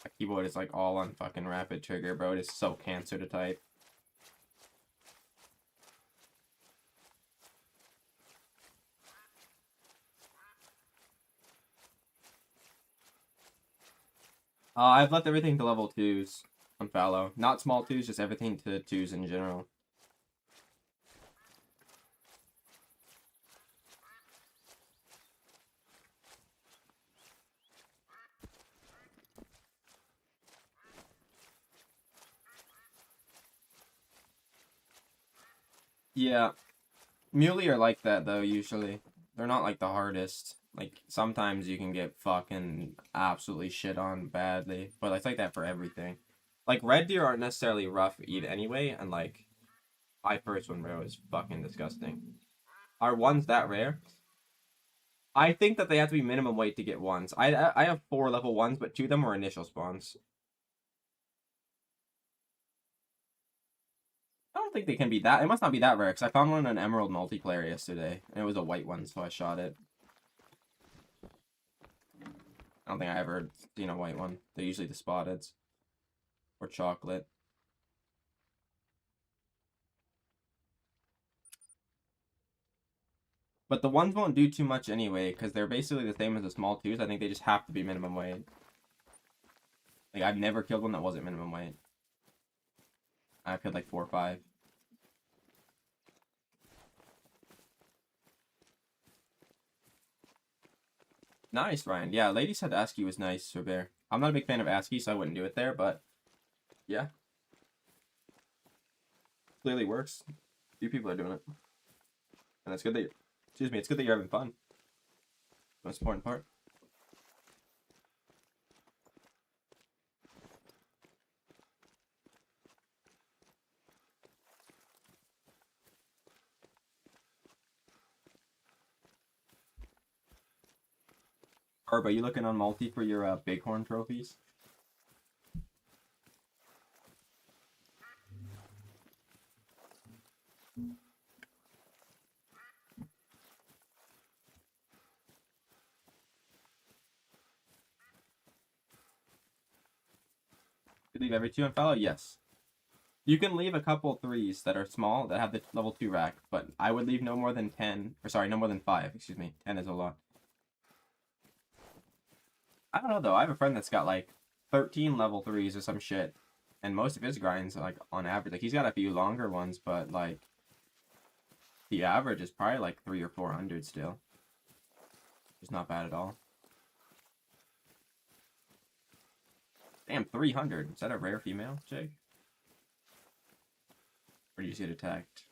My keyboard is like all on fucking rapid trigger, bro. It is so cancer to type. I've left everything to level 2s on fallow. Not small 2s, just everything to 2s in general. Yeah. Muley are like that, though, usually. They're not, like, the hardest. Like, sometimes you can get fucking absolutely shit on badly. But it's like that for everything. Like, red deer aren't necessarily rough to eat anyway, and, like, my first one, bro, is fucking disgusting. Are ones that rare? I think that they have to be minimum weight to get ones. I have 4 level 1s, but 2 of them were initial spawns. I don't think they can be that. It must not be that rare, because I found one in an Emerald multiplayer yesterday, and it was a white one, so I shot it. I don't think I ever seen a white one. They're usually the spotteds. Or chocolate. But the ones won't do too much anyway, because they're basically the same as the small 2s. I think they just have to be minimum weight. Like, I've never killed one that wasn't minimum weight. I've killed like 4 or 5. Nice, Ryan. Yeah, Lady said ASCII was nice for Bear. I'm not a big fan of ASCII, so I wouldn't do it there, but yeah. Clearly works. A few people are doing it. And it's good that excuse me, it's good that you're having fun. Most important part. Herb, are you looking on multi for your bighorn trophies? You leave every 2 on fallow? Yes. You can leave a couple 3s that are small that have the level 2 rack, but I would leave no more than 10. Or sorry, no more than 5. Excuse me. 10 is a lot. I don't know though. I have a friend that's got like 13 level 3s or some shit. And most of his grinds, like on average, like he's got a few longer ones, but like the average is probably like 300 or 400 still. It's not bad at all. Damn, 300. Is that a rare female, Jake? Or do you just get attacked?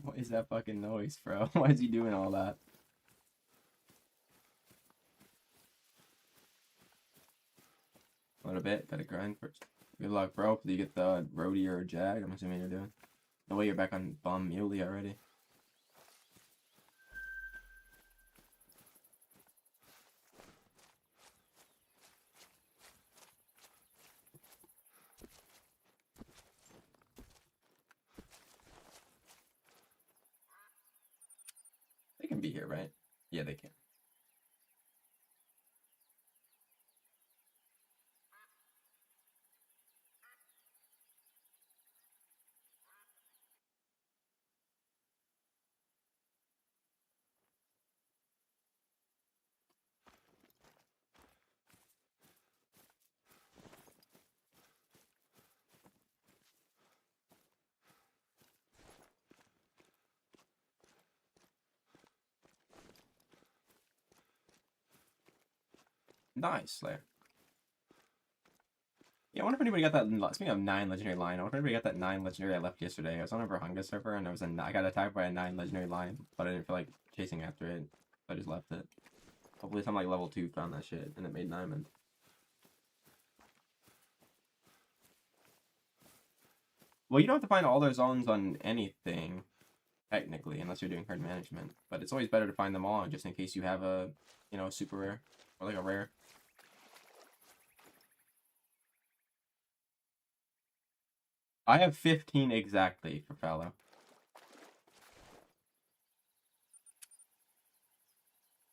What is that fucking noise, bro? Why is he doing all that? A little bit. Gotta grind first. Good luck, bro. Do you get the roadie or jag? I'm assuming you're doing. No way you're back on bomb muley already. They can be here, right? Yeah, they can. Nice, Slayer. Yeah, I wonder if anybody got that. Speaking of 9 legendary lion, I wonder if anybody got that 9 legendary I left yesterday. I was on a Verhunga server and I got attacked by a 9 legendary lion, but I didn't feel like chasing after it, so I just left it. Hopefully, some like level 2 found that shit and it made 9 men. Well, you don't have to find all their zones on anything, technically, unless you're doing herd management. But it's always better to find them all, just in case you have a, you know, super rare or like a rare. I have 15 exactly for fallow.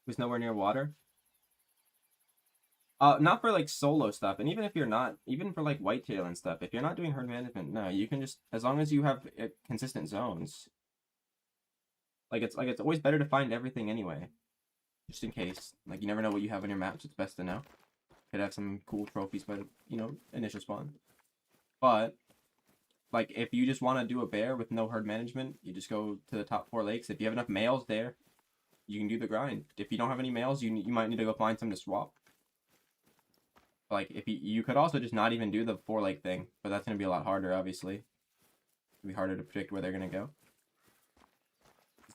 Who's nowhere near water? Not for like solo stuff, and even if you're not, even for like whitetail and stuff, if you're not doing herd management, no, you can just, as long as you have consistent zones. Like it's always better to find everything anyway, just in case. Like you never know what you have on your maps. It's best to know. Could have some cool trophies by the, you know, initial spawn. But like if you just want to do a bear with no herd management, you just go to the top 4 lakes. If you have enough males there, you can do the grind. If you don't have any males, you might need to go find some to swap. Like if you could also just not even do the 4 lake thing, but that's gonna be a lot harder. Obviously, it'll be harder to predict where they're gonna go.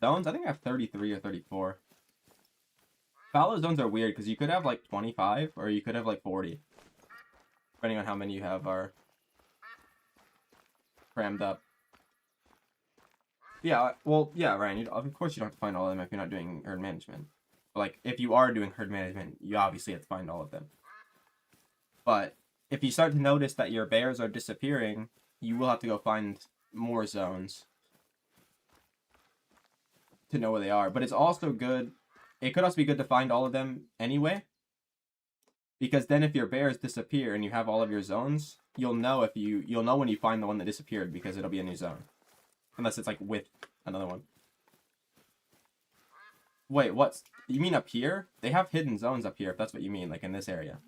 Zones, I think I have 33 or 34. Fallow zones are weird because you could have like 25 or you could have like 40, depending on how many you have are crammed up. Yeah, well, yeah, Ryan. Of course, you don't have to find all of them if you're not doing herd management. But like, if you are doing herd management, you obviously have to find all of them. But if you start to notice that your bears are disappearing, you will have to go find more zones to know where they are. But it's also good. It could also be good to find all of them anyway. Because then if your bears disappear and you have all of your zones, you'll know when you find the one that disappeared because it'll be a new zone. Unless it's like with another one. Wait, what? You mean up here? They have hidden zones up here if that's what you mean, like in this area.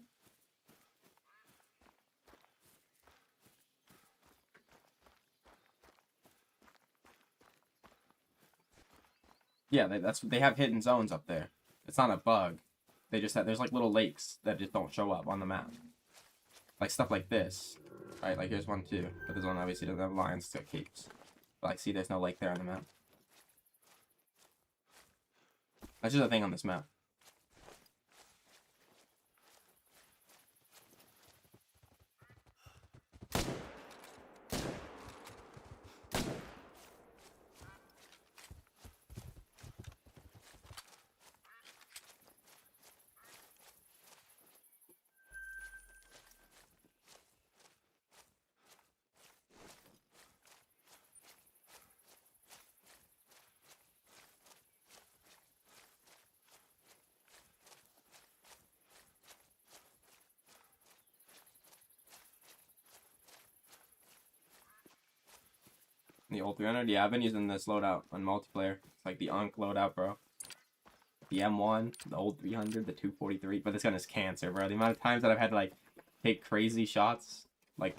Yeah, they have hidden zones up there. It's not a bug. They just have, there's like little lakes that just don't show up on the map. Like stuff like this. Right, like here's one too. But this one obviously doesn't have lions, it's got capes. But like see there's no lake there on the map. That's just a thing on this map. The old 300? Yeah, I've been using this loadout on multiplayer. It's like the Ankh loadout, bro. The M1, the old 300, the 243. But this gun is cancer, bro. The amount of times that I've had to, like, take crazy shots, like,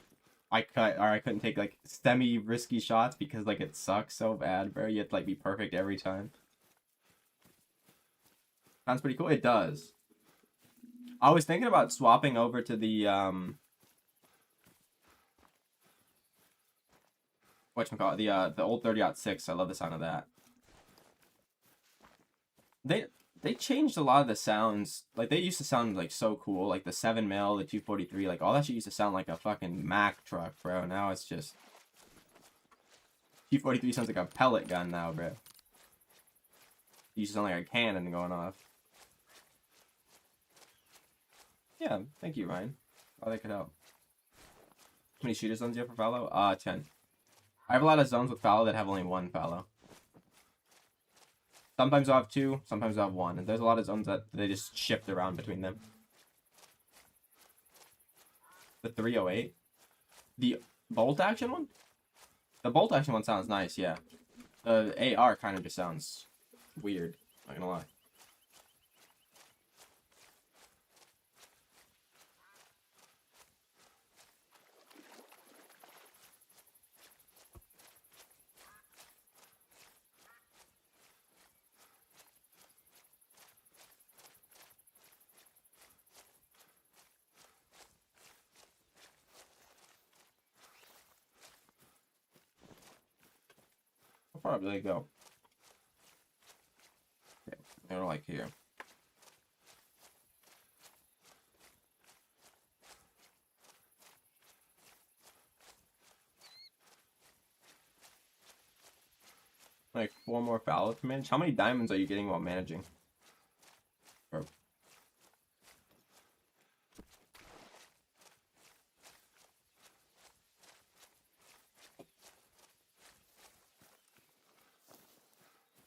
I couldn't take like semi risky shots because like it sucks so bad, bro. You have to like be perfect every time. Sounds pretty cool. It does. I was thinking about swapping over to the whatchamacallit, the old 30-06. I love the sound of that. They changed a lot of the sounds. Like they used to sound like so cool, like the 7mm, the 243, like all that shit used to sound like a fucking Mack truck, bro. Now it's just 243 sounds like a pellet gun now, bro. It used to sound like a cannon going off. Yeah, thank you, Ryan. Oh, that could help. How many shooter zones do you have for fallow? 10. I have a lot of zones with fallow that have only one fallow. Sometimes I'll have 2, sometimes I'll have 1. And there's a lot of zones that they just shift around between them. The 308? The bolt action one? The bolt action one sounds nice, yeah. The AR kind of just sounds weird, not gonna lie. I'll probably go. Okay, they're like here. Like 4 more fallow to manage. How many diamonds are you getting while managing? Or...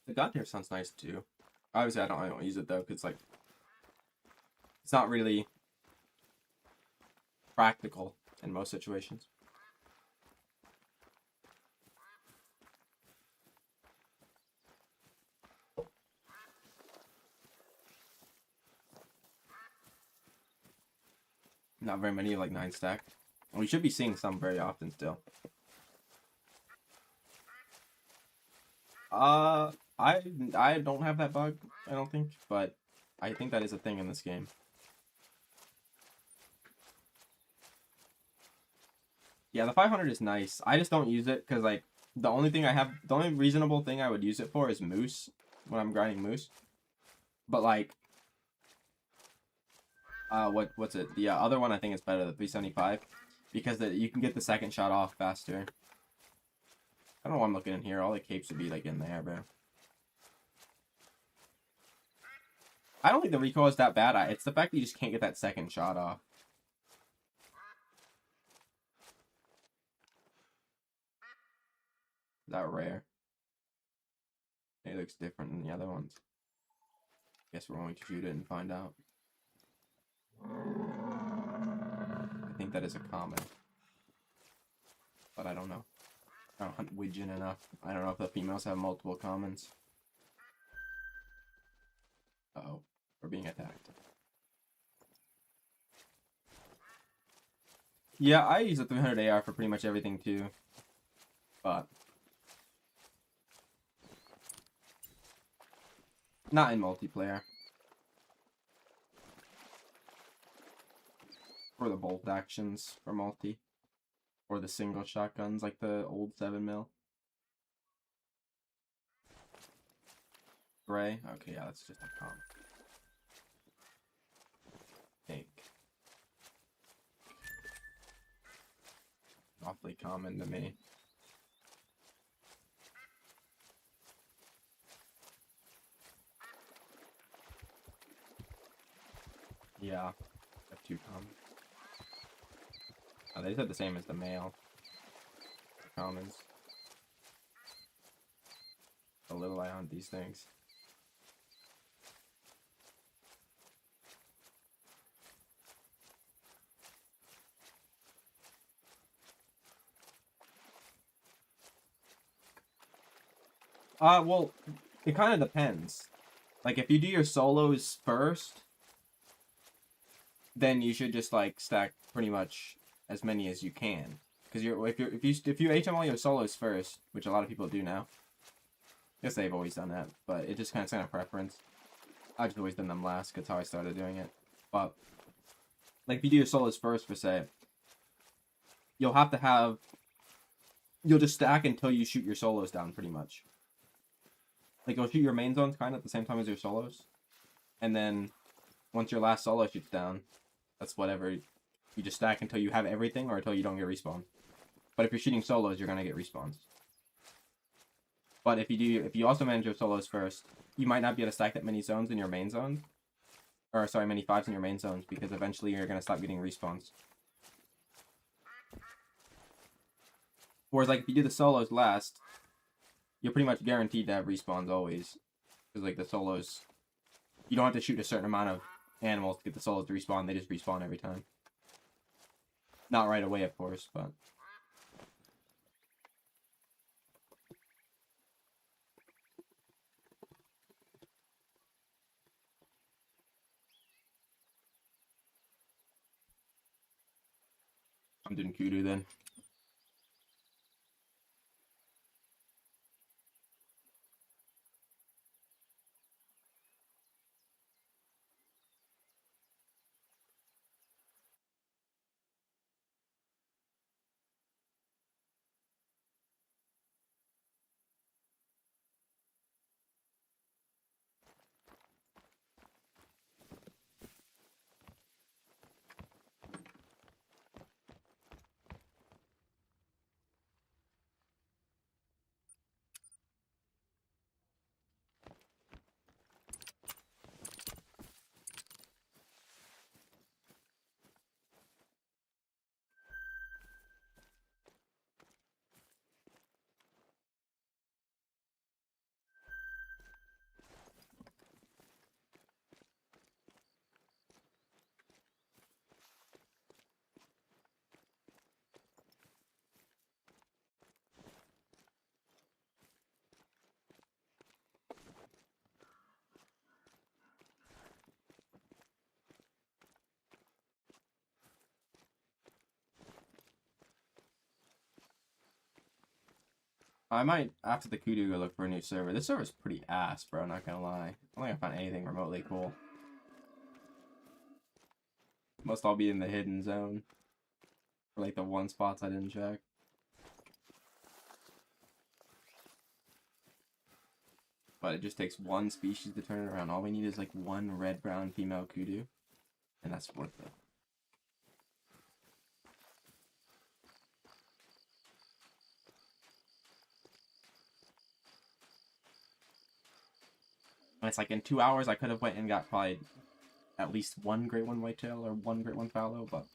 The gun here sounds nice too. Obviously, I don't use it though, cause like it's not really practical in most situations. Not very many, like 9 stack. We should be seeing some very often still. I don't have that bug, I don't think, but I think that is a thing in this game. Yeah, the 500 is nice. I just don't use it because like the only reasonable thing I would use it for is moose when I'm grinding moose. But like, what's it? The other one I think is better, the 375, because you can get the second shot off faster. I don't know why I'm looking in here. All the capes would be like in there, bro. I don't think the recoil is that bad. It's the fact that you just can't get that second shot off. Is that rare? It looks different than the other ones. Guess we're going to shoot it and find out. I think that is a common. But I don't know. I don't hunt widgeon enough. I don't know if the females have multiple commons. Uh-oh. We're being attacked. Yeah, I use a 300 AR for pretty much everything too. But not in multiplayer. For the bolt actions for multi. Or the single shotguns like the old 7mm. Gray? Okay, yeah, that's just a comp. Pink. Awfully common to me. Yeah, that's too common. Oh, they said the same as the male. The commons. A little eye on these things. Well, it kind of depends. Like, if you do your solos first, then you should just, like, stack pretty much as many as you can. because if you HM all your solos first, which a lot of people do now. I guess they've always done that, but it just kind of preference. I've just always done them last. That's how I started doing it. But like if you do your solos first per se, you'll just stack until you shoot your solos down pretty much. Like you'll shoot your main zones kind of at the same time as your solos, and then once your last solo shoots down, that's whatever. You just stack until you have everything or until you don't get respawn. But if you're shooting solos, you're gonna get respawns. But if you also manage your solos first, you might not be able to stack that many zones in your main zone. Or sorry, many fives in your main zones, because eventually you're gonna stop getting respawns. Whereas like if you do the solos last, you're pretty much guaranteed to have respawns always. Because like the solos, you don't have to shoot a certain amount of animals to get the solos to respawn, they just respawn every time. Not right away, of course, but... I'm doing kudu then. I might, after the kudu, go look for a new server. This server's pretty ass, bro, not gonna lie. I don't think I found anything remotely cool. Must all be in the hidden zone. Or like the one spots I didn't check. But it just takes one species to turn it around. All we need is like one red-brown female kudu. And that's worth it. And it's like in 2 hours I could have went and got probably at least one great one whitetail or one great one fallow, but...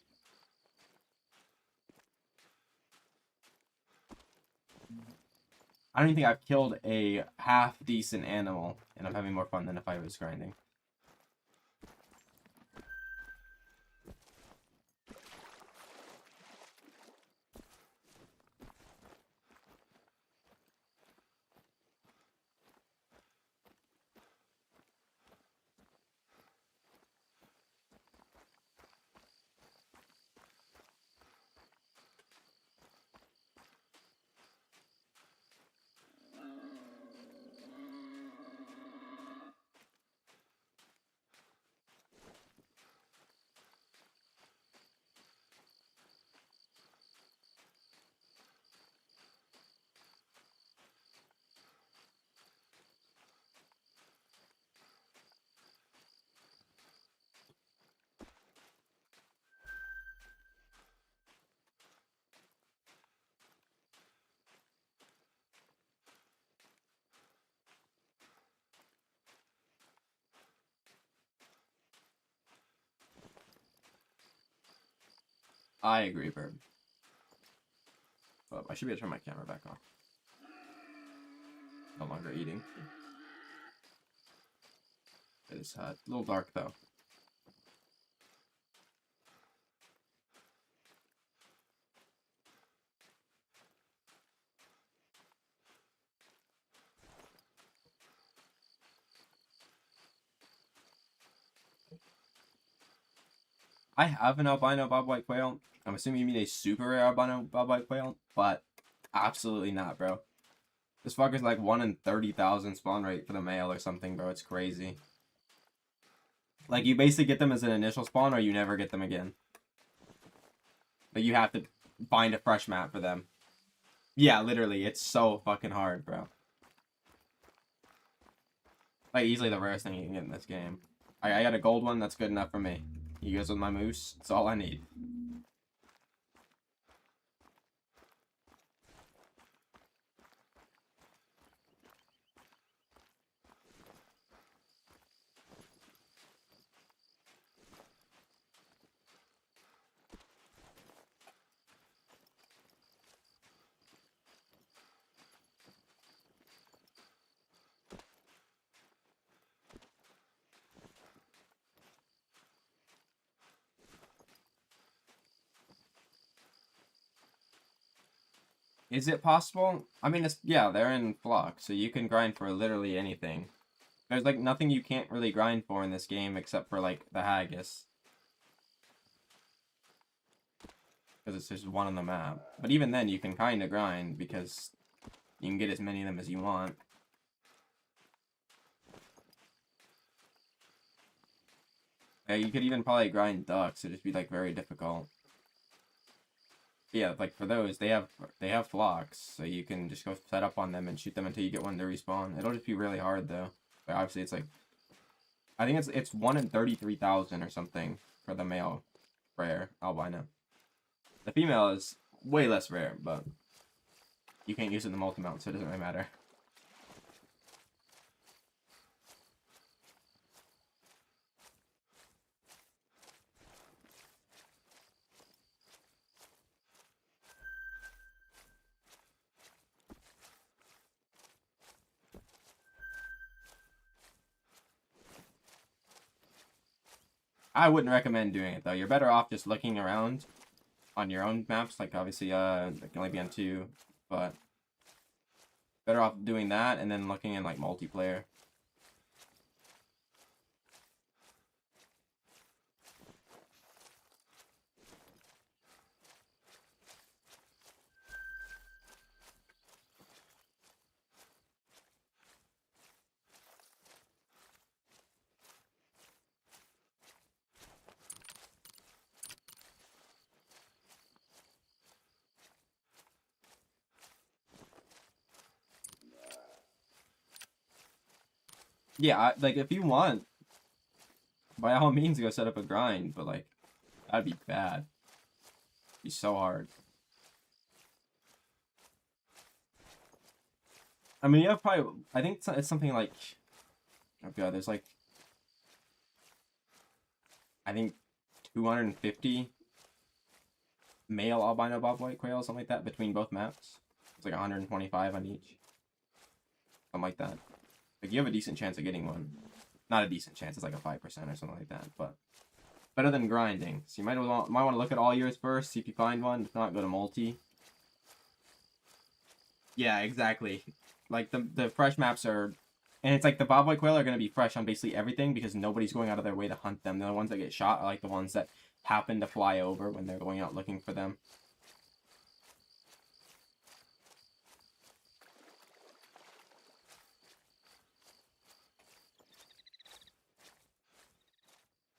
I don't even think I've killed a half-decent animal, and I'm having more fun than if I was grinding. I agree, Bird. But I should be able to turn my camera back on. No longer eating. It is a little dark, though. I have an albino bobwhite quail. I'm assuming you mean a super rare albino bobwhite whale, but absolutely not, bro. This fucker's like 1 in 30,000 spawn rate for the male or something, bro. It's crazy. Like, you basically get them as an initial spawn or you never get them again. Like, you have to find a fresh map for them. Yeah, literally. It's so fucking hard, bro. Like, easily the rarest thing you can get in this game. I got a gold one. That's good enough for me. You guys with my moose. That's all I need. Is it possible? I mean, it's, yeah, they're in flock, so you can grind for literally anything. There's, like, nothing you can't really grind for in this game except for, like, the haggis. Because it's just one on the map. But even then, you can kind of grind because you can get as many of them as you want. Yeah, you could even probably grind ducks. It'd just be, like, very difficult. Yeah, like for those, they have flocks, so you can just go set up on them and shoot them until you get one to respawn. It'll just be really hard though. But obviously, it's like I think it's 1 in 33,000 or something for the male rare albino. The female is way less rare, but you can't use it in the multi-mount, so it doesn't really matter. I wouldn't recommend doing it though. You're better off just looking around on your own maps. Like obviously, it can only be on 2, but better off doing that and then looking in like multiplayer. Yeah, like if you want, by all means, go set up a grind, but like that'd be bad. It'd be so hard. I mean, you have probably. I think it's something like. Oh god, there's like. I think 250 male albino bobwhite quail, something like that, between both maps. It's like 125 on each. Something like that. Like, you have a decent chance of getting one. Not a decent chance, it's like a 5% or something like that, but better than grinding. So you might want to look at all yours first, see if you find one. If not, go to multi. Yeah, exactly. Like, the fresh maps are... And it's like the bobwhite quail are going to be fresh on basically everything because nobody's going out of their way to hunt them. The ones that get shot are like the ones that happen to fly over when they're going out looking for them.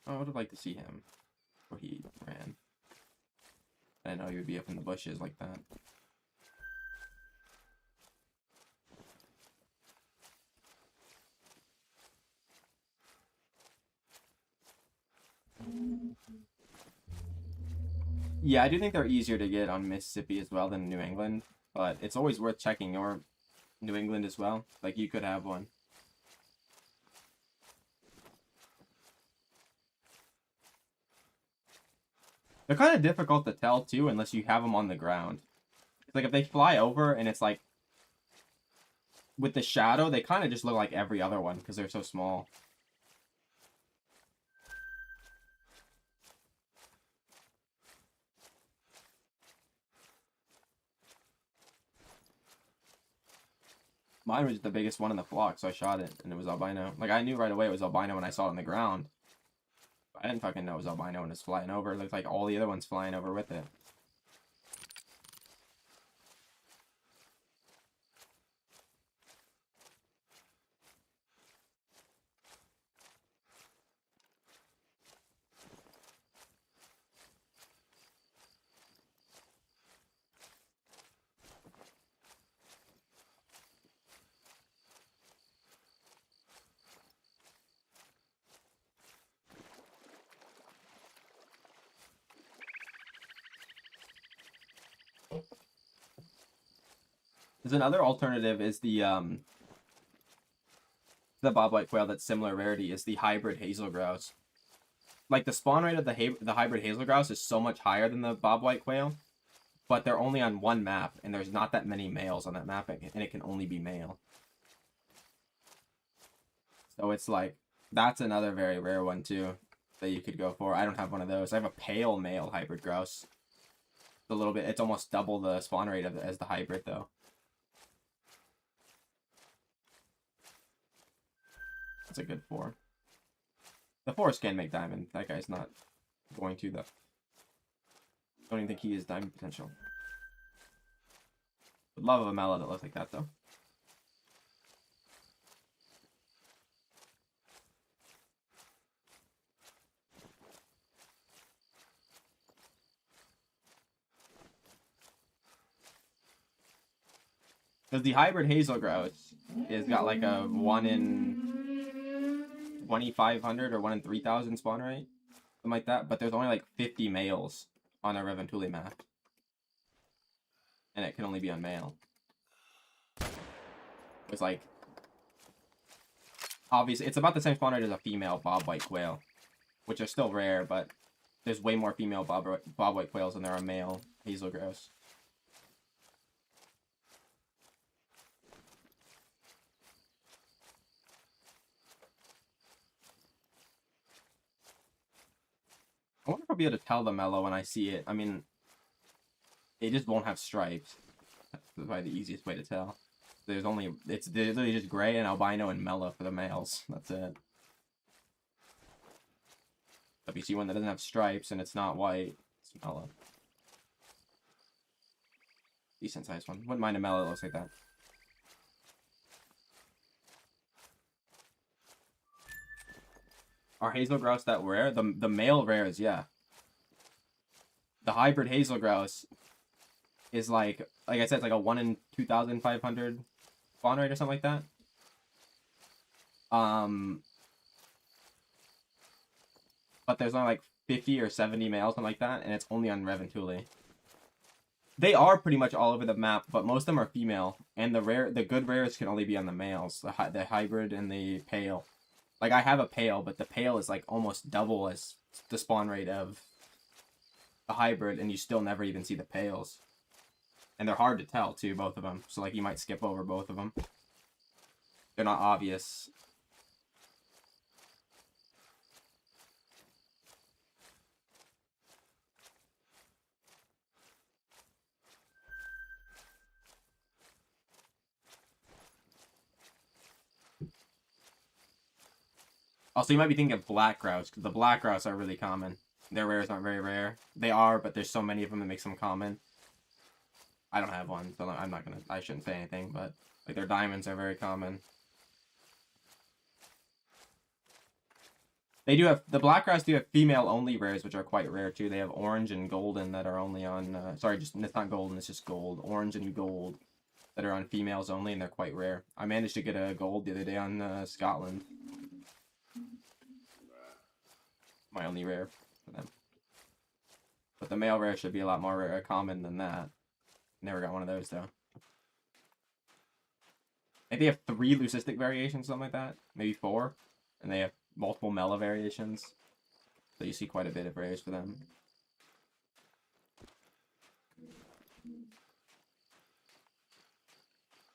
Oh, I would have liked to see him before he ran. I didn't know he would be up in the bushes like that. Yeah, I do think they're easier to get on Mississippi as well than New England, but it's always worth checking your New England as well. Like, you could have one. They're kind of difficult to tell, too, unless you have them on the ground. It's like, if they fly over and it's like, with the shadow, they kind of just look like every other one because they're so small. Mine was the biggest one in the flock, so I shot it, and it was albino. Like, I knew right away it was albino when I saw it on the ground. I didn't fucking know it was albino when it was flying over. It looked like all the other ones flying over with it. There's another alternative is the bobwhite quail that's similar rarity is the hybrid hazel grouse. Like the spawn rate of the hybrid hazel grouse is so much higher than the bobwhite quail, but they're only on one map, and there's not that many males on that map, and it can only be male. So it's like, that's another very rare one too that you could go for. I don't have one of those. I have a pale male hybrid grouse. It's a little bit, it's almost double the spawn rate as the hybrid though. That's a good 4. The forest can make diamond. That guy's not going to though. Don't even think he is diamond potential. Would love a mellow that looks like that though. Because the hybrid hazel grouse is got like a 1 in 2,500 or 1 in 3,000 spawn rate, something like that. But there's only like 50 males on a Reventuli map, and it can only be on male. It's like, obviously, it's about the same spawn rate as a female bobwhite quail, which are still rare, but there's way more female bobwhite quails than there are male hazel grouse. I wonder if I'll be able to tell the mellow when I see it. I mean, it just won't have stripes. That's probably the easiest way to tell. There's only, it's literally just gray and albino and mellow for the males. That's it. If you see one that doesn't have stripes and it's not white, it's mellow. Decent sized one. Wouldn't mind a mellow that looks like that. Are hazel grouse that rare? The male rares, yeah. The hybrid hazel grouse is like I said, it's like a 1 in 2,500 spawn rate or something like that. But there's only like 50 or 70 males, something like that, and it's only on Reventuli. They are pretty much all over the map, but most of them are female, and the good rares can only be on the males, the hybrid and the pale. Like, I have a pale, but the pale is like almost double as the spawn rate of a hybrid, and you still never even see the pales. And they're hard to tell, too, both of them. So, like, you might skip over both of them. They're not obvious. Also, you might be thinking of black grouse, because the black grouse are really common. Their rares aren't very rare. They are, but there's so many of them that makes them common. I don't have one, so I'm not gonna, I shouldn't say anything, but, like, their diamonds are very common. They do have, the black grouse do have female-only rares, which are quite rare, too. They have orange and golden that are only on, sorry, just, it's not golden, it's just gold. Orange and gold that are on females only, and they're quite rare. I managed to get a gold the other day on Scotland. My only rare for them. But the male rare should be a lot more rare, common than that. Never got one of those, though. Maybe they have 3 leucistic variations, something like that. Maybe 4. And they have multiple Mela variations. So you see quite a bit of rares for them.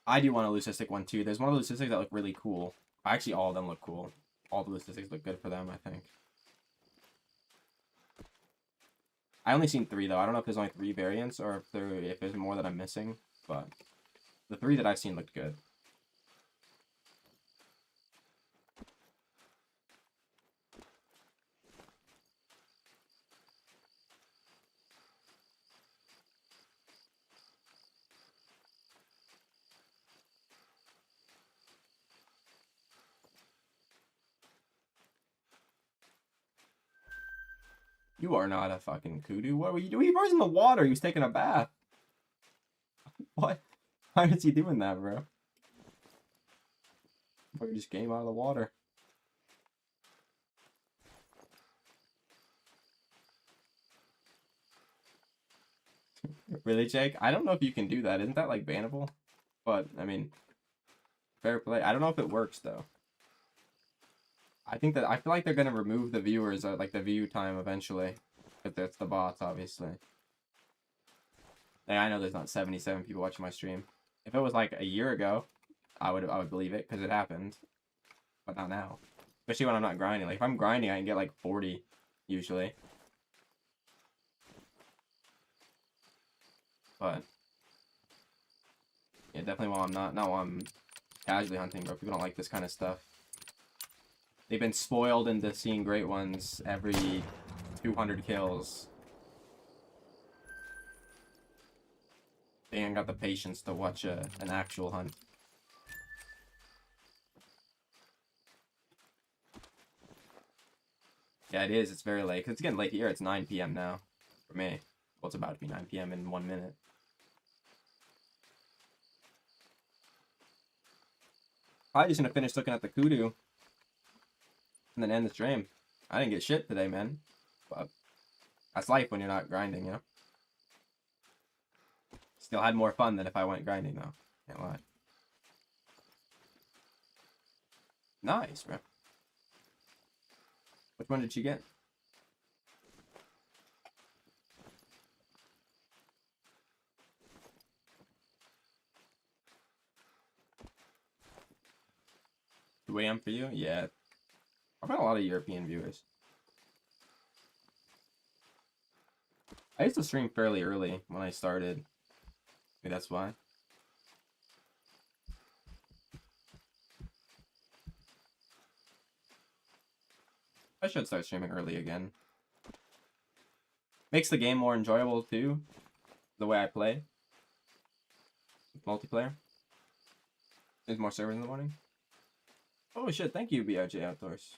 I do want a leucistic one, too. There's one of the leucistics that look really cool. Actually, all of them look cool. All the leucistics look good for them, I think. I only seen 3, though. I don't know if there's only 3 variants or if there's more that I'm missing. But the 3 that I've seen looked good. You are not a fucking kudu. What were you doing? He was in the water. He was taking a bath. What? Why is he doing that, bro? Or he just came out of the water. Really, Jake? I don't know if you can do that. Isn't that, like, bannable? But, I mean, fair play. I don't know if it works, though. I feel like they're going to remove the viewers, like the view time eventually. If that's the bots, obviously. Like, I know there's not 77 people watching my stream. If it was like a year ago, I would believe it because it happened. But not now. Especially when I'm not grinding. Like, if I'm grinding, I can get like 40, usually. But, yeah, definitely while I'm not while I'm casually hunting, bro. People don't like this kind of stuff. They've been spoiled into seeing great ones every 200 kills. They ain't got the patience to watch an actual hunt. Yeah, it is. It's very late. 'Cause it's getting late here. It's 9 p.m. now. For me. Well, it's about to be 9 p.m. in 1 minute. Probably just gonna finish looking at the kudu. And then end the stream. I didn't get shit today, man. But that's life when you're not grinding, you know? Still had more fun than if I went grinding, though. Can't lie. Nice, bro. Which one did she get? Two AM for you? Yeah. I've got a lot of European viewers. I used to stream fairly early when I started. Maybe that's why. I should start streaming early again. Makes the game more enjoyable too. The way I play. Multiplayer. There's more servers in the morning. Oh shit, thank you, BRJ Outdoors.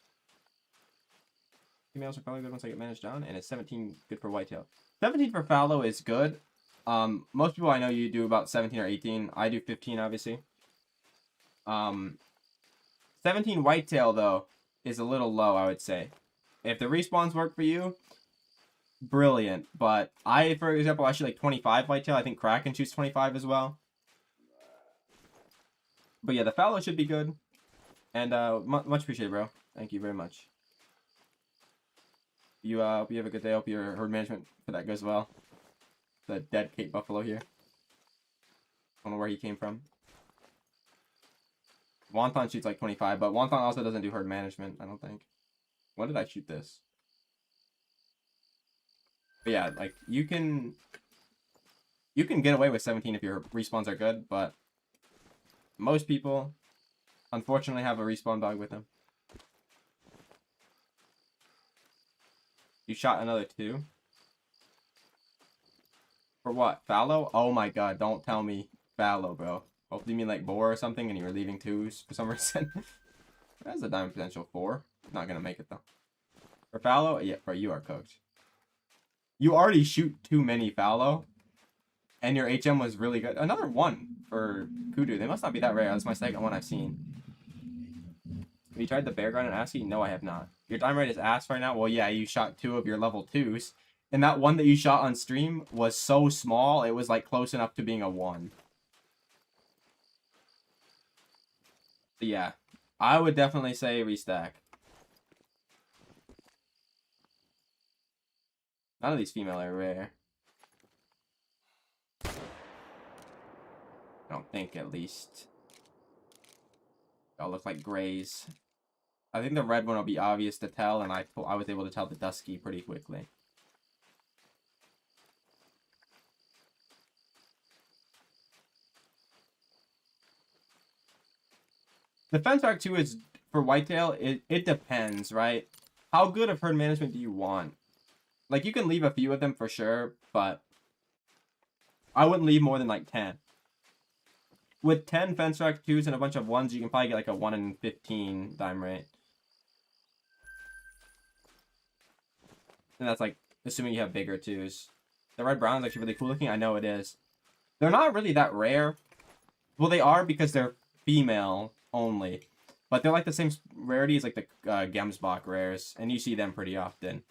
Females are probably good once I get managed down, and it's 17 good for whitetail. 17 for fallow is good. Most people I know you do about 17 or 18. I do 15, obviously. 17 whitetail, though, is a little low, I would say. If the respawns work for you, brilliant. But I, for example, I shoot like 25 whitetail. I think Kraken shoots 25 as well. But yeah, the fallow should be good. And much appreciated, bro. Thank you very much. You have a good day. Hope your herd management for that goes well. The dead Cape Buffalo here. I don't know where he came from. Wonton shoots like 25, but Wonton also doesn't do herd management, I don't think. When did I shoot this? But yeah, like, you can get away with 17 if your respawns are good, but most people, unfortunately, have a respawn bug with them. You shot another 2? For what? Fallow? Oh my god, don't tell me fallow, bro. Hopefully you mean like boar or something and you were leaving 2s for some reason. That's a diamond potential 4. Not gonna make it though. For fallow? Yeah, bro, you are cooked. You already shoot too many fallow. And your HM was really good. Another 1 for kudu. They must not be that rare. That's my second one I've seen. Have you tried the bear grind on ASCII? No, I have not. Your time rate is ass right now? Well, yeah, you shot 2 of your level 2s. And that one that you shot on stream was so small, it was like close enough to being a 1. But yeah, I would definitely say restack. None of these female are rare. I don't think, at least. They all look like grays. I think the red one will be obvious to tell, and I was able to tell the dusky pretty quickly. The fence rack 2 is, for whitetail, it depends, right? How good of herd management do you want? Like, you can leave a few of them for sure, but I wouldn't leave more than like 10. With 10 fence rack 2s and a bunch of 1s, you can probably get like a 1 in 15 dime rate. And that's like, assuming you have bigger 2s. The red brown is actually really cool looking. I know it is. They're not really that rare. Well, they are because they're female only. But they're like the same rarity as like the Gemsbach rares. And you see them pretty often.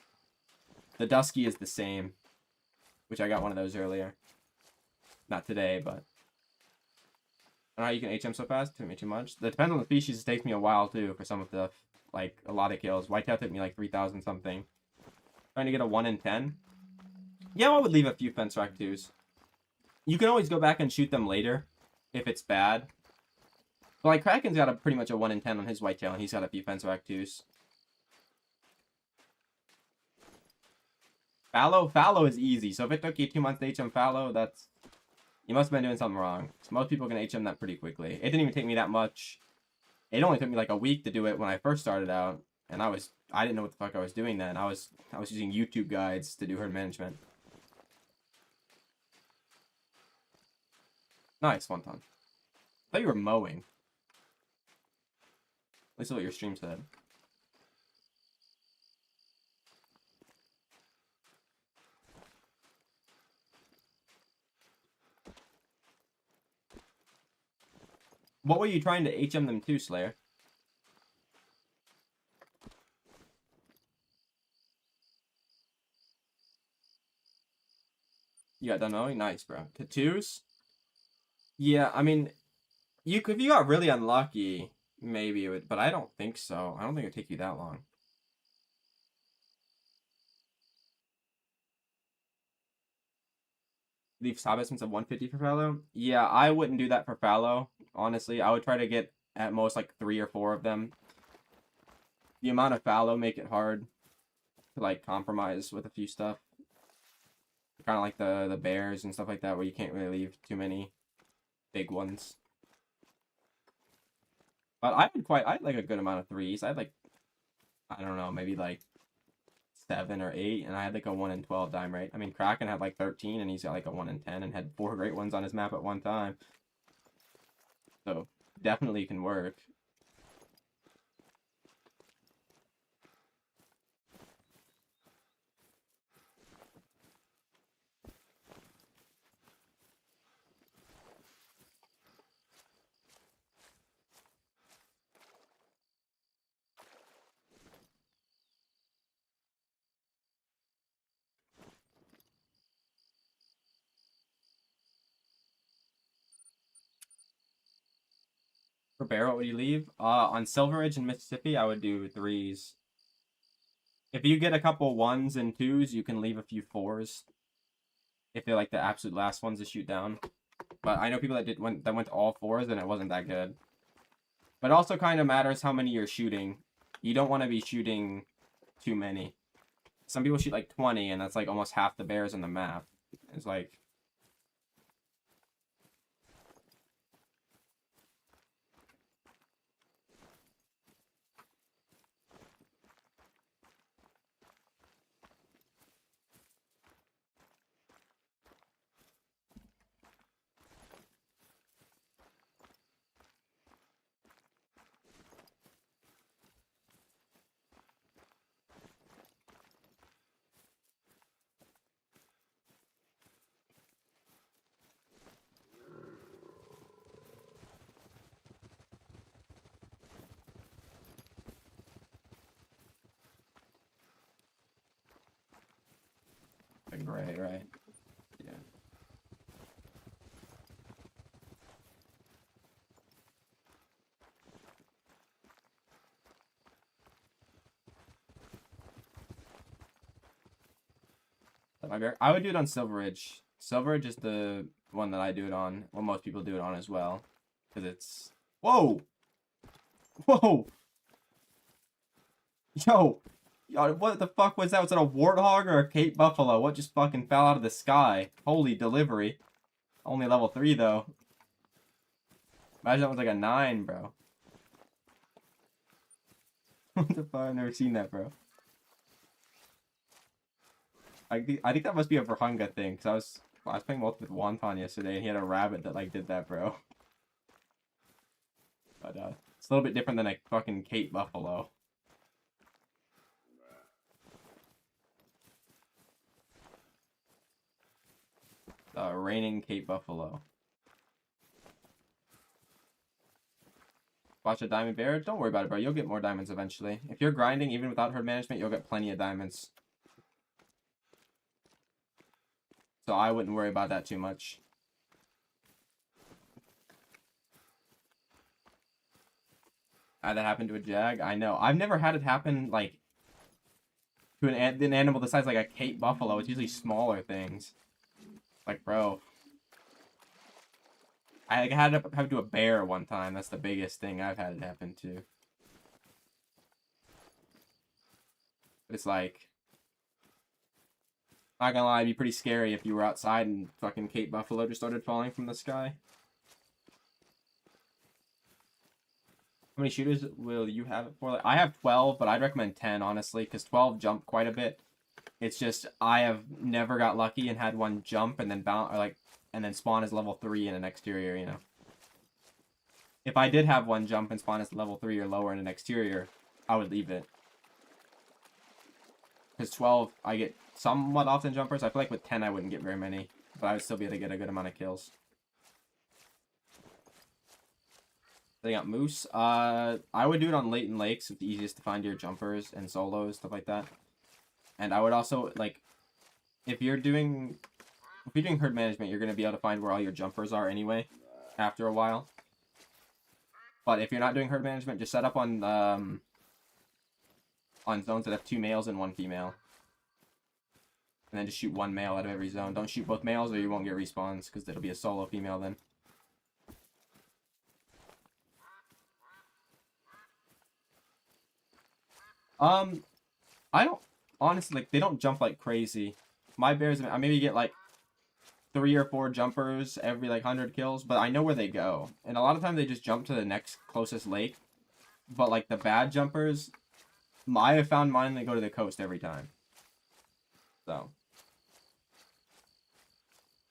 The Dusky is the same. Which I got one of those earlier. Not today, but... I don't know how you can HM so fast. Took me too much. It depends on the species. It takes me a while too for some of the, like, a lot of kills. Whitetail took me like 3,000 something. Trying to get a 1 in 10. Yeah, I would leave a few fence rack 2s. You can always go back and shoot them later if it's bad. But like Kraken's got a pretty much a 1 in 10 on his whitetail, and he's got a few fence rack 2s. Fallow is easy. So if it took you 2 months to HM fallow, that's, you must have been doing something wrong. Most people can HM that pretty quickly. It didn't even take me that much. It only took me like a week to do it when I first started out, and I didn't know what the fuck I was doing then. I was using YouTube guides to do herd management. Nice, one ton. I thought you were mowing. At least that's what your stream said. What were you trying to HM them to, Slayer? You got done mowing? Nice, bro. To 2s? Yeah, I mean, if you got really unlucky, maybe it would, but I don't think so. I don't think it would take you that long. Leave stop estimates of 150 for fallow? Yeah, I wouldn't do that for fallow, honestly. I would try to get at most like 3 or 4 of them. The amount of fallow make it hard to like compromise with a few stuff. Kind of like the bears and stuff like that, where you can't really leave too many big ones. But I had like a good amount of 3s. I had like, I don't know, maybe like 7 or 8, and I had like a 1 in 12 dime rate. I mean, Kraken had like 13, and he's got like a 1 in 10, and had 4 great ones on his map at one time. So definitely can work. For bear, what would you leave? On Silver Ridge in Mississippi, I would do 3s. If you get a couple 1s and 2s, you can leave a few 4s. If they're like the absolute last ones to shoot down. But I know people that went to all 4s, and it wasn't that good. But it also kind of matters how many you're shooting. You don't want to be shooting too many. Some people shoot like 20, and that's like almost half the bears on the map. It's like, right. Yeah. My bear. I would do it on Silver Ridge. Silver Ridge is the one that I do it on. Well, most people do it on as well. Because it's... Whoa! Whoa! Yo! Yo, what the fuck was that? Was that a warthog or a Cape Buffalo? What just fucking fell out of the sky? Holy delivery. Only level 3, though. Imagine that was like a 9, bro. What the fuck? I've never seen that, bro. I think that must be a Verhunga thing, because I was playing multi with Wonton yesterday, and he had a rabbit that, like, did that, bro. But, it's a little bit different than a fucking Cape Buffalo. Raining Cape Buffalo. Watch a diamond bear? Don't worry about it, bro. You'll get more diamonds eventually. If you're grinding, even without herd management, you'll get plenty of diamonds. So I wouldn't worry about that too much. Had that happen to a jag? I know. I've never had it happen, like, to an animal the size like a Cape buffalo. It's usually smaller things. Like, bro. I had it happen to a bear one time. That's the biggest thing I've had it happen to. It's like, not gonna lie, it'd be pretty scary if you were outside and fucking Cape buffalo just started falling from the sky. How many shooters will you have it for? Like, I have 12, but I'd recommend 10, honestly, because 12 jump quite a bit. It's just, I have never got lucky and had one jump and then bounce, or like, and then spawn as level 3 in an exterior, you know. If I did have one jump and spawn as level 3 or lower in an exterior, I would leave it. Because 12, I get somewhat often jumpers. I feel like with 10, I wouldn't get very many, but I would still be able to get a good amount of kills. They got moose. I would do it on Leighton Lakes. It's the easiest to find your jumpers and solos, stuff like that. And I would also, like, if you're doing herd management, you're going to be able to find where all your jumpers are anyway, after a while. But if you're not doing herd management, just set up on zones that have 2 males and 1 female. And then just shoot 1 male out of every zone. Don't shoot both males or you won't get respawns, because it'll be a solo female then. I don't, honestly, like, they don't jump like crazy. My bears, I maybe get, like, 3 or 4 jumpers every, like, 100 kills, but I know where they go. And a lot of times they just jump to the next closest lake. But, like, the bad jumpers, I have found mine, they go to the coast every time. So.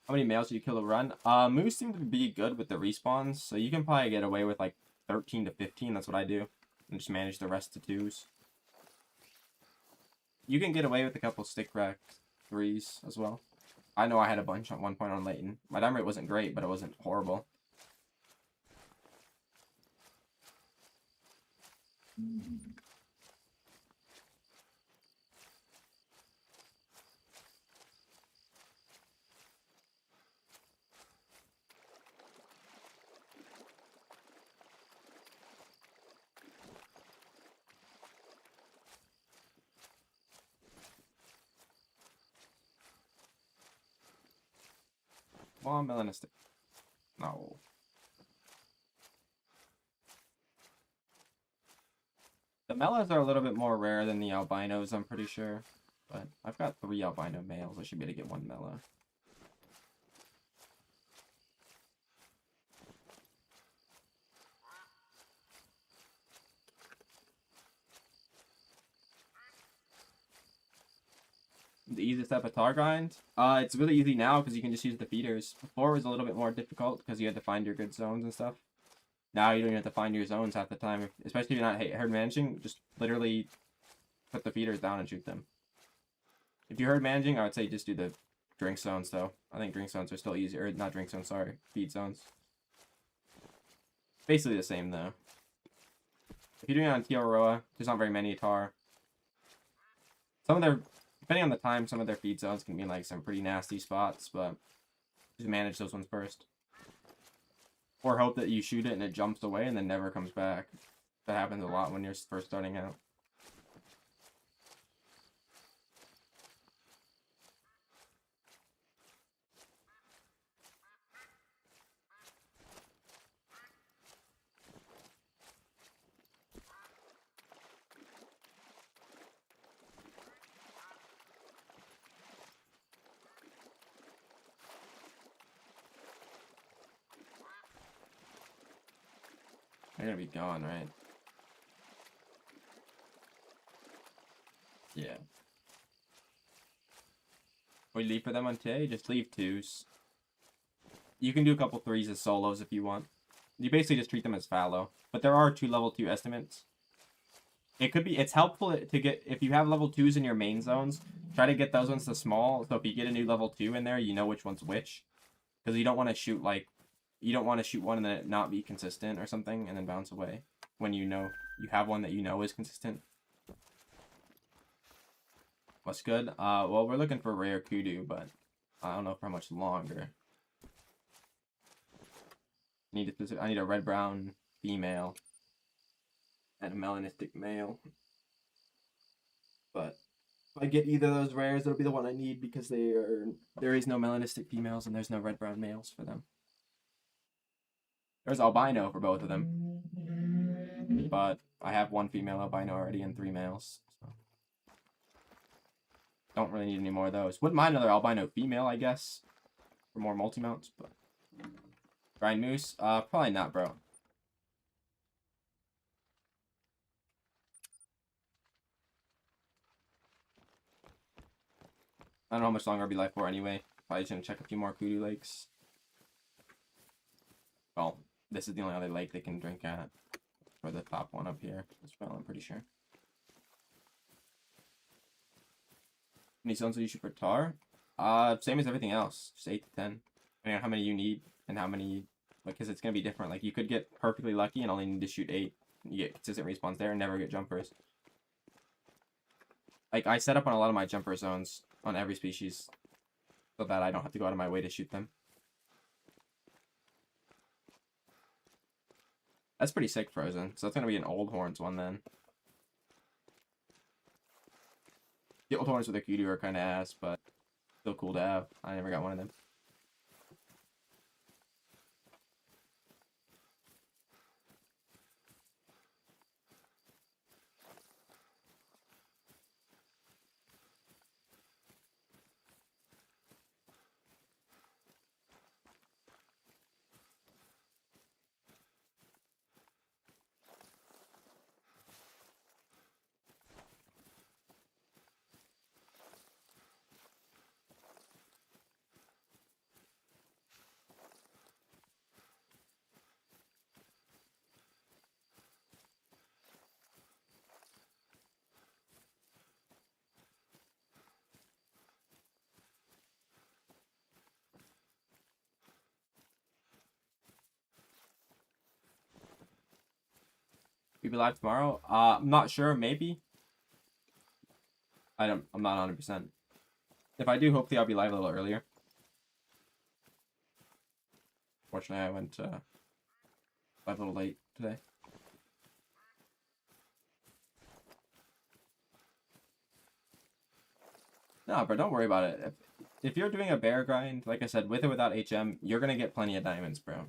How many males do you kill a run? Moose seem to be good with the respawns, so you can probably get away with, like, 13 to 15, that's what I do. And just manage the rest to 2s. You can get away with a couple stick rack 3s as well. I know I had a bunch at one point on Leighton. My dime rate wasn't great, but it wasn't horrible. Come on, melanistic. No. The mellas are a little bit more rare than the albinos, I'm pretty sure. But I've got 3 albino males. I should be able to get 1 mela. The easiest type of tar grind? It's really easy now because you can just use the feeders. Before it was a little bit more difficult because you had to find your good zones and stuff. Now you don't even have to find your zones half the time. Especially if you're not herd managing, just literally put the feeders down and shoot them. If you're herd managing, I would say just do the drink zones though. I think drink zones are still easier. Or not drink zones, sorry. Feed zones. Basically the same though. If you're doing it on Tiaroa, there's not very many tar. Some of their, depending on the time, some of their feed zones can be in like some pretty nasty spots, but just manage those ones first. Or hope that you shoot it and it jumps away and then never comes back. That happens a lot when you're first starting out. They're gonna be gone, right? Yeah. We leave for them on today? Just leave 2s. You can do a couple 3s as solos if you want. You basically just treat them as fallow. But there are 2 level 2 estimates. It could be, it's helpful to get, if you have level 2s in your main zones, try to get those ones to small. So if you get a new level 2 in there, you know which one's which. Because you don't want to shoot like, you don't want to shoot one and then it not be consistent or something and then bounce away. When you know, you have one that you know is consistent. What's good? Well, we're looking for rare kudu, but I don't know for how much longer. I need a red-brown female. and a melanistic male. But if I get either of those rares, it'll be the one I need because there is no melanistic females and there's no red-brown males for them. There's albino for both of them, but I have one female albino already and 3 males. So don't really need any more of those. Wouldn't mind another albino female, I guess, for more multi-mounts, but grind moose, probably not, bro. I don't know how much longer I'll be live for anyway. Probably just gonna check a few more kudu lakes. Well, this is the only other lake they can drink at. For the top one up here as well, I'm pretty sure. How many zones do you shoot for tar? Same as everything else. Just 8 to 10. Depending on how many you need and how many, because it's gonna be different. Like you could get perfectly lucky and only need to shoot 8. You get consistent respawns there and never get jumpers. Like I set up on a lot of my jumper zones on every species so that I don't have to go out of my way to shoot them. That's pretty sick, Frozen. So that's gonna be an old horns one then. The old horns with the kudu are kind of ass, but still cool to have. I never got one of them. We be live tomorrow? I'm not sure. Maybe. I'm not 100%. If I do, hopefully I'll be live a little earlier. Fortunately, I went live a little late today. No, but don't worry about it. If you're doing a bear grind, like I said, with or without HM, you're gonna get plenty of diamonds, bro.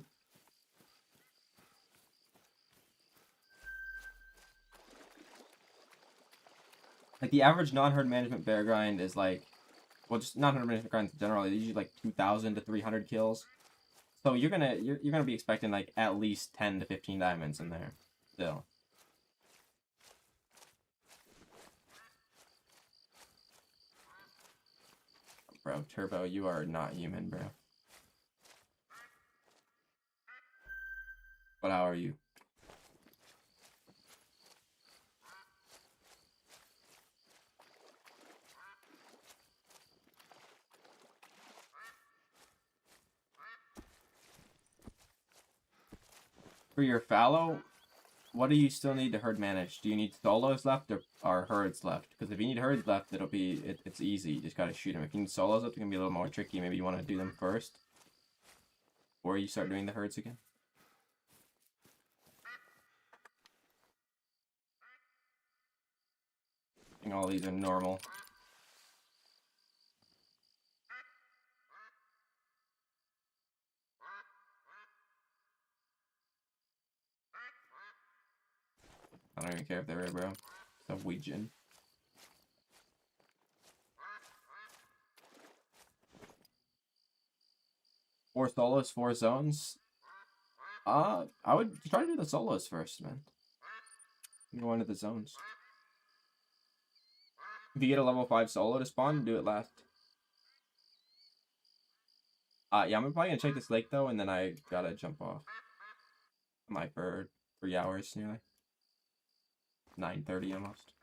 Like the average non-herd management bear grind is like, well, just non-herd management grinds in general, they're usually like 2,000 to 300 kills. So you're gonna be expecting like at least 10 to 15 diamonds in there, still. Bro, Turbo, you are not human, bro. But how are you? For your fallow, what do you still need to herd manage? Do you need solos left or herds left? Because if you need herds left, it's easy. You just gotta shoot them. If you need solos left, it can be a little more tricky. Maybe you want to do them first, or you start doing the herds again. I think all these are normal. I don't even care if they're rare, bro. Norwegian. 4 solos, 4 zones. I would try to do the solos first, man. Go into the zones. If you get a level 5 solo to spawn, do it last. Yeah, I'm probably gonna check this lake though, and then I gotta jump off. I'm like for 3 hours nearly. 9:30 almost.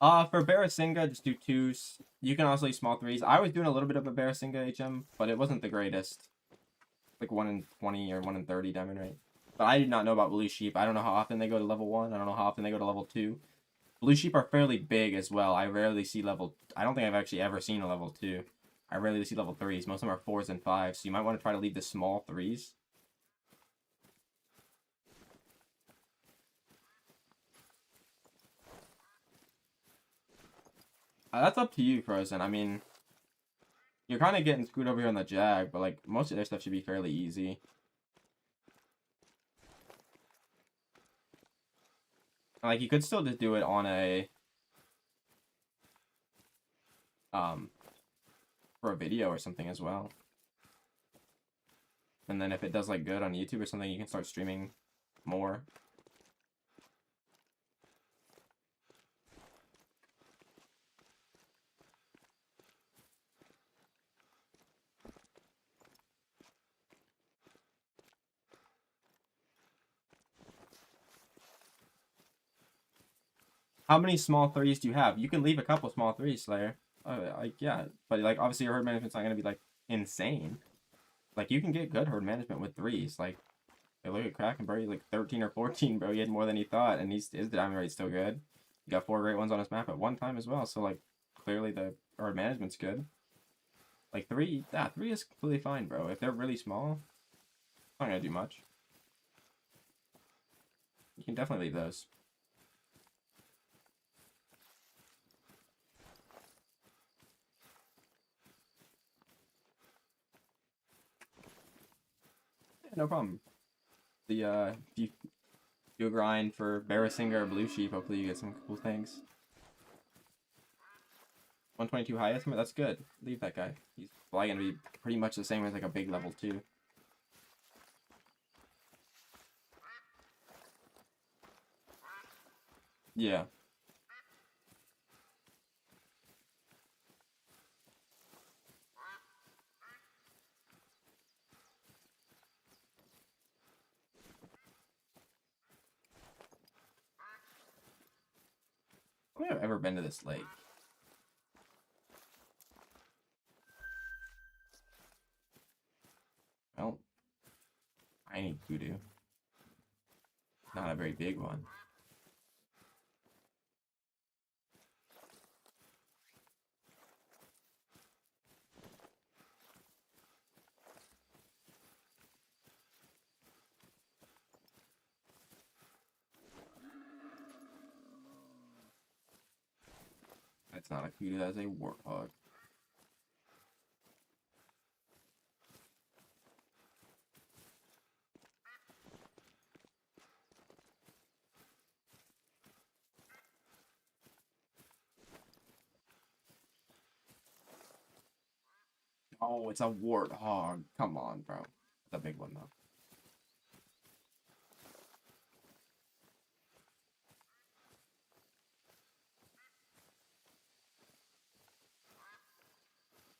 For Barasinga, just do 2s. You can also use small 3s. I was doing a little bit of a Barasinga HM, but it wasn't the greatest. Like 1 in 20 or 1 in 30 diamond rate. But I did not know about blue sheep. I don't know how often they go to level 1. I don't know how often they go to level 2. Blue sheep are fairly big as well. I rarely see level... I don't think I've actually ever seen a level 2. I rarely see level 3s. Most of them are 4s and 5s. So you might want to try to leave the small 3s. That's up to you, Frozen. I mean, you're kind of getting screwed over here on the Jag, but like most of their stuff should be fairly easy. Like you could still just do it on a for a video or something as well. And then if it does like good on YouTube or something, you can start streaming more. How many small 3s do you have? You can leave a couple small 3s, Slayer. Like, yeah. But, like, obviously your herd management's not going to be, like, insane. Like, you can get good herd management with 3s. Like, hey, look at Kraken, bro. He's, like, 13 or 14, bro. He had more than he thought, and his diamond rate's still good. He got 4 great ones on his map at one time as well. So, like, clearly the herd management's good. Like, 3 is completely fine, bro. If they're really small, it's not going to do much. You can definitely leave those. No problem. If you do a grind for Barasinger or Blue Sheep, hopefully you get some cool things. 122 high estimate, that's good. Leave that guy. He's probably gonna be pretty much the same as like a big level 2. Yeah. I don't think I've ever been to this lake. Well, I need kudu. Not a very big one. That's not a kudu, that's a warthog. Oh, it's a warthog. Come on, bro. It's a big one, though.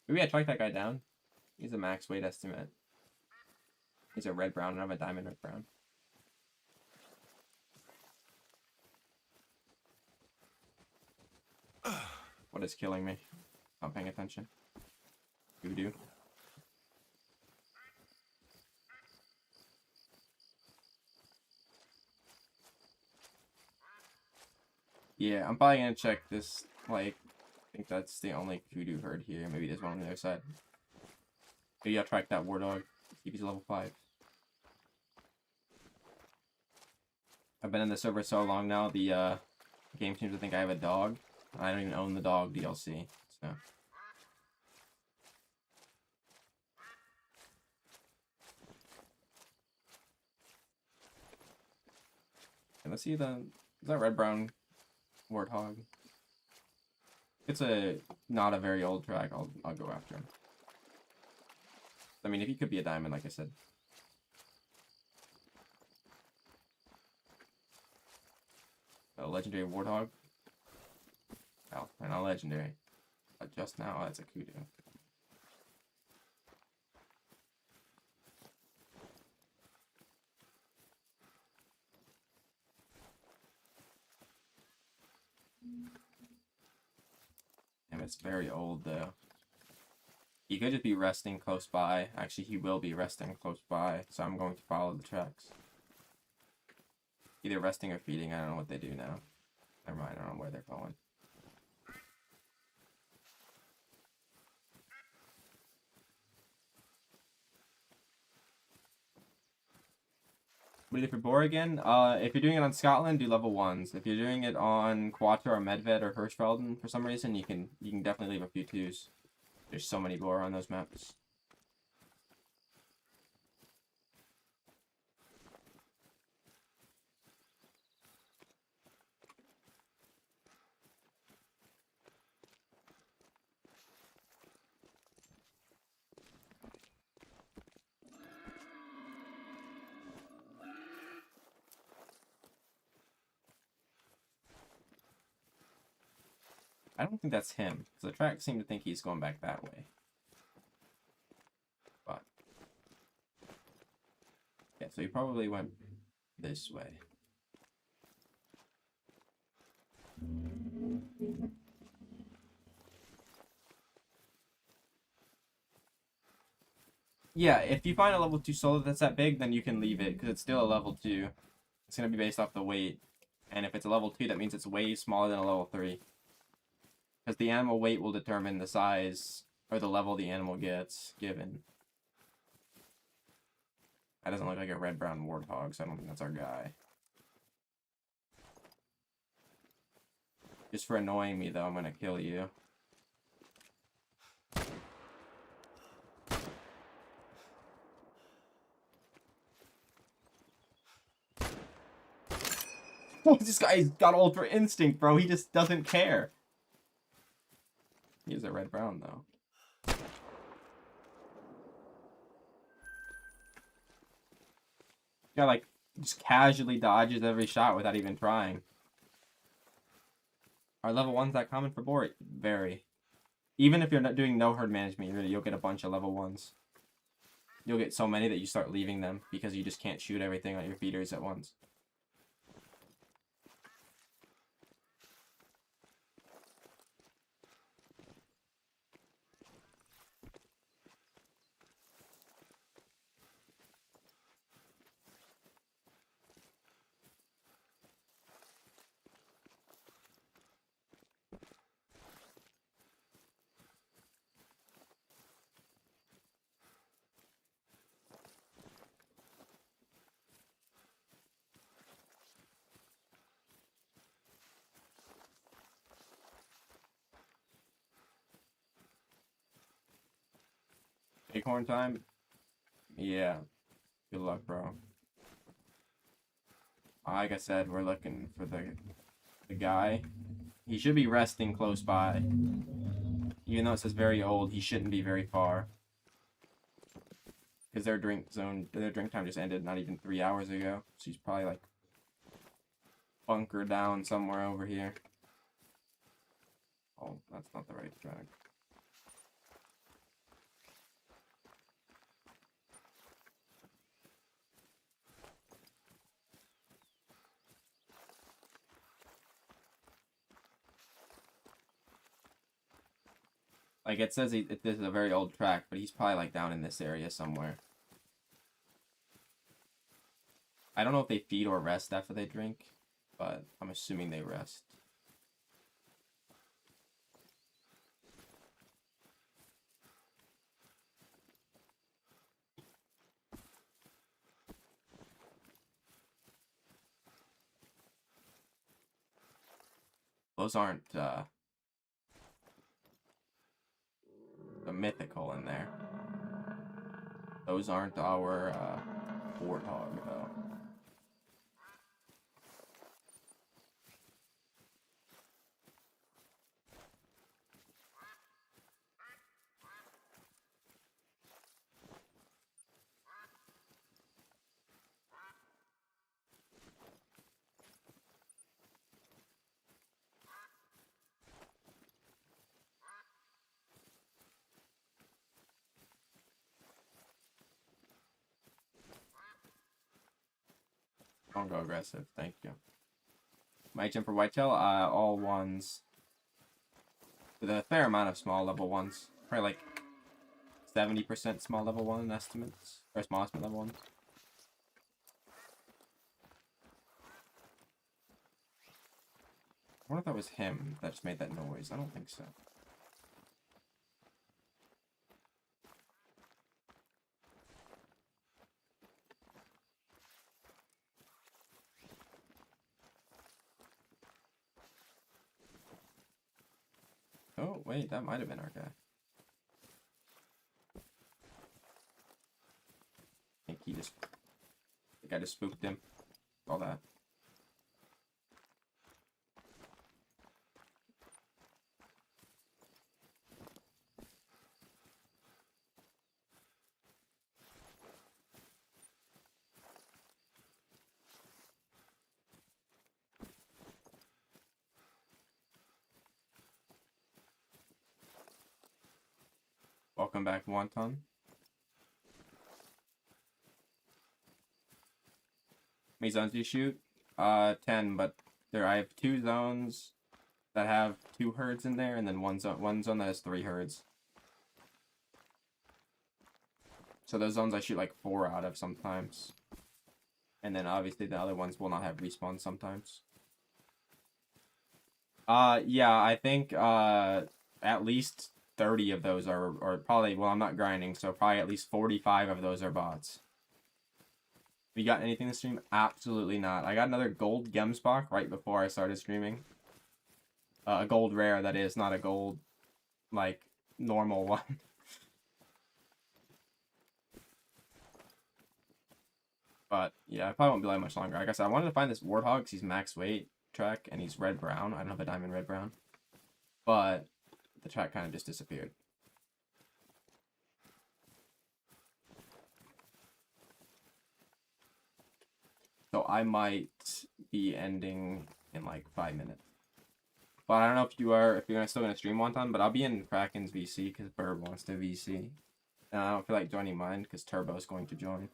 Maybe I track that guy down. He's a max weight estimate. He's a red-brown, and I'm a diamond red-brown. What is killing me? Not paying attention. Voodoo. Yeah, I'm probably gonna check this, like, I think that's the only kudu herd here. Maybe there's one on the other side. Maybe I'll track that war dog. Keep he's level 5. I've been in the server so long now, the game seems to think I have a dog. I don't even own the dog DLC, so. And let's see is that red-brown warthog? It's not a very old track. I'll go after him. I mean, if he could be a diamond, like I said. A legendary warthog. Oh, not legendary. Just now, that's a kudu. It's very old, though. He could just be resting close by. Actually, he will be resting close by, so I'm going to follow the tracks. Either resting or feeding. I don't know what they do now. Never mind, I don't know where they're going. What do you do for boar again? If you're doing it on Scotland, do level 1s. If you're doing it on Quattro or Medved or Hirschfelden for some reason, you can definitely leave a few 2s. There's so many boar on those maps. I don't think that's him, because the tracks seem to think he's going back that way. But yeah, so he probably went this way. Yeah, if you find a level 2 solo that's that big, then you can leave it, because it's still a level 2. It's going to be based off the weight. And if it's a level 2, that means it's way smaller than a level 3. Because the animal weight will determine the size, or the level the animal gets given. That doesn't look like a red-brown warthog, so I don't think that's our guy. Just for annoying me, though, I'm going to kill you. Oh, this guy's got Ultra Instinct, bro. He just doesn't care. He's a red-brown, though. Yeah, like, just casually dodges every shot without even trying. Are level 1s that common for boar? Very. Even if you're not doing no herd management, you'll get a bunch of level 1s. You'll get so many that you start leaving them because you just can't shoot everything on your feeders at once. Acorn time? Yeah. Good luck, bro. Like I said, we're looking for the guy. He should be resting close by. Even though it says very old, he shouldn't be very far. Because their drink time just ended not even 3 hours ago. So he's probably like bunker down somewhere over here. Oh, that's not the right track. Like, it says this is a very old track, but he's probably, like, down in this area somewhere. I don't know if they feed or rest after they drink, but I'm assuming they rest. Those aren't, the mythical in there. Those aren't our, warthog, though. Don't go aggressive, thank you. Might jump for whitetail, all 1s. with a fair amount of small level ones. Probably like 70% small level 1 estimates. Or small estimate level 1s. I wonder if that was him that just made that noise. I don't think so. Oh, wait, that might have been our guy. I think I just spooked him. All that. Welcome back, Wonton. How many zones do you shoot? 10, but I have 2 zones that have 2 herds in there, and then one zone that has 3 herds. So those zones I shoot like 4 out of sometimes. And then obviously the other ones will not have respawn sometimes. Yeah, I think at least 30 of those are, or probably, well, I'm not grinding, so probably at least 45 of those are bots. We got anything to stream? Absolutely not. I got another gold Gemsbach right before I started streaming. A gold rare, that is, not a gold, like, normal one. But, yeah, I probably won't be live much longer. Like I said, I wanted to find this Warthog because he's max weight track, and he's red-brown. I don't have a diamond red-brown. But the track kind of just disappeared. So I might be ending in like 5 minutes. But I don't know if you're still gonna stream one time, but I'll be in Kraken's VC because Bird wants to VC. And I don't feel like joining mine because Turbo is going to join.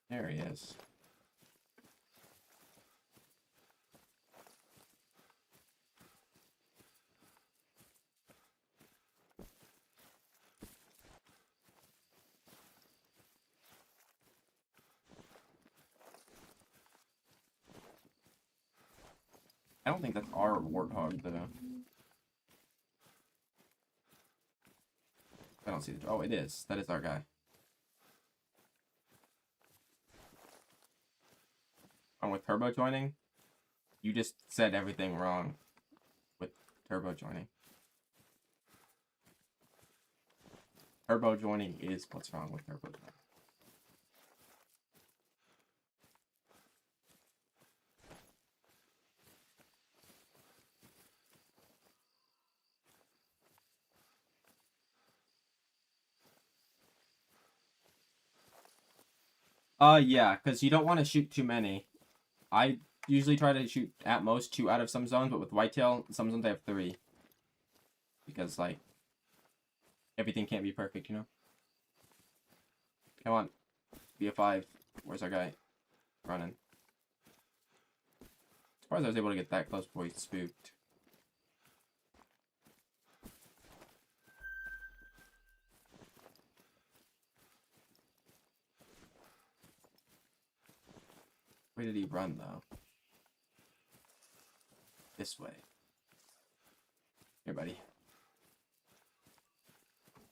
There he is. I don't think that's our Warthog, though. I don't see the... Oh, it is. That is our guy. And with Turbo joining, you just said everything wrong with Turbo joining. Turbo joining is what's wrong with Turbo joining. Yeah, because you don't want to shoot too many. I usually try to shoot at most 2 out of some zones, but with Whitetail, some zones I have 3. Because, like, everything can't be perfect, you know? Come on. Be a 5. Where's our guy? Running. As far as I was able to get that close before he spooked. Where did he run, though? This way. Here, buddy.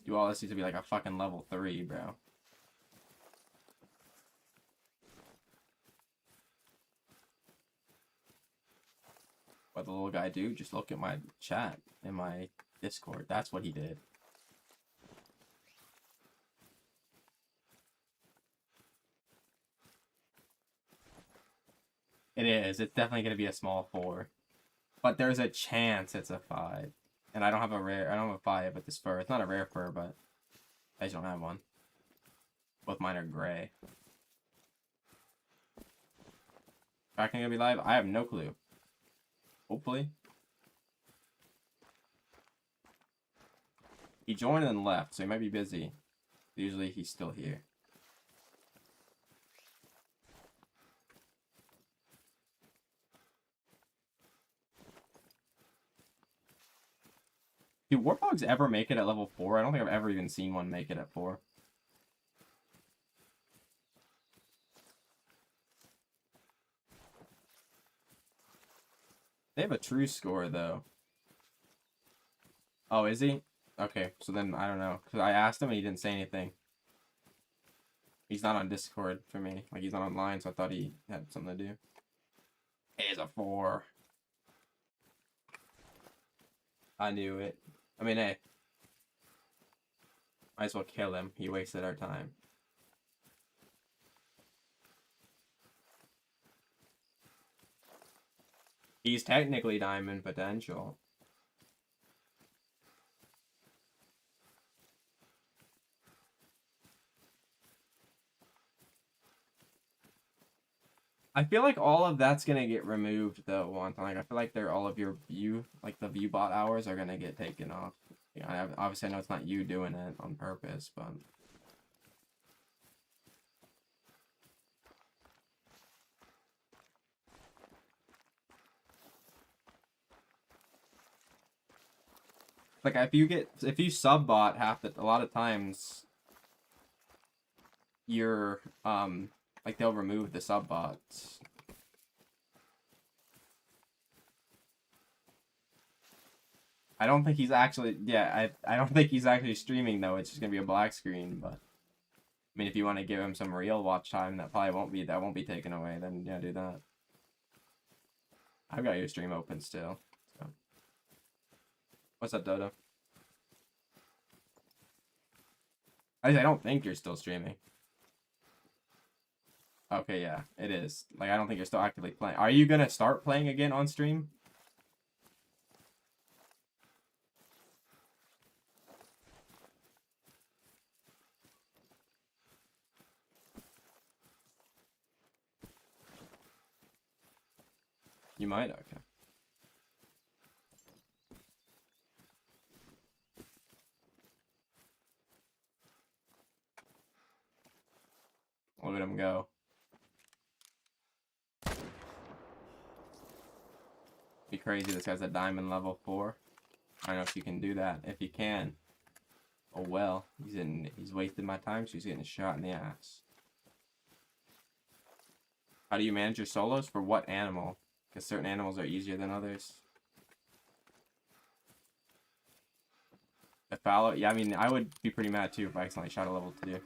You all this needs to be like a fucking level 3, bro. What the little guy do? Just look at my chat in my Discord. That's what he did. It is. It's definitely going to be a small 4. But there's a chance it's a 5. And I don't have a rare. I don't have a 5 with this fur. It's not a rare fur, but I just don't have one. Both mine are gray. Kraken gonna be live? I have no clue. Hopefully. He joined and left, so he might be busy. Usually he's still here. Do warthogs ever make it at level 4? I don't think I've ever even seen one make it at 4. They have a true score, though. Oh, is he? Okay, so then I don't know. Because I asked him and he didn't say anything. He's not on Discord for me. Like, he's not online, so I thought he had something to do. He's a 4. I knew it. I mean, hey. Might as well kill him. He wasted our time. He's technically diamond potential. I feel like all of that's gonna get removed though, one time. Like, I feel like they're all of your view, like the view bot hours are gonna get taken off. Yeah, obviously I know it's not you doing it on purpose, but like if you sub bot a lot of times you're like they'll remove the sub bots. I don't think he's actually I don't think he's actually streaming though. It's just gonna be a black screen, but I mean if you want to give him some real watch time that won't be taken away, then yeah, do that. I've got your stream open still. So. What's up, Dodo? I don't think you're still streaming. Okay, yeah, it is. Like, I don't think you're still actively playing. Are you gonna start playing again on stream? You might? Okay. Look at him go. Be crazy, this guy's a diamond level 4. I don't know if you can do that. If you can, oh well. He's wasted my time, so he's getting shot in the ass. How do you manage your solos? For what animal? Because certain animals are easier than others. A fallow? Yeah, I mean, I would be pretty mad too if I accidentally shot a level 2.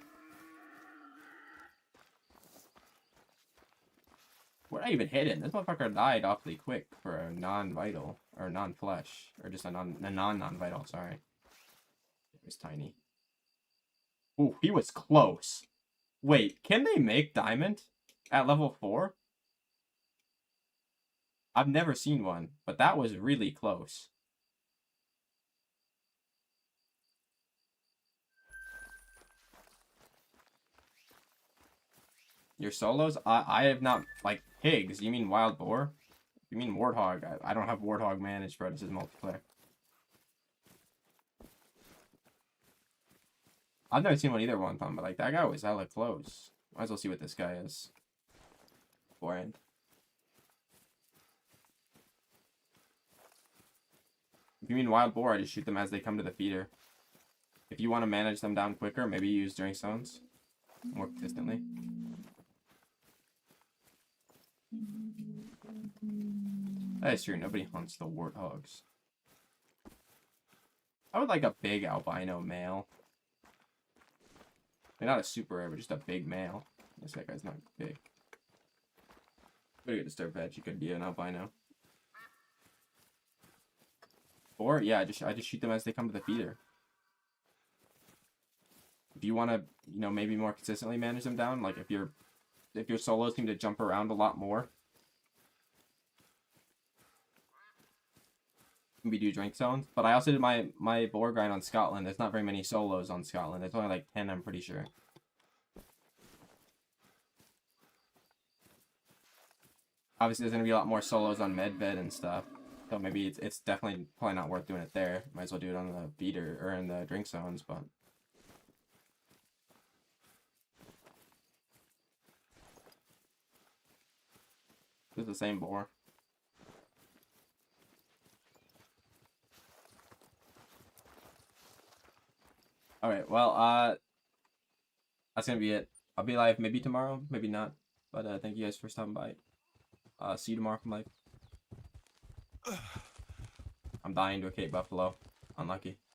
What did I even hit him? This motherfucker died awfully quick for a non-vital. Or non-flesh. Or just a non-vital, sorry. It was tiny. Ooh, he was close. Wait, can they make diamond at level 4? I've never seen one, but that was really close. Your solos? I have not, like, pigs. You mean wild boar? You mean warthog? I don't have warthog managed, bro. This is multiplayer. I've never seen one either one time, but, like, that guy was hella close. Might as well see what this guy is. Beforehand. If you mean wild boar, I just shoot them as they come to the feeder. If you want to manage them down quicker, maybe use drink zones more consistently. That is true. Nobody hunts the warthogs. I would like a big albino male. I mean, not a super rare, but just a big male. This that guy's not big. Pretty good disturbed veg. He could be an albino. Or yeah, I just shoot them as they come to the feeder. If you want to, you know, maybe more consistently manage them down, like if your solos seem to jump around a lot more, maybe do drink zones. But I also did my boar grind on Scotland. There's not very many solos on Scotland. There's only like 10, I'm pretty sure. Obviously, there's gonna be a lot more solos on Medved and stuff. So maybe it's definitely probably not worth doing it there. Might as well do it on the feeder or in the drink zones, but. This is the same boar. All right. Well, that's gonna be it. I'll be live maybe tomorrow, maybe not. But thank you guys for stopping by. See you tomorrow from live. I'm dying to a Cape Buffalo. Unlucky.